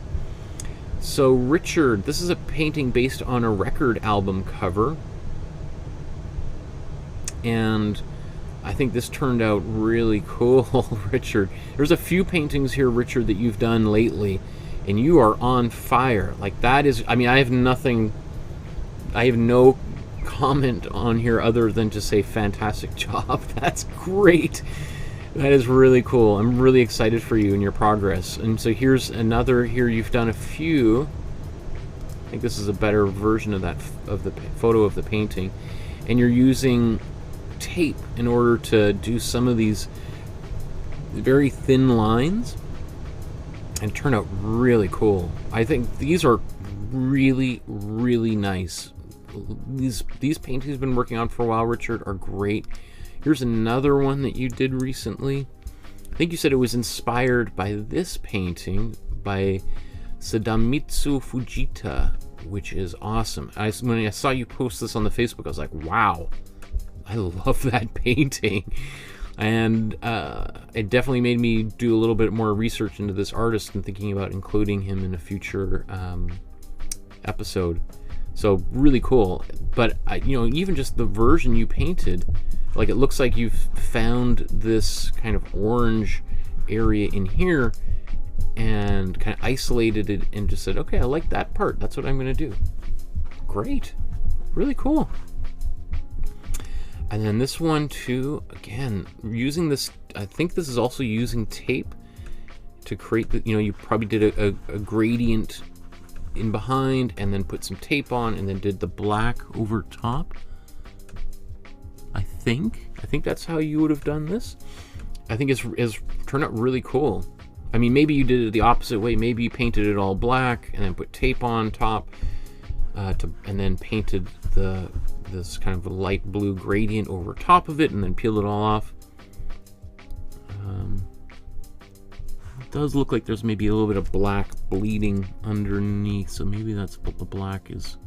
[SPEAKER 1] So Richard, this is a painting based on a record album cover. And I think this turned out really cool, Richard. There's a few paintings here, Richard, that you've done lately, and you are on fire. Like, that is, I mean, I have no comment on here other than to say fantastic job. That's great. That is really cool. I'm really excited for you and your progress. And so here's another, here you've done a few. I think this is a better version of that, of the photo of the painting. And you're using tape in order to do some of these very thin lines and turn out really cool. I think these are really, really nice. These paintings you've been working on for a while, Richard, are great. Here's another one that you did recently. I think you said it was inspired by this painting by Sadamitsu Fujita, which is awesome. When I saw you post this on the Facebook, I was like, wow, I love that painting. And it definitely made me do a little bit more research into this artist and thinking about including him in a future episode. So really cool. But you know, even just the version you painted, like, it looks like you've found this kind of orange area in here, and kind of isolated it and just said, okay, I like that part. That's what I'm going to do. Great. Really cool. And then this one too, again, using this, I think this is also using tape to create the, you probably did a gradient in behind and then put some tape on and then did the black over top. I think that's how you would have done this. I think it's turned out really cool. I mean, maybe you did it the opposite way. Maybe you painted it all black and then put tape on top, and then painted this kind of a light blue gradient over top of it and then peeled it all off. It does look like there's maybe a little bit of black bleeding underneath, so maybe that's what the black is.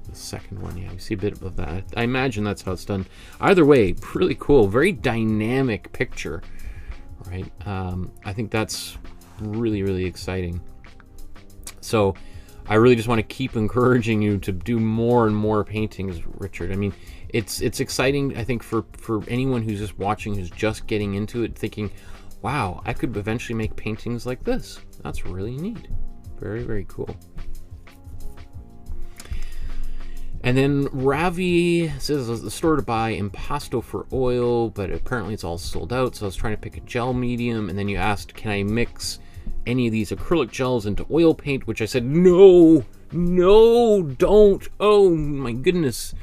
[SPEAKER 1] The second one, yeah, we see a bit of that. I imagine that's how it's done. Either way, really cool, very dynamic picture, right? I think that's really, really exciting. So I really just want to keep encouraging you to do more and more paintings, Richard. I mean, it's exciting, I think, for anyone who's just watching, who's just getting into it, thinking, wow, I could eventually make paintings like this. That's really neat. Very, very cool. And then Ravi says the store to buy impasto for oil, but apparently it's all sold out. So I was trying to pick a gel medium, and then you asked, can I mix any of these acrylic gels into oil paint? Which I said, no, don't. Oh my goodness,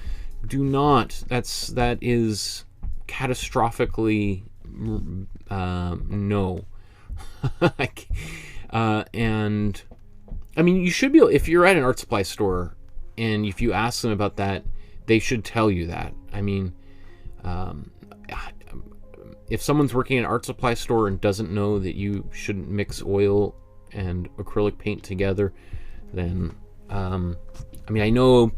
[SPEAKER 1] do not. That is catastrophically no. And I mean, you should be able, if you're at an art supply store and if you ask them about that, they should tell you that. I mean, if someone's working at an art supply store and doesn't know that you shouldn't mix oil and acrylic paint together, then I mean, I know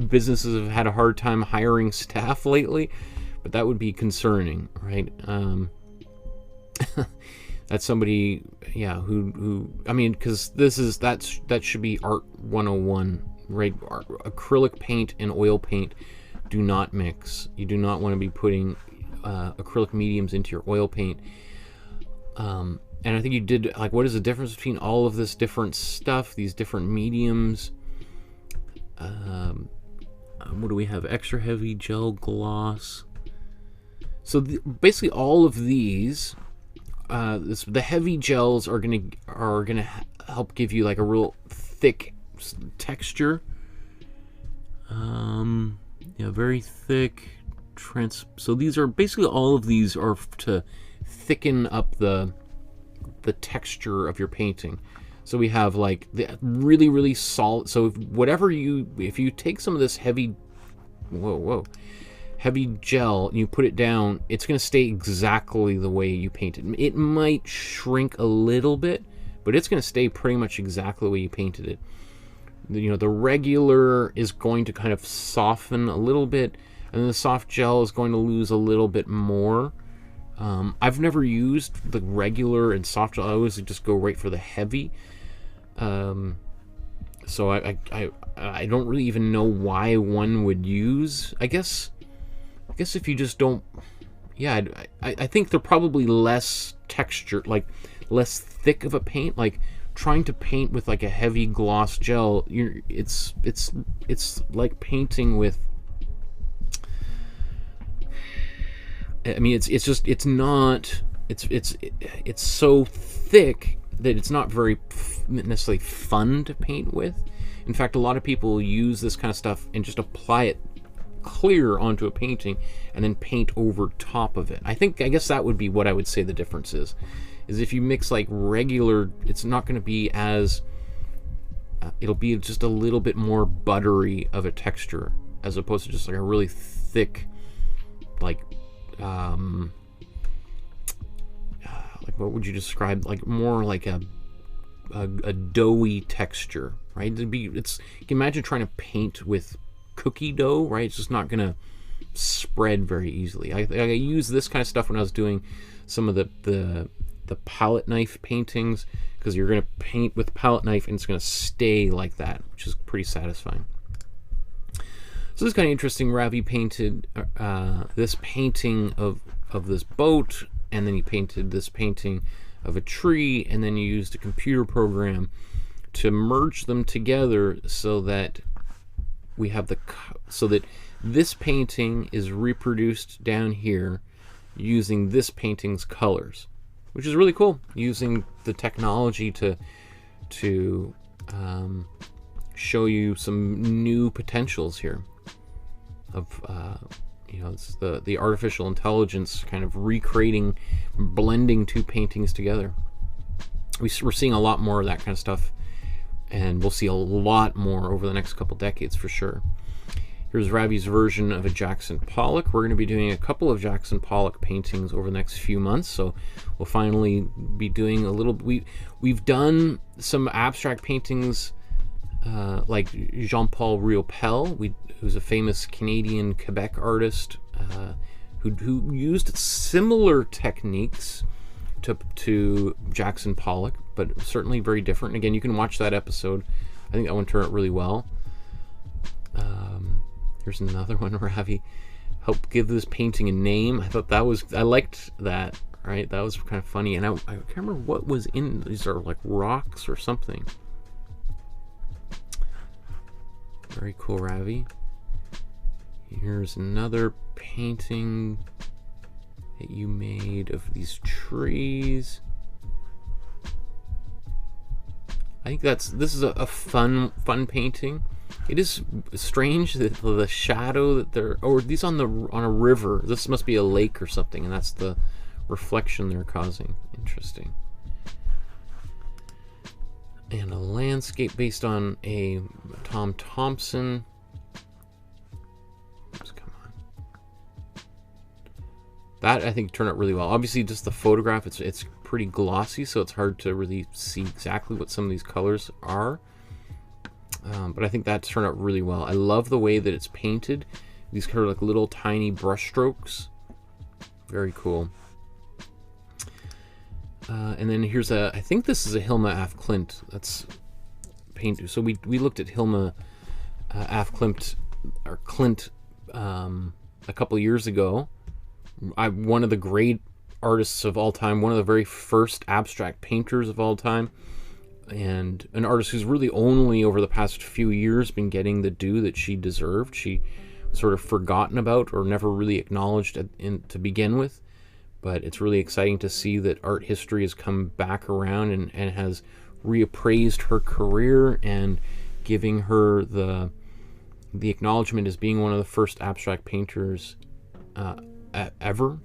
[SPEAKER 1] businesses have had a hard time hiring staff lately, but that would be concerning, right? That's somebody, yeah, who I mean, because that should be Art 101, right? Acrylic paint and oil paint do not mix. You do not want to be putting acrylic mediums into your oil paint. And I think you did, like, what is the difference between all of this different stuff, these different mediums? What do we have? Extra heavy gel gloss. So basically all of these, the heavy gels are gonna help give you like a real thick texture. Yeah, very thick. So these are basically, all of these are to thicken up the texture of your painting. So we have like the really, really solid. So if you take some of this heavy, heavy gel and you put it down, it's going to stay exactly the way you painted. It might shrink a little bit, but it's going to stay pretty much exactly the way you painted it. The regular is going to kind of soften a little bit, and then the soft gel is going to lose a little bit more. I've never used the regular and soft gel. I always just go right for the heavy. So I don't really even know why one would use. I guess if you just don't, yeah, I think they're probably less texture, like less thick of a paint. Like trying to paint with like a heavy gloss gel, it's like painting with. I mean, it's so thick that it's not very necessarily fun to paint with. In fact, a lot of people use this kind of stuff and just apply it clear onto a painting and then paint over top of it. I guess that would be what I would say the difference is if you mix like regular, it's not going to be as it'll be just a little bit more buttery of a texture as opposed to just like a really thick, like what would you describe, like more like a doughy texture, right? You can imagine trying to paint with cookie dough, right? It's just not gonna spread very easily. I use this kind of stuff when I was doing some of the palette knife paintings, because you're gonna paint with palette knife and it's gonna stay like that, which is pretty satisfying. So this is kind of interesting. Ravi painted this painting of this boat, and then he painted this painting of a tree, and then you used a computer program to merge them together so that we have so that this painting is reproduced down here using this painting's colors, which is really cool, using the technology to show you some new potentials here of you know, it's the artificial intelligence kind of recreating, blending two paintings together. We're seeing a lot more of that kind of stuff, and we'll see a lot more over the next couple decades for sure. Here's Ravi's version of a Jackson Pollock. We're going to be doing a couple of Jackson Pollock paintings over the next few months, so we'll finally be doing a little. We've done some abstract paintings like Jean-Paul Riopelle, who's a famous Canadian Quebec artist who used similar techniques to Jackson Pollock, but certainly very different. And again, you can watch that episode. I think that one turned out really well. Here's another one. Ravi helped give this painting a name. I thought I liked that. Right, that was kind of funny. And I can't remember what was in these. Are like rocks or something. Very cool, Ravi. Here's another painting that you made of these trees. I think this is a fun painting. It is strange that the shadow that these on a river. This must be a lake or something, and that's the reflection they're causing. Interesting. And a landscape based on a Tom Thompson. Oops, come on. That I think turned out really well. Obviously, just the photograph, it's pretty glossy, so it's hard to really see exactly what some of these colors are. But I think that turned out really well. I love the way that it's painted. These kind of like little tiny brush strokes. Very cool. And then here's I think this is a Hilma af Klint. That's paint. So we looked at Hilma af Klint a couple years ago. One of the great artists of all time, one of the very first abstract painters of all time, and an artist who's really only over the past few years been getting the due that she deserved. She was sort of forgotten about or never really acknowledged to begin with. But it's really exciting to see that art history has come back around and has reappraised her career and giving her the acknowledgement as being one of the first abstract painters ever.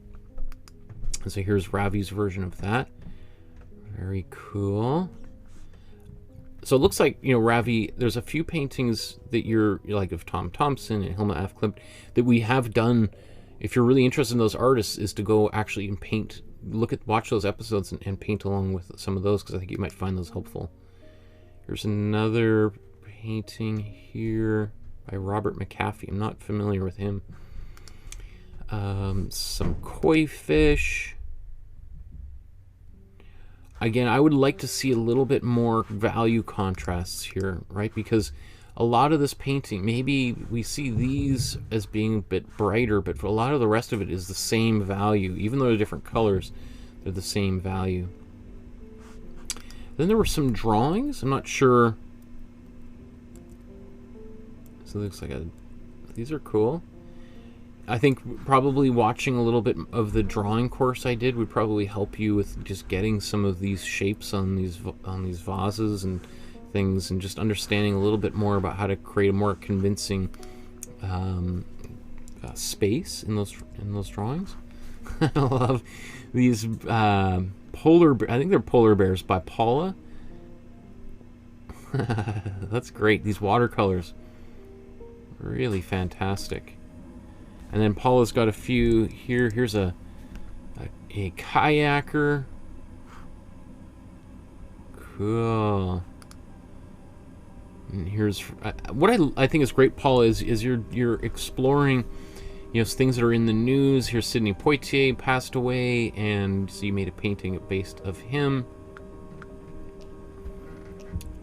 [SPEAKER 1] And so here's Ravi's version of that. Very cool. So it looks like, you know, Ravi, there's a few paintings that you're like of Tom Thompson and Hilma af Klint that we have done. If you're really interested in those artists, is to go actually and paint, watch those episodes and paint along with some of those, because I think you might find those helpful. Here's another painting here by Robert McAfee. I'm not familiar with him. Some koi fish. Again, I would like to see a little bit more value contrasts here, right? Because a lot of this painting, maybe we see these as being a bit brighter, but for a lot of the rest of it is the same value. Even though they're different colors, they're the same value. Then there were some drawings. I'm not sure. So it looks like these are cool. I think probably watching a little bit of the drawing course I did would probably help you with just getting some of these shapes on these vases and things, and just understanding a little bit more about how to create a more convincing space in those drawings. I love these I think they're polar bears by Paula. That's great. These watercolors, really fantastic. And then Paula's got a few here. Here's a kayaker. Cool. And here's what I think is great, Paula, is you're exploring, you know, things that are in the news. Here's Sidney Poitier passed away, and so you made a painting based of him.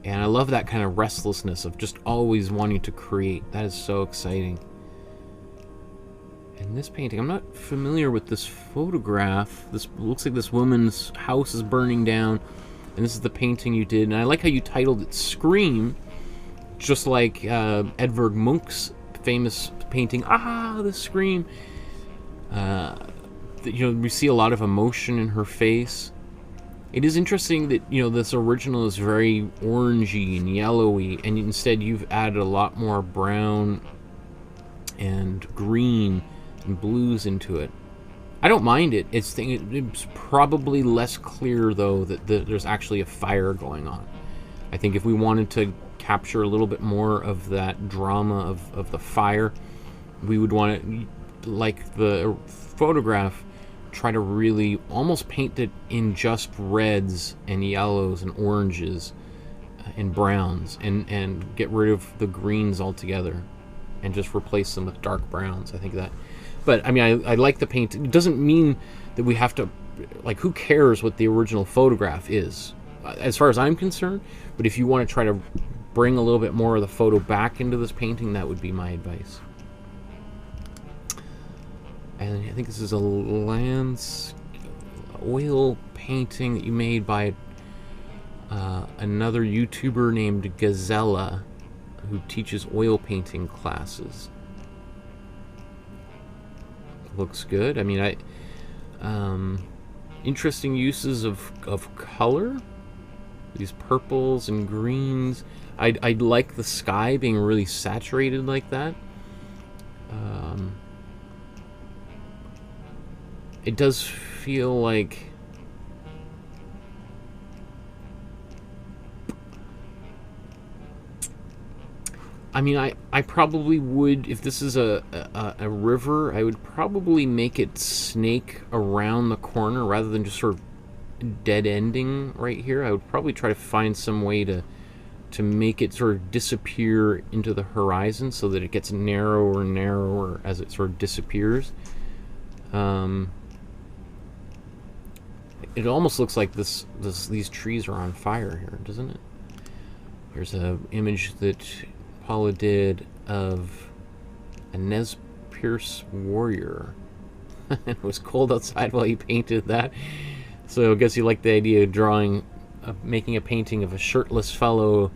[SPEAKER 1] And I love that kind of restlessness of just always wanting to create. That is so exciting. And In this painting, I'm not familiar with this photograph. This looks like this woman's house is burning down, and this is the painting you did. And I like how you titled it Scream, just like Edvard Munch's famous painting, the Scream. We see a lot of emotion in her face. It is interesting that, this original is very orangey and yellowy, and instead you've added a lot more brown and green and blues into it. I don't mind it. It's probably less clear, though, that there's actually a fire going on. I think if we wanted to capture a little bit more of that drama of the fire, we would want to, like the photograph, try to really almost paint it in just reds and yellows and oranges and browns, and get rid of the greens altogether and just replace them with dark browns. I think that, but I mean, I like the paint. It doesn't mean that we have to, like, who cares what the original photograph is, as far as I'm concerned. But if you want to try to bring a little bit more of the photo back into this painting, that would be my advice. And I think this is a oil painting that you made by another YouTuber named Gazella, who teaches oil painting classes. Looks good. I mean, interesting uses of color. These purples and greens. I like the sky being really saturated like that. It does feel like, I mean, I probably would, if this is a river, I would probably make it snake around the corner rather than just sort of dead ending right here. I would probably try to find some way to make it sort of disappear into the horizon so that it gets narrower and narrower as it sort of disappears. It almost looks like these trees are on fire here, doesn't it? Here's an image that Paula did of a Nez Perce warrior. It was cold outside while he painted that. So I guess you like the idea of making a painting of a shirtless fellow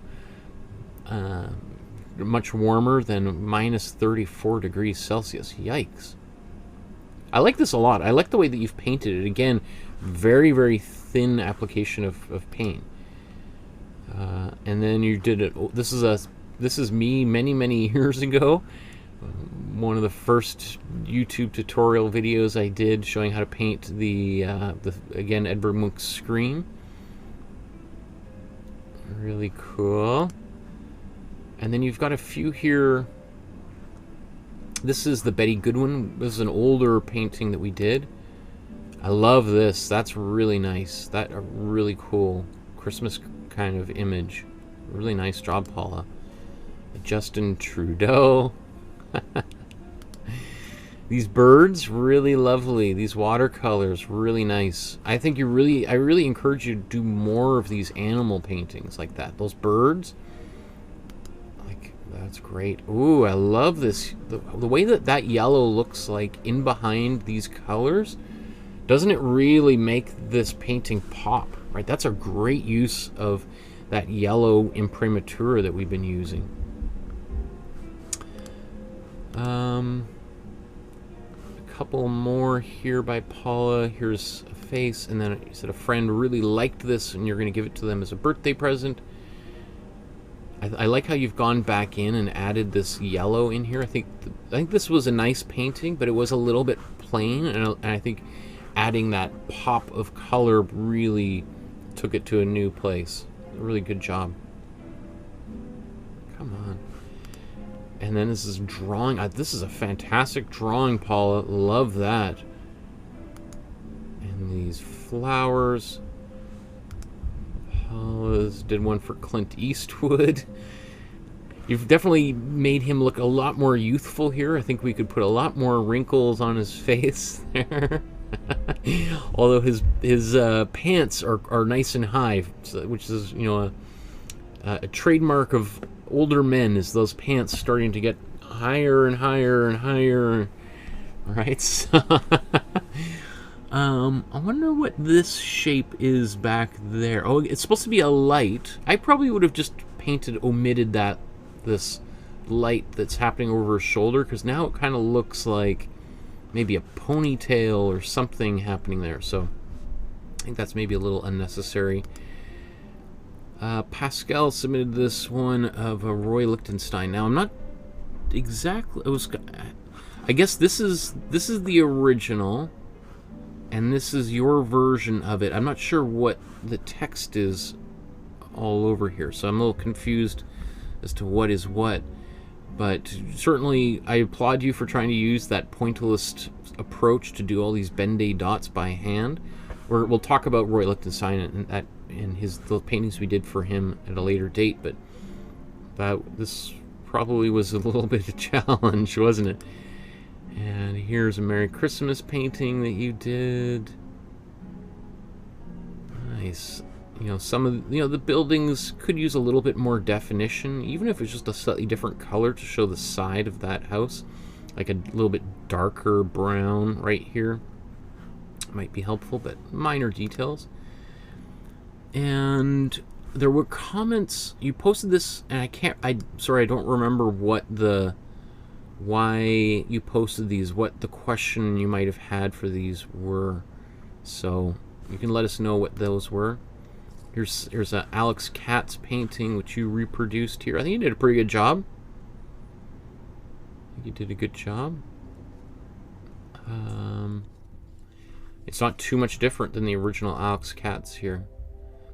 [SPEAKER 1] much warmer than minus 34 degrees Celsius. Yikes. I like this a lot. I like the way that you've painted it. Again, very, very thin application of paint. And then you did it. This is me many years ago. One of the first YouTube tutorial videos I did showing how to paint the again, Edvard Munch's Scream. Really cool. And then you've got a few here. This is the Betty Goodwin. This is an older painting that we did. I love this. That's really nice. That a really cool Christmas kind of image. Really nice job, Paula. Justin Trudeau. These birds, really lovely. These watercolors, really nice. I think I really encourage you to do more of these animal paintings like that. Those birds, like, that's great. Ooh, I love this. The way that yellow looks like in behind these colors, doesn't it really make this painting pop, right? That's a great use of that yellow imprimatur that we've been using. A couple more here by Paula. Here's a face, and then you said a friend really liked this and you're going to give it to them as a birthday present. I like how you've gone back in and added this yellow in here. I think this was a nice painting, but it was a little bit plain, and I think adding that pop of color really took it to a new place. Really good job. Come on. And then this is drawing. This is a fantastic drawing, Paula. Love that. And these flowers. Paula's did one for Clint Eastwood. You've definitely made him look a lot more youthful here. I think we could put a lot more wrinkles on his face there. Although his pants are nice and high, which is, you know, a trademark of older men, is those pants starting to get higher and higher and higher. right? So, I wonder what this shape is back there. Oh, it's supposed to be a light. I probably would have just omitted this light that's happening over her shoulder, because now it kind of looks like maybe a ponytail or something happening there. So I think that's maybe a little unnecessary. Pascal submitted this one of a Roy Lichtenstein. Now I'm not exactly. I guess this is the original, and this is your version of it. I'm not sure what the text is all over here, so I'm a little confused as to what is what. But certainly, I applaud you for trying to use that pointillist approach to do all these Ben-Day dots by hand. We'll talk about Roy Lichtenstein and the paintings we did for him at a later date, but this probably was a little bit of a challenge, wasn't it? And here's a Merry Christmas painting that you did. Nice. You know, some of the buildings could use a little bit more definition, even if it's just a slightly different color to show the side of that house, like a little bit darker brown right here. Might be helpful, but minor details. And there were comments. You posted this, and sorry, I don't remember why you posted these, what the question you might have had for these were. So you can let us know what those were. Here's a Alex Katz painting, which you reproduced here. I think you did a pretty good job. I think you did a good job. It's not too much different than the original Alex Katz here.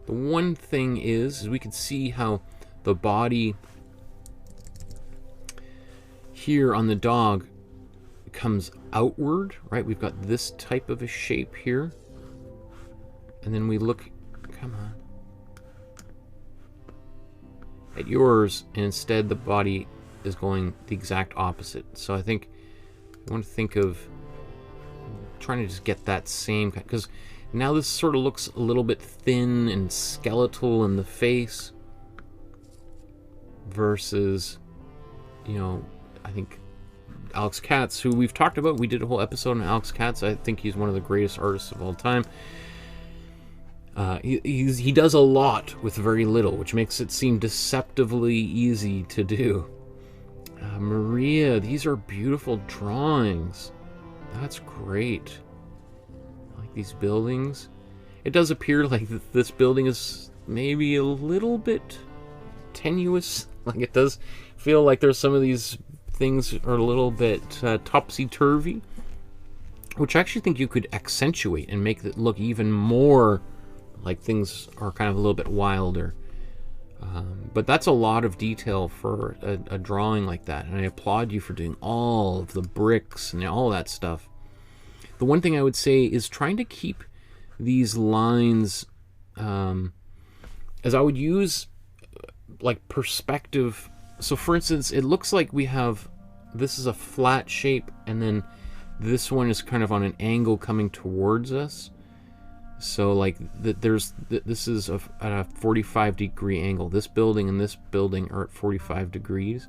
[SPEAKER 1] The one thing is we can see how the body here on the dog comes outward, right? We've got this type of a shape here. And then we look, come on, at yours, and instead the body is going the exact opposite. So I think I want to think of trying to just get that same, because now this sort of looks a little bit thin and skeletal in the face versus, you know, I think Alex Katz, who we've talked about, we did a whole episode on Alex Katz. I think he's one of the greatest artists of all time. He does a lot with very little, which makes it seem deceptively easy to do. Maria, these are beautiful drawings. That's great. I like these buildings. It does appear like this building is maybe a little bit tenuous. Like, it does feel like there's some of these things are a little bit topsy-turvy, which I actually think you could accentuate and make it look even more like things are kind of a little bit wilder. But that's a lot of detail for a drawing like that, and I applaud you for doing all of the bricks and all that stuff. The one thing I would say is trying to keep these lines, as I would use like perspective. So for instance, it looks like we have, this is a flat shape, and then this one is kind of on an angle coming towards us. So like this is at a 45-degree angle. This building and this building are at 45 degrees.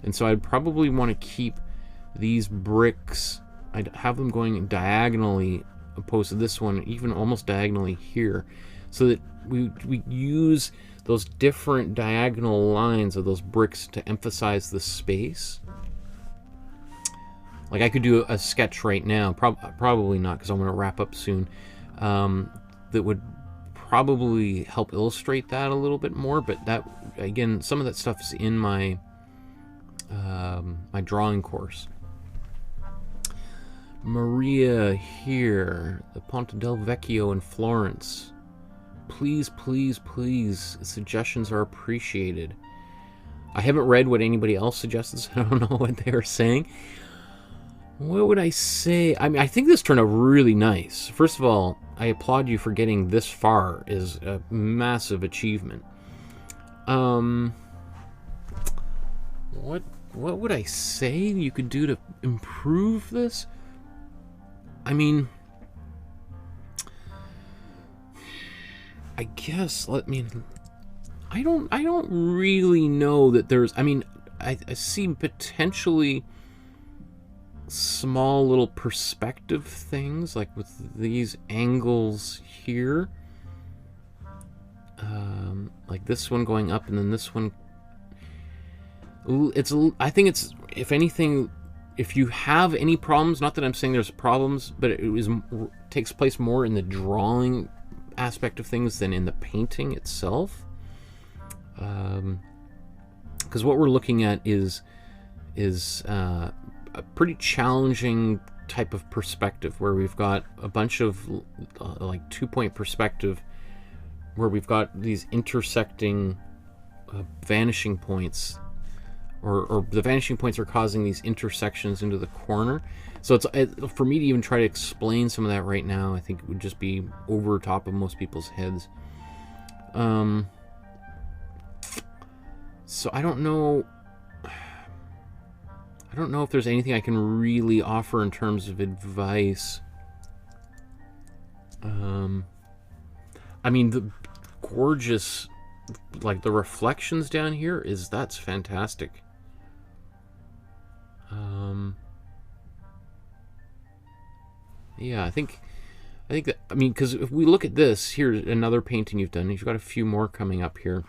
[SPEAKER 1] And so I'd probably want to keep these bricks, I'd have them going diagonally opposed to this one, even almost diagonally here, so that we use those different diagonal lines of those bricks to emphasize the space. Like, I could do a sketch right now, probably not, because I'm going to wrap up soon, that would probably help illustrate that a little bit more. But that, again, some of that stuff is in my my drawing course. Maria here, the Ponte del Vecchio in Florence. Please, please, please, suggestions are appreciated. I haven't read what anybody else suggested, so I don't know what they were saying. What would I say? I mean, I think this turned out really nice. First of all, I applaud you for getting this far. Is a massive achievement. What would I say you could do to improve this? I mean, I guess, I don't really know that there's, I mean, I see potentially small little perspective things, like with these angles here. Like this one going up, and then this one. I think it's, if anything, if you have any problems, not that I'm saying there's problems, but it takes place more in the drawing aspect of things than in the painting itself. Because what we're looking at is a pretty challenging type of perspective, where we've got a bunch of like 2-point perspective, where we've got these intersecting vanishing points, or the vanishing points are causing these intersections into the corner. So it's for me to even try to explain some of that right now, I think it would just be over top of most people's heads. So I don't know if there's anything I can really offer in terms of advice. I mean, the gorgeous, like the reflections down here, that's fantastic. Yeah, I think that, I mean, because if we look at this, here's another painting you've done. You've got a few more coming up here.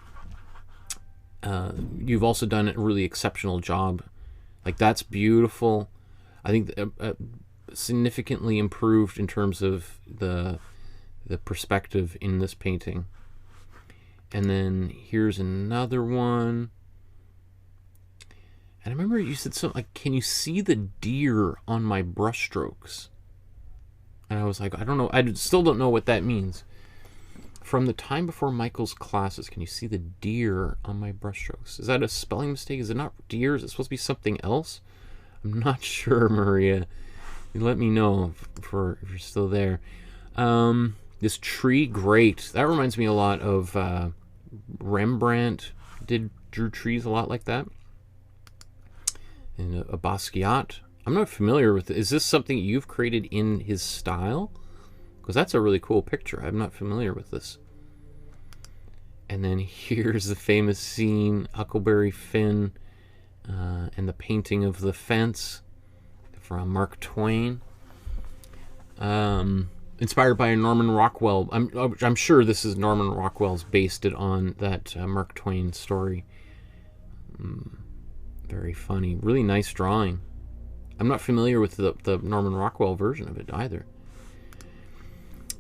[SPEAKER 1] You've also done a really exceptional job. Like, that's beautiful. I think significantly improved in terms of the perspective in this painting. And then here's another one. And I remember you said something like, "Can you see the deer on my brushstrokes?" And I was like, I don't know. I still don't know what that means. "From the time before Michael's classes, can you see the deer on my brushstrokes?" Is that a spelling mistake? Is it not deer? Is it supposed to be something else? I'm not sure, Maria. You let me know if you're still there. This tree, great. That reminds me a lot of Rembrandt drew trees a lot like that. And a Basquiat. I'm not familiar with it. Is this something you've created in his style? Because that's a really cool picture. I'm not familiar with this. And then here's the famous scene, Huckleberry Finn, and the painting of the fence from Mark Twain. Inspired by Norman Rockwell. I'm sure this is Norman Rockwell's based it on that Mark Twain story. Very funny. Really nice drawing. I'm not familiar with the Norman Rockwell version of it either.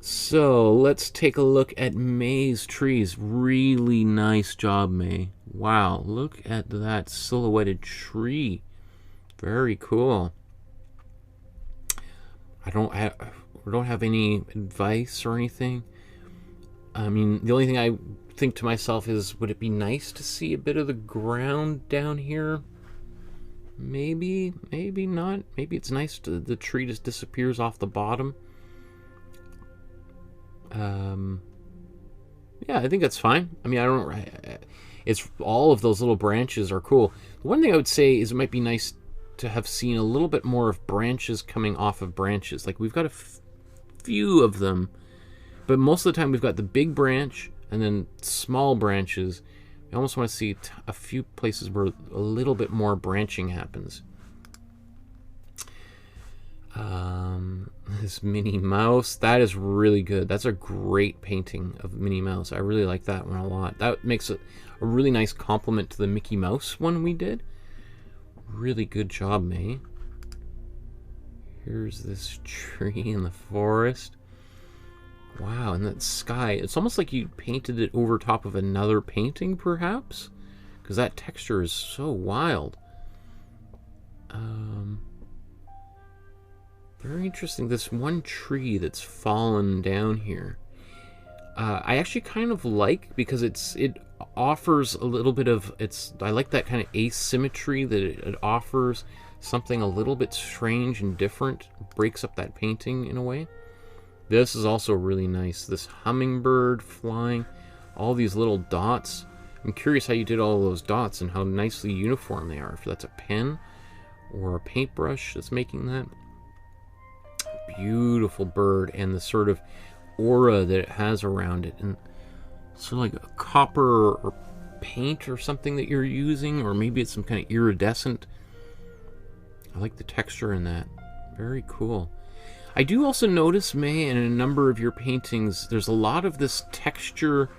[SPEAKER 1] So let's take a look at May's trees. Really nice job, May. Wow, look at that silhouetted tree. Very cool. I don't have any advice or anything. I mean, the only thing I think to myself is, would it be nice to see a bit of the ground down here? Maybe, maybe not. Maybe it's nice the tree just disappears off the bottom. Yeah, I think that's fine. I mean, it's all of those little branches are cool. One thing I would say is it might be nice to have seen a little bit more of branches coming off of branches. Like, we've got a few of them, but most of the time we've got the big branch and then small branches. I almost want to see a few places where a little bit more branching happens. This Minnie Mouse, that is really good. That's a great painting of Minnie Mouse. I really like that one a lot. That makes it a really nice compliment to the Mickey Mouse one we did. Really good job, May. Here's this tree in the forest. Wow, and that sky. It's almost like you painted it over top of another painting, perhaps? Because that texture is so wild. Very interesting. This one tree that's fallen down here. I actually kind of like, because it offers a little bit of, I like that kind of asymmetry that it offers something a little bit strange and different. Breaks up that painting in a way. This is also really nice. This hummingbird flying, all these little dots. I'm curious how you did all those dots and how nicely uniform they are. If that's a pen or a paintbrush that's making that. Beautiful bird, and the sort of aura that it has around it, and sort of like a copper or paint or something that you're using, or maybe it's some kind of iridescent. I like the texture in that. Very cool. I do also notice, May, in a number of your paintings, there's a lot of this texture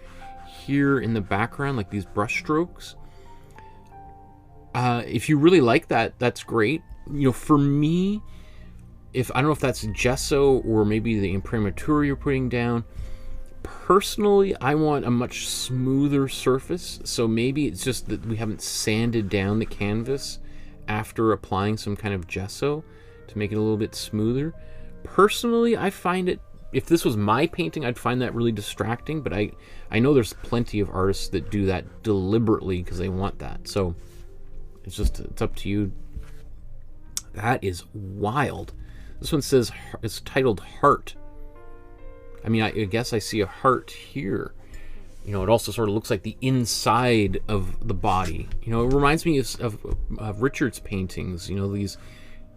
[SPEAKER 1] here in the background, like these brush strokes. If you really like that, that's great. You know, for me, if I don't know if that's gesso or maybe the imprimatur you're putting down, personally, I want a much smoother surface. So maybe it's just that we haven't sanded down the canvas after applying some kind of gesso to make it a little bit smoother. Personally, I find it, if this was my painting, I'd find that really distracting, but I know there's plenty of artists that do that deliberately because they want that. So it's up to you. That is wild. This one says, it's titled Heart. I mean, I guess I see a heart here. You know, it also sort of looks like the inside of the body. You know, it reminds me of Richard's paintings. You know, these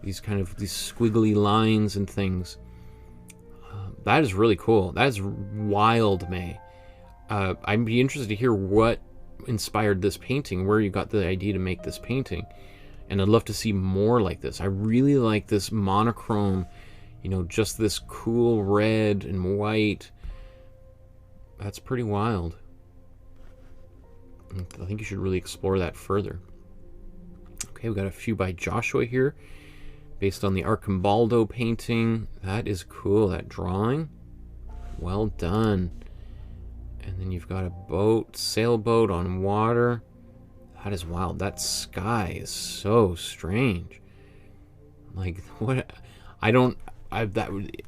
[SPEAKER 1] squiggly lines and things. That is really cool. That is wild, May. I'd be interested to hear what inspired this painting, where you got the idea to make this painting. And I'd love to see more like this. I really like this monochrome, you know, just this cool red and white. That's pretty wild. I think you should really explore that further. Okay, we got a few by Joshua here, based on the Arcimboldo painting. That is cool, that drawing. Well done. And then you've got a boat, sailboat on water. That is wild. That sky is so strange. Like, what?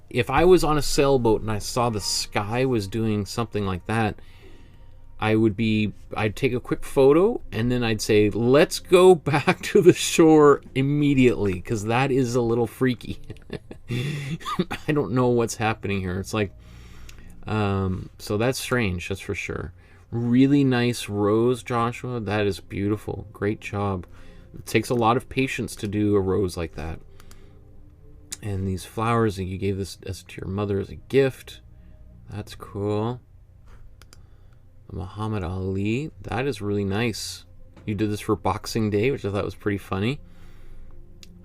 [SPEAKER 1] If I was on a sailboat and I saw the sky was doing something like that, I'd take a quick photo and then I'd say, let's go back to the shore immediately, because that is a little freaky. I don't know what's happening here. It's like, so that's strange, that's for sure. Really nice rose, Joshua. That is beautiful. Great job. It takes a lot of patience to do a rose like that. And these flowers that you gave this to your mother as a gift. That's cool. Muhammad Ali. That is really nice. You did this for Boxing Day, which I thought was pretty funny.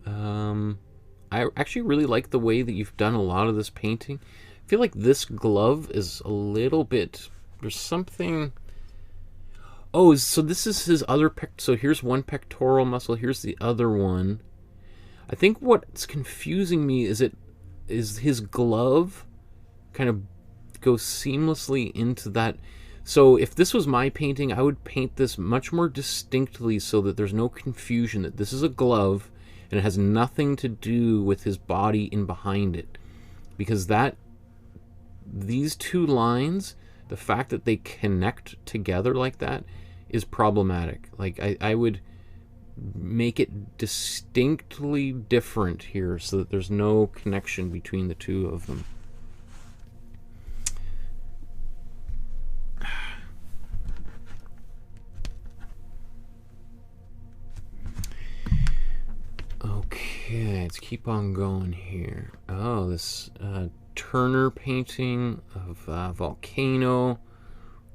[SPEAKER 1] I actually really like the way that you've done a lot of this painting. I feel like this glove is a little bit... There's something... Oh, so this is his other... So here's one pectoral muscle. Here's the other one. I think what's confusing me is his glove kind of goes seamlessly into that. So if this was my painting, I would paint this much more distinctly so that there's no confusion that this is a glove and it has nothing to do with his body in behind it. Because these two lines, the fact that they connect together like that is problematic. Like, I would make it distinctly different here so that there's no connection between the two of them. Okay, let's keep on going here. Oh, this Turner painting of volcano.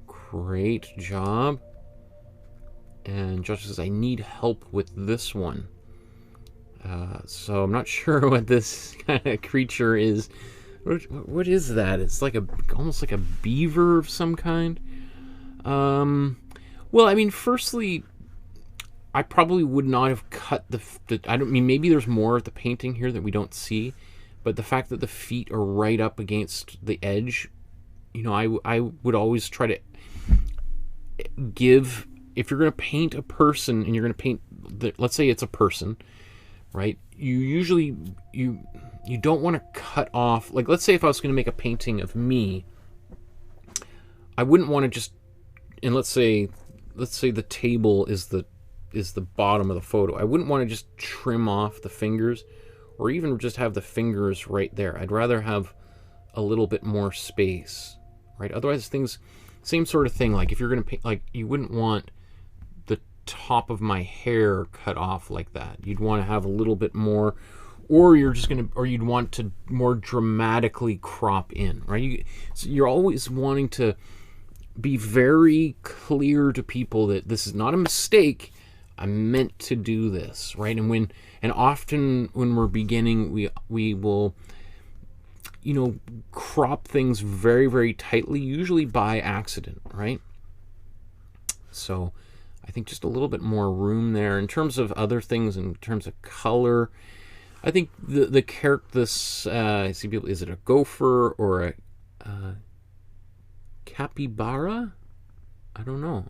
[SPEAKER 1] Great job. And Josh says, I need help with this one. So I'm not sure what this kind of creature is. What is that? It's like almost like a beaver of some kind. Well, I mean, firstly, I probably would not have cut I don't mean, maybe there's more of the painting here that we don't see, but the fact that the feet are right up against the edge, you know, I would always try to give, if you're going to paint a person and you're going to paint, let's say it's a person, right? You usually, you don't want to cut off, like, let's say if I was going to make a painting of me, I wouldn't want to just, and let's say the table is the bottom of the photo. I wouldn't want to just trim off the fingers or even just have the fingers right there. I'd rather have a little bit more space, right? Otherwise things, same sort of thing. Like if you're going to paint, like you wouldn't want the top of my hair cut off like that. You'd want to have a little bit more, or you'd want to more dramatically crop in, right? So you're always wanting to be very clear to people that this is not a mistake. I'm meant to do this, right? And often when we're beginning, we will, you know, crop things very, very tightly, usually by accident, right? So I think just a little bit more room there. In terms of other things, in terms of color, I think the character, this, I see people, is it a gopher or a capybara? I don't know.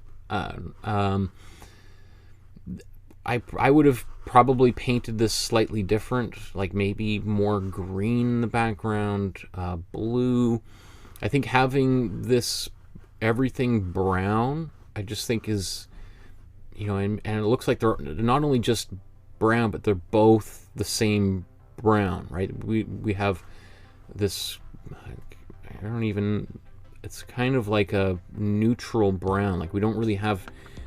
[SPEAKER 1] I would have probably painted this slightly different, like maybe more green in the background, blue. I think having this everything brown, I just think is, you know, and it looks like they're not only just brown, but they're both the same brown, right? We have this, I don't even, it's kind of like a neutral brown. Like we don't really have,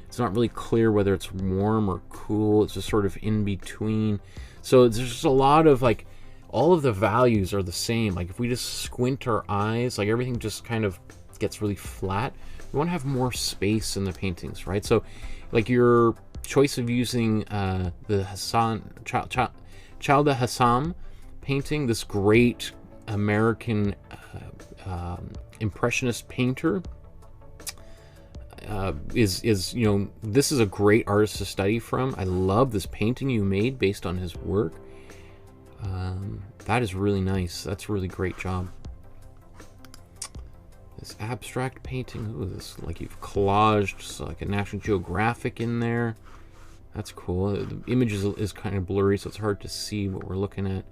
[SPEAKER 1] it's not really clear whether it's warm or cool. It's just sort of in between. So there's just a lot of, like, all of the values are the same. Like if we just squint our eyes, like everything just kind of gets really flat. We want to have more space in the paintings, right? So like your choice of using the Hassan, Chalda Hassam painting, this great American impressionist painter, is, you know, this is a great artist to study from. I love this painting you made based on his work. That is really nice. That's a really great job. This abstract painting, ooh, this, like you've collaged so like a National Geographic in there. That's cool. The image is kind of blurry, so it's hard to see what we're looking at.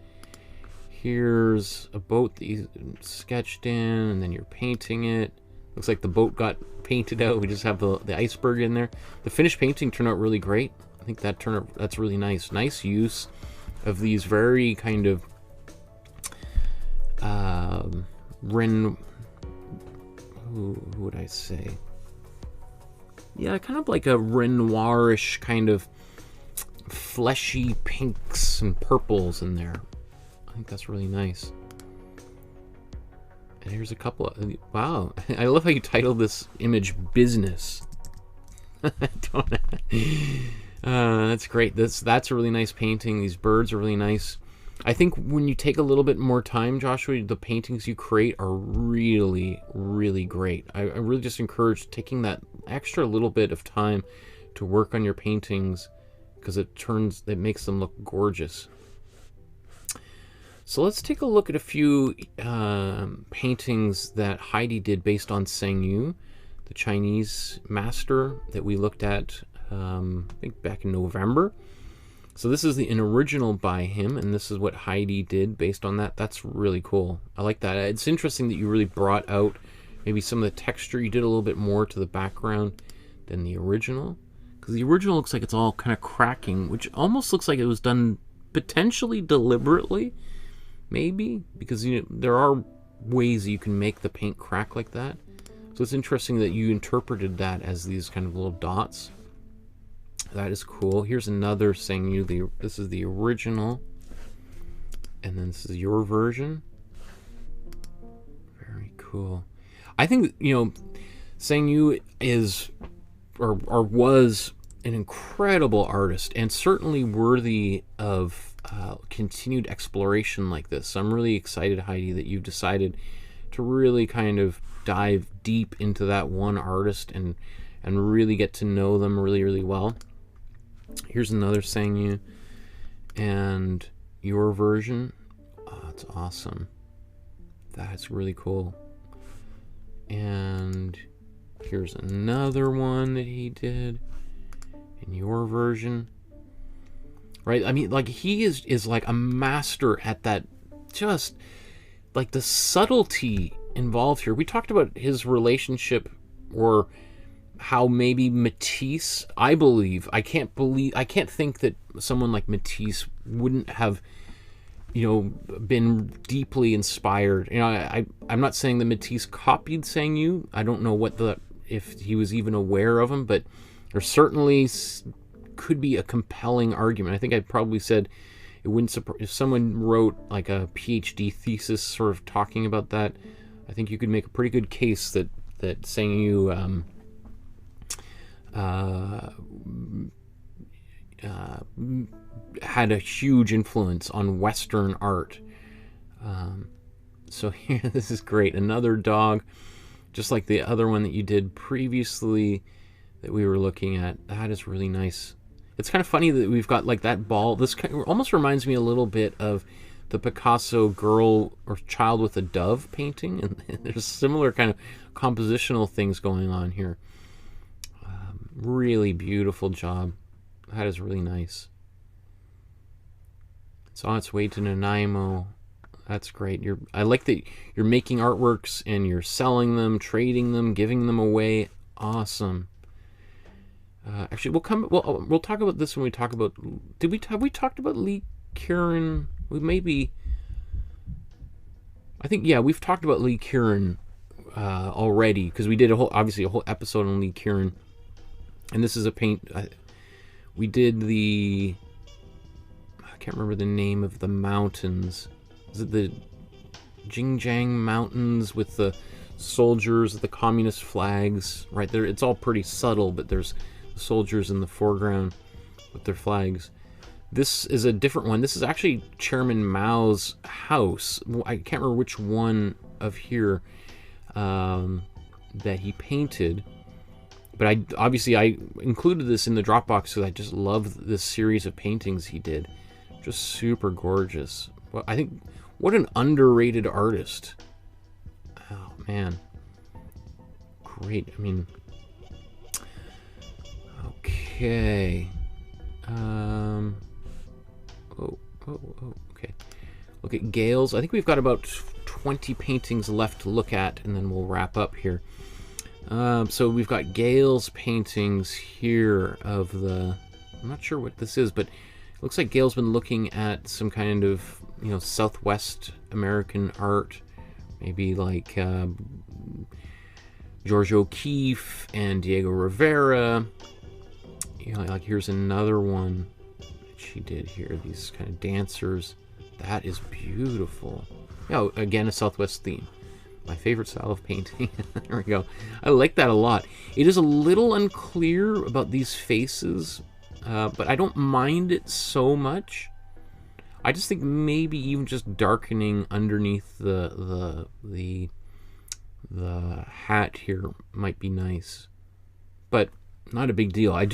[SPEAKER 1] Here's a boat that you sketched in, and then you're painting it. Looks like the boat got painted out. We just have the iceberg in there. The finished painting turned out really great. I think that turned out, that's really nice. Nice use of these very kind of who would I say? Yeah, kind of like a Renoirish kind of fleshy pinks and purples in there. I think that's really nice. And here's a couple of, wow, I love how you titled this image Business. That's great. That's a really nice painting. These birds are really nice. I think when you take a little bit more time, Joshua, the paintings you create are really, really great. I really just encourage taking that extra little bit of time to work on your paintings, because it makes them look gorgeous. So let's take a look at a few paintings that Heidi did based on Sang Yu, the Chinese master that we looked at, I think back in November. So this is an original by him, and this is what Heidi did based on that. That's really cool. I like that. It's interesting that you really brought out maybe some of the texture. You did a little bit more to the background than the original, because the original looks like it's all kind of cracking, which almost looks like it was done potentially deliberately, maybe, because you know, there are ways you can make the paint crack like that. So it's interesting that you interpreted that as these kind of little dots. That is cool. Here's another Sang Yu. This is the original, and then this is your version. Very cool. I think, you know, Sang Yu is or was an incredible artist, and certainly worthy of continued exploration like this. So I'm really excited, Heidi, that you've decided to really kind of dive deep into that one artist and really get to know them really, really well. Here's another Sang Yu, and your version. Oh, that's awesome. That's really cool. And here's another one that he did in your version. Right? I mean, like, he is like a master at that, just like the subtlety involved here. We talked about his relationship, or how maybe Matisse, I can't think that someone like Matisse wouldn't have, you know, been deeply inspired. You know, I'm not saying that Matisse copied Sang Yu. I don't know if he was even aware of him, but there certainly could be a compelling argument. I think I probably said it wouldn't surprise if someone wrote like a PhD thesis sort of talking about that. I think you could make a pretty good case that Sang Yu had a huge influence on Western art. So here, this is great. Another dog, just like the other one that you did previously that we were looking at. That is really nice. It's kind of funny that we've got like that ball. This kind of almost reminds me a little bit of the Picasso girl or child with a dove painting, and there's similar kind of compositional things going on here. Really beautiful job. That is really nice. It's on its way to Nanaimo. That's great. I like that you're making artworks and you're selling them, trading them, giving them away. Awesome. Actually, we'll talk about this when we talk about. Have we talked about Lee Kieran? I think, yeah, we've talked about Lee Kieran already, because we did obviously a whole episode on Lee Kieran, and this is a paint. We did I can't remember the name of the mountains. Is it the Xinjiang Mountains with the soldiers, the communist flags right there? It's all pretty subtle, but there's the soldiers in the foreground with their flags. This is a different one. This is actually Chairman Mao's house. I can't remember which one of here that he painted, but I included this in the Dropbox because I just love this series of paintings he did. Just super gorgeous. Well, I think, what an underrated artist. Oh man, great. I mean, okay. Okay. Look at Gale's. I think we've got about 20 paintings left to look at, and then we'll wrap up here. So we've got Gale's paintings here of the. I'm not sure what this is, but it looks like Gale's been looking at some kind of, Southwest American art, maybe like George O'Keeffe and Diego Rivera. Like here's another one that she did here. These kind of dancers. That is beautiful. Again, a Southwest theme. My favorite style of painting. There we go. I like that a lot. It is a little unclear about these faces, but I don't mind it so much. I just think maybe even just darkening underneath the hat here might be nice, but not a big deal. I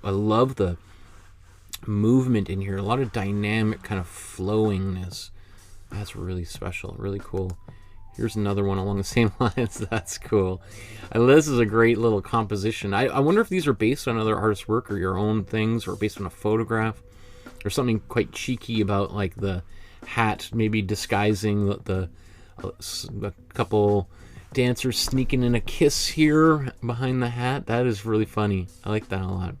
[SPEAKER 1] love the movement in here. A lot of dynamic kind of flowingness. That's really special, really cool. Here's another one along the same lines. That's cool. This is a great little composition. I wonder if these are based on other artists' work or your own things, or based on a photograph. There's something quite cheeky about like the hat maybe disguising a couple dancers sneaking in a kiss here behind the hat. That is really funny. I like that a lot.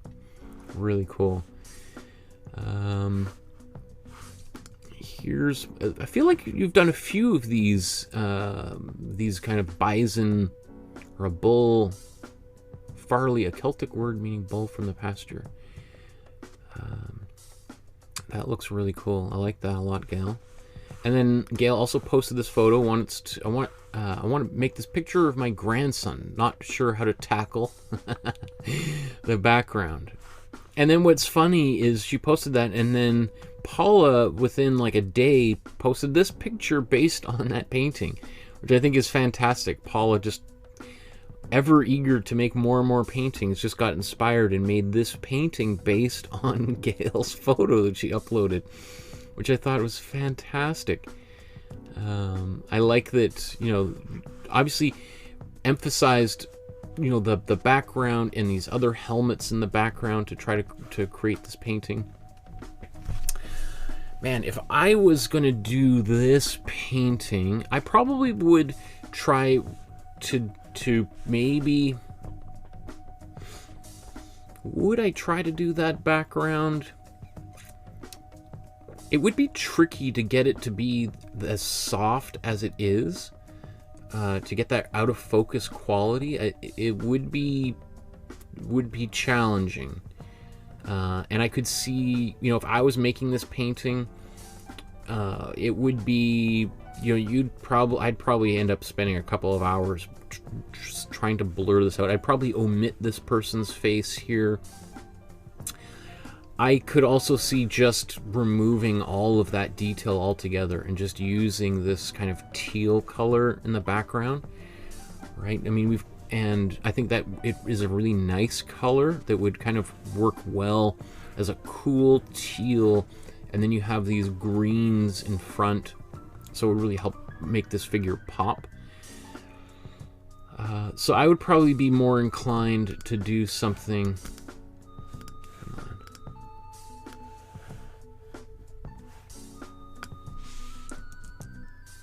[SPEAKER 1] Really cool. I feel like you've done a few of these kind of bison or a bull. Phalle, a Celtic word meaning bull from the pasture. That looks really cool. I like that a lot, Gail. And then Gail also posted this photo. I want to make this picture of my grandson. Not sure how to tackle the background. And then what's funny is she posted that, and then Paula, within like a day, posted this picture based on that painting, which I think is fantastic. Paula, just ever eager to make more and more paintings, just got inspired and made this painting based on Gail's photo that she uploaded, which I thought was fantastic. I like that, obviously emphasized, the background and these other helmets in the background to try to create this painting. Man, if I was going to do this painting, I probably would try to maybe... Would I try to do that background? It would be tricky to get it to be as soft as it is. To get that out of focus quality, it would be challenging. And I could see, if I was making this painting, it would be, I'd probably end up spending a couple of hours just trying to blur this out. I'd probably omit this person's face here. I could also see just removing all of that detail altogether and just using this kind of teal color in the background, right? I mean, and I think that it is a really nice color that would kind of work well as a cool teal, and then you have these greens in front, so it would really help make this figure pop. So I would probably be more inclined to do something.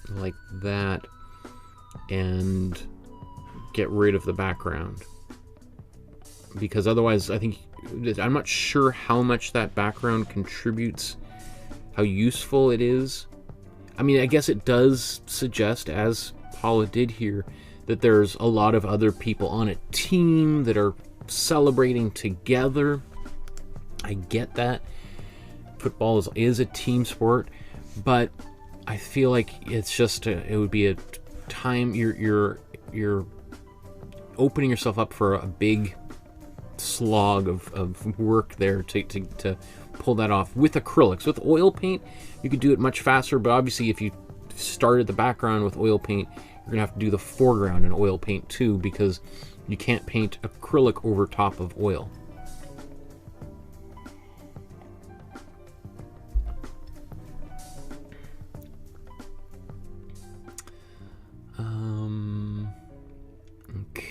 [SPEAKER 1] Like that, and get rid of the background, because otherwise I'm not sure how much that background contributes, how useful it is. I mean, I guess it does suggest, as Paula did here, that there's a lot of other people on a team that are celebrating together. I get that. Football is a team sport, but I feel like it's just it would be a time you're opening yourself up for a big slog of work there to pull that off. With acrylics, with oil paint, you could do it much faster, but obviously if you started the background with oil paint, you're gonna have to do the foreground in oil paint too, because you can't paint acrylic over top of oil.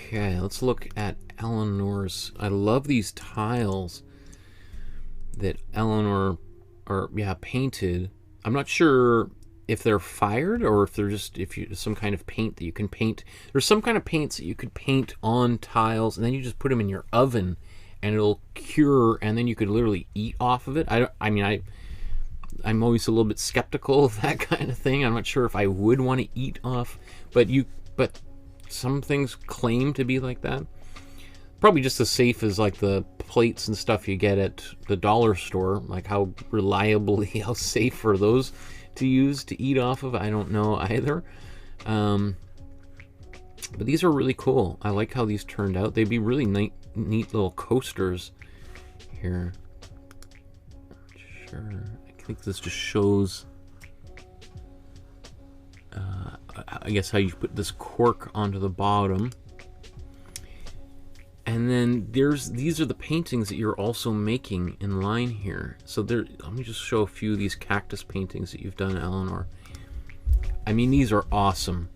[SPEAKER 1] Okay, let's look at Eleanor's. I love these tiles that Eleanor painted. I'm not sure if they're fired or if they're just some kind of paint that you can paint. There's some kind of paints that you could paint on tiles, and then you just put them in your oven and it'll cure, and then you could literally eat off of it. I'm always a little bit skeptical of that kind of thing. I'm not sure if I would want to eat off, but some things claim to be like that. Probably just as safe as like the plates and stuff you get at the dollar store. Like how safe are those to use to eat off of? I don't know either. But these are really cool. I like how these turned out. They'd be really neat little coasters here. Sure. I think this just shows I guess how you put this cork onto the bottom. And then these are the paintings that you're also making in line here. So let me just show a few of these cactus paintings that you've done, Eleanor. I mean, these are awesome.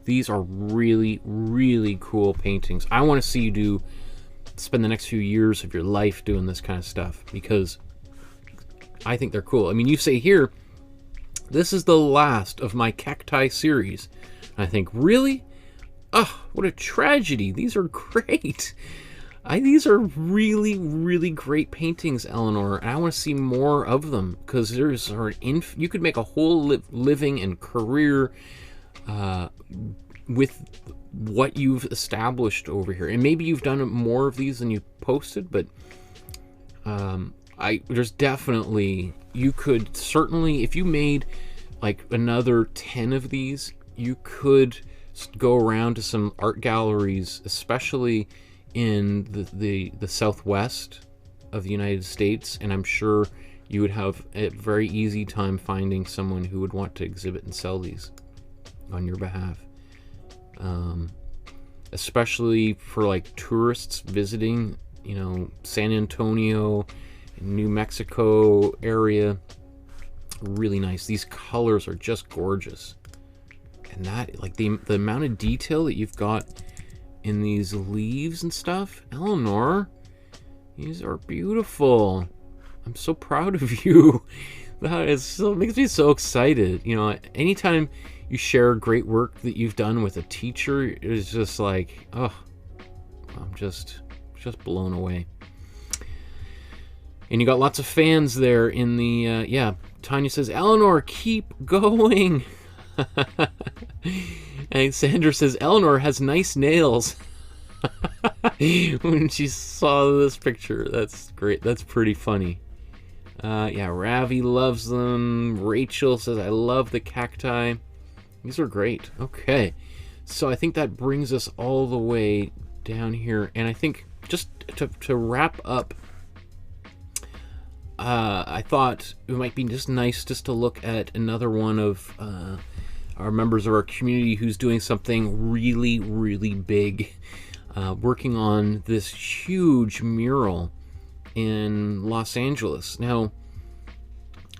[SPEAKER 1] These are really, really cool paintings. I want to see you spend the next few years of your life doing this kind of stuff, because I think they're cool. I mean, you say here, this is the last of my cacti series. And I think, really? Oh, what a tragedy. These are great. These are really, really great paintings, Eleanor. And I want to see more of them, because you could make a whole living and career with what you've established over here. And maybe you've done more of these than you posted, but there's definitely, you could certainly, if you made like another 10 of these, you could go around to some art galleries, especially in the Southwest of the United States, and I'm sure you would have a very easy time finding someone who would want to exhibit and sell these on your behalf. Especially for like tourists visiting, San Antonio, New Mexico area. Really nice. These colors are just gorgeous. And that, like, the amount of detail that you've got in these leaves and stuff, Eleanor, these are beautiful. I'm so proud of you. That makes me so excited. Anytime you share great work that you've done with a teacher, it's just like, oh, I'm just blown away. And you got lots of fans there in the, Tanya says, Eleanor, keep going. And Sandra says, Eleanor has nice nails. When she saw this picture, that's great. That's pretty funny. Ravi loves them. Rachel says, I love the cacti. These are great. Okay. So I think that brings us all the way down here. And I think just to wrap up I thought it might be just nice just to look at another one of our members of our community who's doing something really, really big, working on this huge mural in Los Angeles. Now,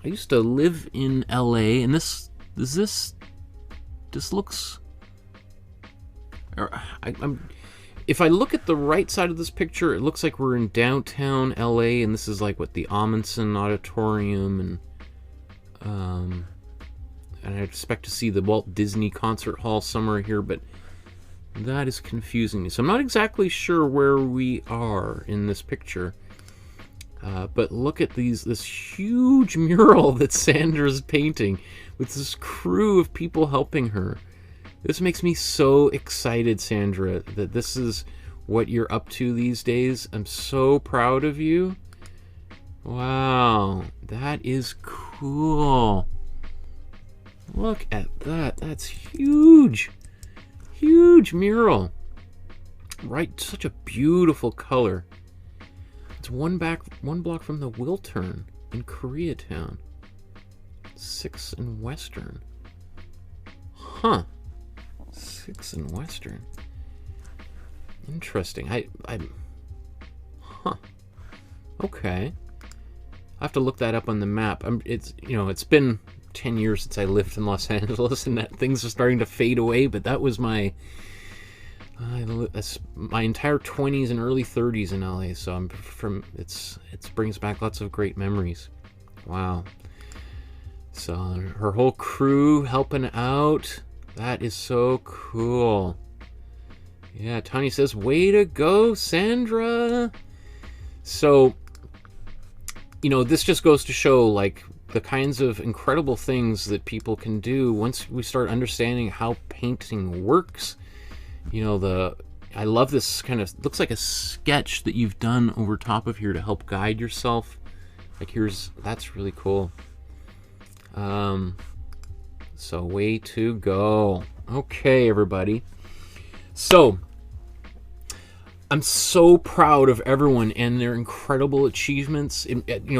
[SPEAKER 1] I used to live in LA, and this looks... If I look at the right side of this picture, it looks like we're in downtown LA, and this is like what the Amundsen Auditorium, and I expect to see the Walt Disney Concert Hall somewhere here, but that is confusing me. So I'm not exactly sure where we are in this picture. But look at this huge mural that Sandra's painting with this crew of people helping her. This makes me so excited, Sandra, that this is what you're up to these days. I'm so proud of you. Wow, that is cool. Look at that. That's huge. Huge mural. Right, such a beautiful color. It's one block from the Wiltern in Koreatown. 6th and Western. Huh. 6th and Western. Interesting. Huh. Okay. I have to look that up on the map. It's been 10 years since I lived in Los Angeles, and that things are starting to fade away, but that was my entire 20s and early 30s in LA, so it brings back lots of great memories. Wow. So her whole crew helping out. That is so cool. Yeah, Tanya says, way to go, Sandra. So, this just goes to show, like, the kinds of incredible things that people can do once we start understanding how painting works. I love this kind of, looks like a sketch that you've done over top of here to help guide yourself. Like that's really cool. So way to go. Okay, everybody. So, I'm so proud of everyone and their incredible achievements.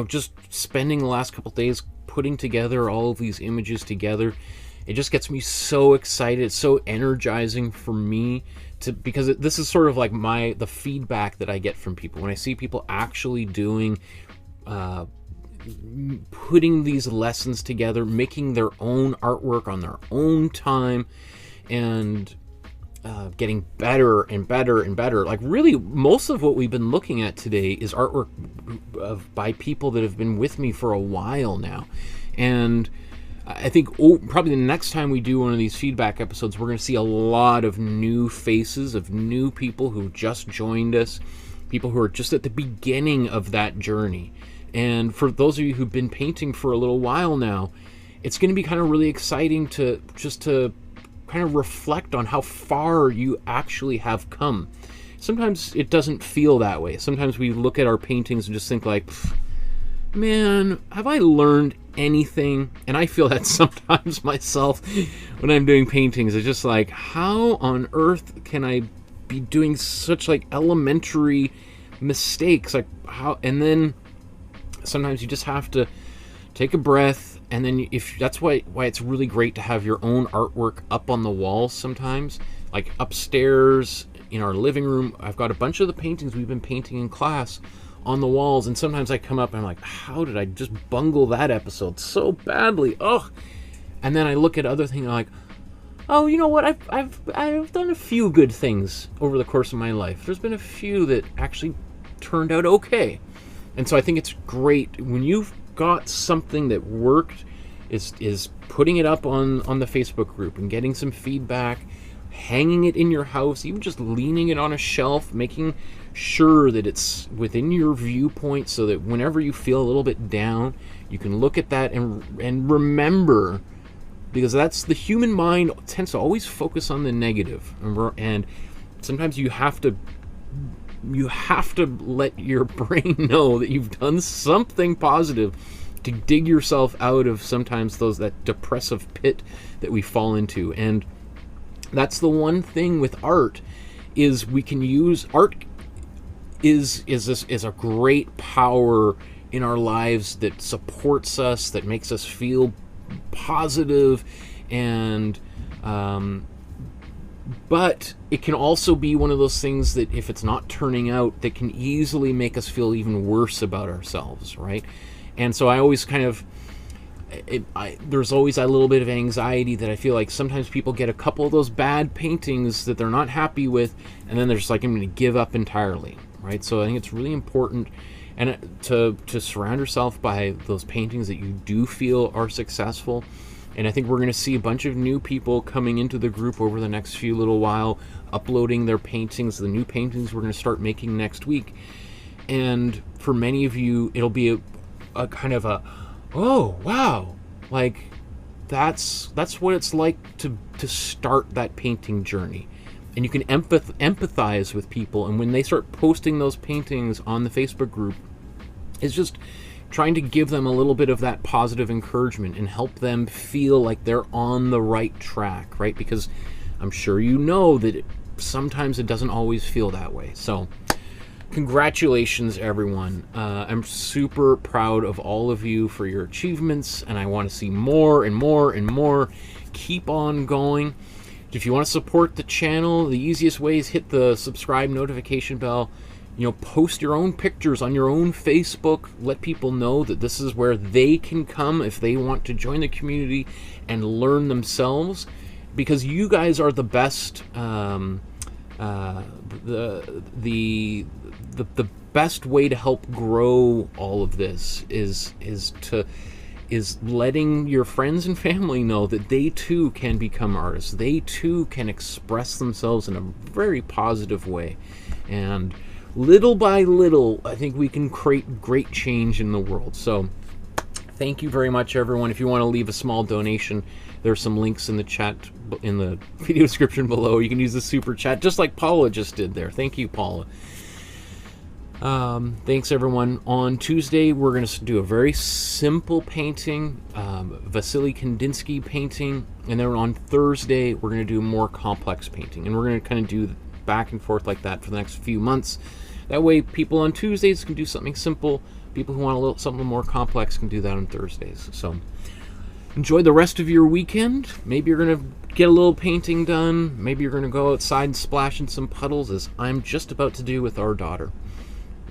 [SPEAKER 1] Just spending the last couple days putting together all of these images together, it just gets me so excited. It's so energizing for me because this is sort of like the feedback that I get from people when I see people actually doing, putting these lessons together, making their own artwork on their own time, and getting better and better and better. Like, really, most of what we've been looking at today is artwork by people that have been with me for a while now. And I think probably the next time we do one of these feedback episodes, we're going to see a lot of new faces, of new people who just joined us, people who are just at the beginning of that journey. And for those of you who've been painting for a little while now, it's going to be kind of really exciting to kind of reflect on how far you actually have come. Sometimes it doesn't feel that way. Sometimes we look at our paintings and just think like, man, have I learned anything? And I feel that sometimes myself when I'm doing paintings. It's just like, how on earth can I be doing such like elementary mistakes? Like how? And then sometimes you just have to take a breath, and then that's why it's really great to have your own artwork up on the walls sometimes. Like upstairs in our living room, I've got a bunch of the paintings we've been painting in class on the walls, and sometimes I come up and I'm like, how did I just bungle that episode so badly? Ugh. And then I look at other things and I'm like, oh, you know what? I've done a few good things over the course of my life. There's been a few that actually turned out okay. And so I think it's great when you've got something that worked, is putting it up on the Facebook group and getting some feedback, hanging it in your house, even just leaning it on a shelf, making sure that it's within your viewpoint so that whenever you feel a little bit down, you can look at that and remember, because that's the human mind tends to always focus on the negative, and sometimes you have to let your brain know that you've done something positive to dig yourself out of sometimes that depressive pit that we fall into. And that's the one thing with art, is we can use art is a great power in our lives that supports us, that makes us feel positive, and but it can also be one of those things that if it's not turning out, that can easily make us feel even worse about ourselves, right? And so I always kind of, there's always a little bit of anxiety that I feel like sometimes people get a couple of those bad paintings that they're not happy with, and then they're just like, I'm going to give up entirely, right? So I think it's really important and to surround yourself by those paintings that you do feel are successful. And I think we're going to see a bunch of new people coming into the group over the next few little while, uploading their paintings, the new paintings we're going to start making next week. And for many of you, it'll be a kind of a, oh, wow, like that's what it's like to start that painting journey. And you can empathize with people. And when they start posting those paintings on the Facebook group, it's just trying to give them a little bit of that positive encouragement and help them feel like they're on the right track, right? Because I'm sure you know that sometimes it doesn't always feel that way. So congratulations, everyone. I'm super proud of all of you for your achievements, and I want to see more and more and more. Keep on going. If you want to support the channel, the easiest way is hit the subscribe notification bell. You know, post your own pictures on your own Facebook. Let people know that this is where they can come if they want to join the community and learn themselves, because you guys are the best. The best way to help grow all of this is letting your friends and family know that they too can become artists. They too can express themselves in a very positive way, and little by little, I think we can create great change in the world. So thank you very much, everyone. If you want to leave a small donation, there's some links in the chat, in the video description below. You can use the super chat, just like Paula just did there. Thank you, Paula. Thanks, everyone. On Tuesday, we're going to do a very simple painting, Vasily Kandinsky painting. And then on Thursday, we're going to do more complex painting. And we're going to kind of do back and forth like that for the next few months. That way, people on Tuesdays can do something simple. People who want something more complex can do that on Thursdays. So enjoy the rest of your weekend. Maybe you're going to get a little painting done. Maybe you're going to go outside and splash in some puddles, as I'm just about to do with our daughter.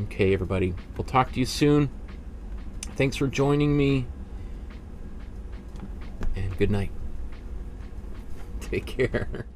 [SPEAKER 1] Okay, everybody. We'll talk to you soon. Thanks for joining me. And good night. Take care.